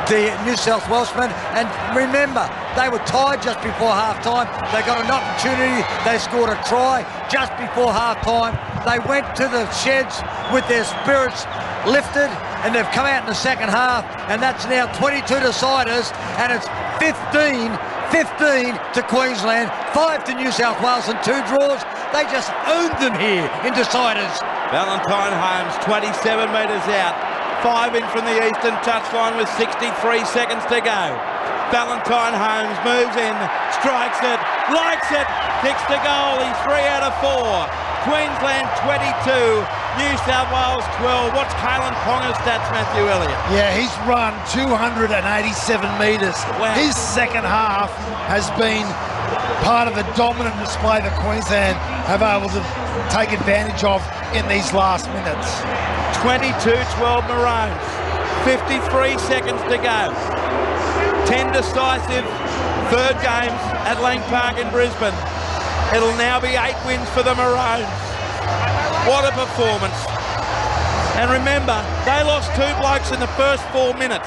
the New South Welshmen. And remember, they were tied just before half-time. They got an opportunity. They scored a try just before half-time. They went to the sheds with their spirits lifted, and they've come out in the second half, and that's now 22 deciders, and it's 15 to Queensland, 5 to New South Wales, and 2 draws. They just owned them here in deciders. Valentine Holmes, 27 metres out. 5 in from the eastern touchline with 63 seconds to go. Valentine Holmes moves in, strikes it, likes it, kicks to goal. He's 3 out of 4. Queensland 22, New South Wales 12. What's Kalen Ponga's stats, Matthew Elliott? Yeah, he's run 287 metres. Wow. His second half has been part of the dominant display that Queensland have able to take advantage of in these last minutes. 22-12 Maroons, 53 seconds to go. 10 decisive third games at Lang Park in Brisbane. It'll now be 8 wins for the Maroons. What a performance. And remember, they lost 2 blokes in the first 4 minutes.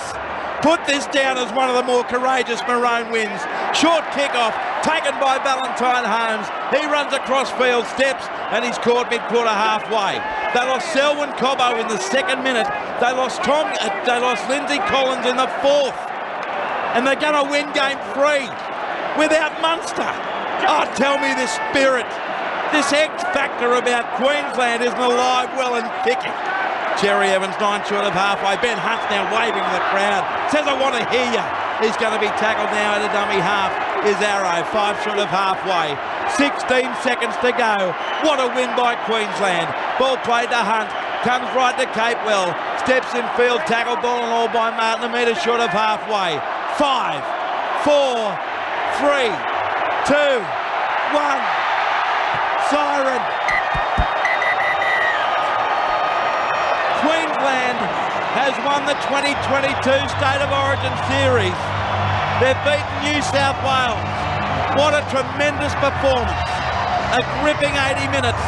Put this down as one of the more courageous Maroon wins. Short kickoff taken by Valentine Holmes. He runs across field, steps, and he's caught mid-quarter halfway. They lost Selwyn Cobbo in the 2nd minute. They lost Lindsay Collins in the 4th. And they're going to win game 3 without Munster. Oh, tell me this spirit, this X factor about Queensland isn't alive, well and kicking. Cherry Evans 9 short of halfway. Ben Hunt's now waving to the crowd. Says, I want to hear you. He's going to be tackled now at a dummy half. Is Arrow 5 short of halfway. 16 seconds to go. What a win by Queensland. Ball played to Hunt. Comes right to Capewell. Steps in field. Tackle ball and all by Martin. A metre short of halfway. 5, 4, 3, 2, 1. Siren. Queensland has won the 2022 State of Origin series. They've beaten New South Wales. What a tremendous performance. A gripping 80 minutes.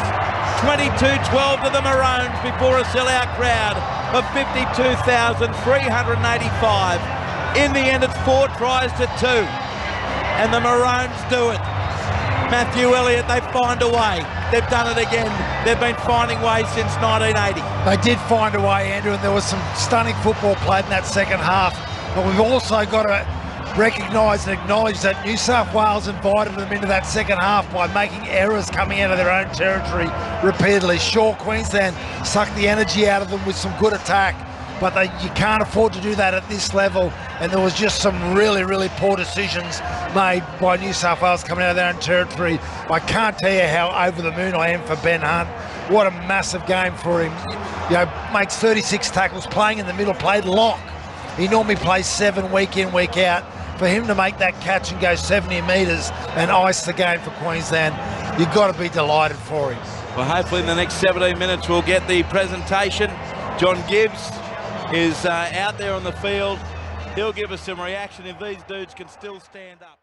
22-12 to the Maroons before a sellout crowd. of 52,385. In the end, it's 4 tries to 2. And the Maroons do it. Matthew Elliott, they find a way. They've done it again. They've been finding ways since 1980. They did find a way, Andrew, and there was some stunning football played in that second half. But we've also got to recognise and acknowledge that New South Wales invited them into that second half by making errors coming out of their own territory repeatedly. Sure, Queensland sucked the energy out of them with some good attack, but you can't afford to do that at this level, and there was just some really, really poor decisions made by New South Wales coming out of their own territory. I can't tell you how over the moon I am for Ben Hunt. What a massive game for him. You know, makes 36 tackles, playing in the middle, played lock. He normally plays 7 week in, week out. For him to make that catch and go 70 metres and ice the game for Queensland, you've got to be delighted for him. Well, hopefully in the next 17 minutes we'll get the presentation. John Gibbs is out there on the field. He'll give us some reaction if these dudes can still stand up.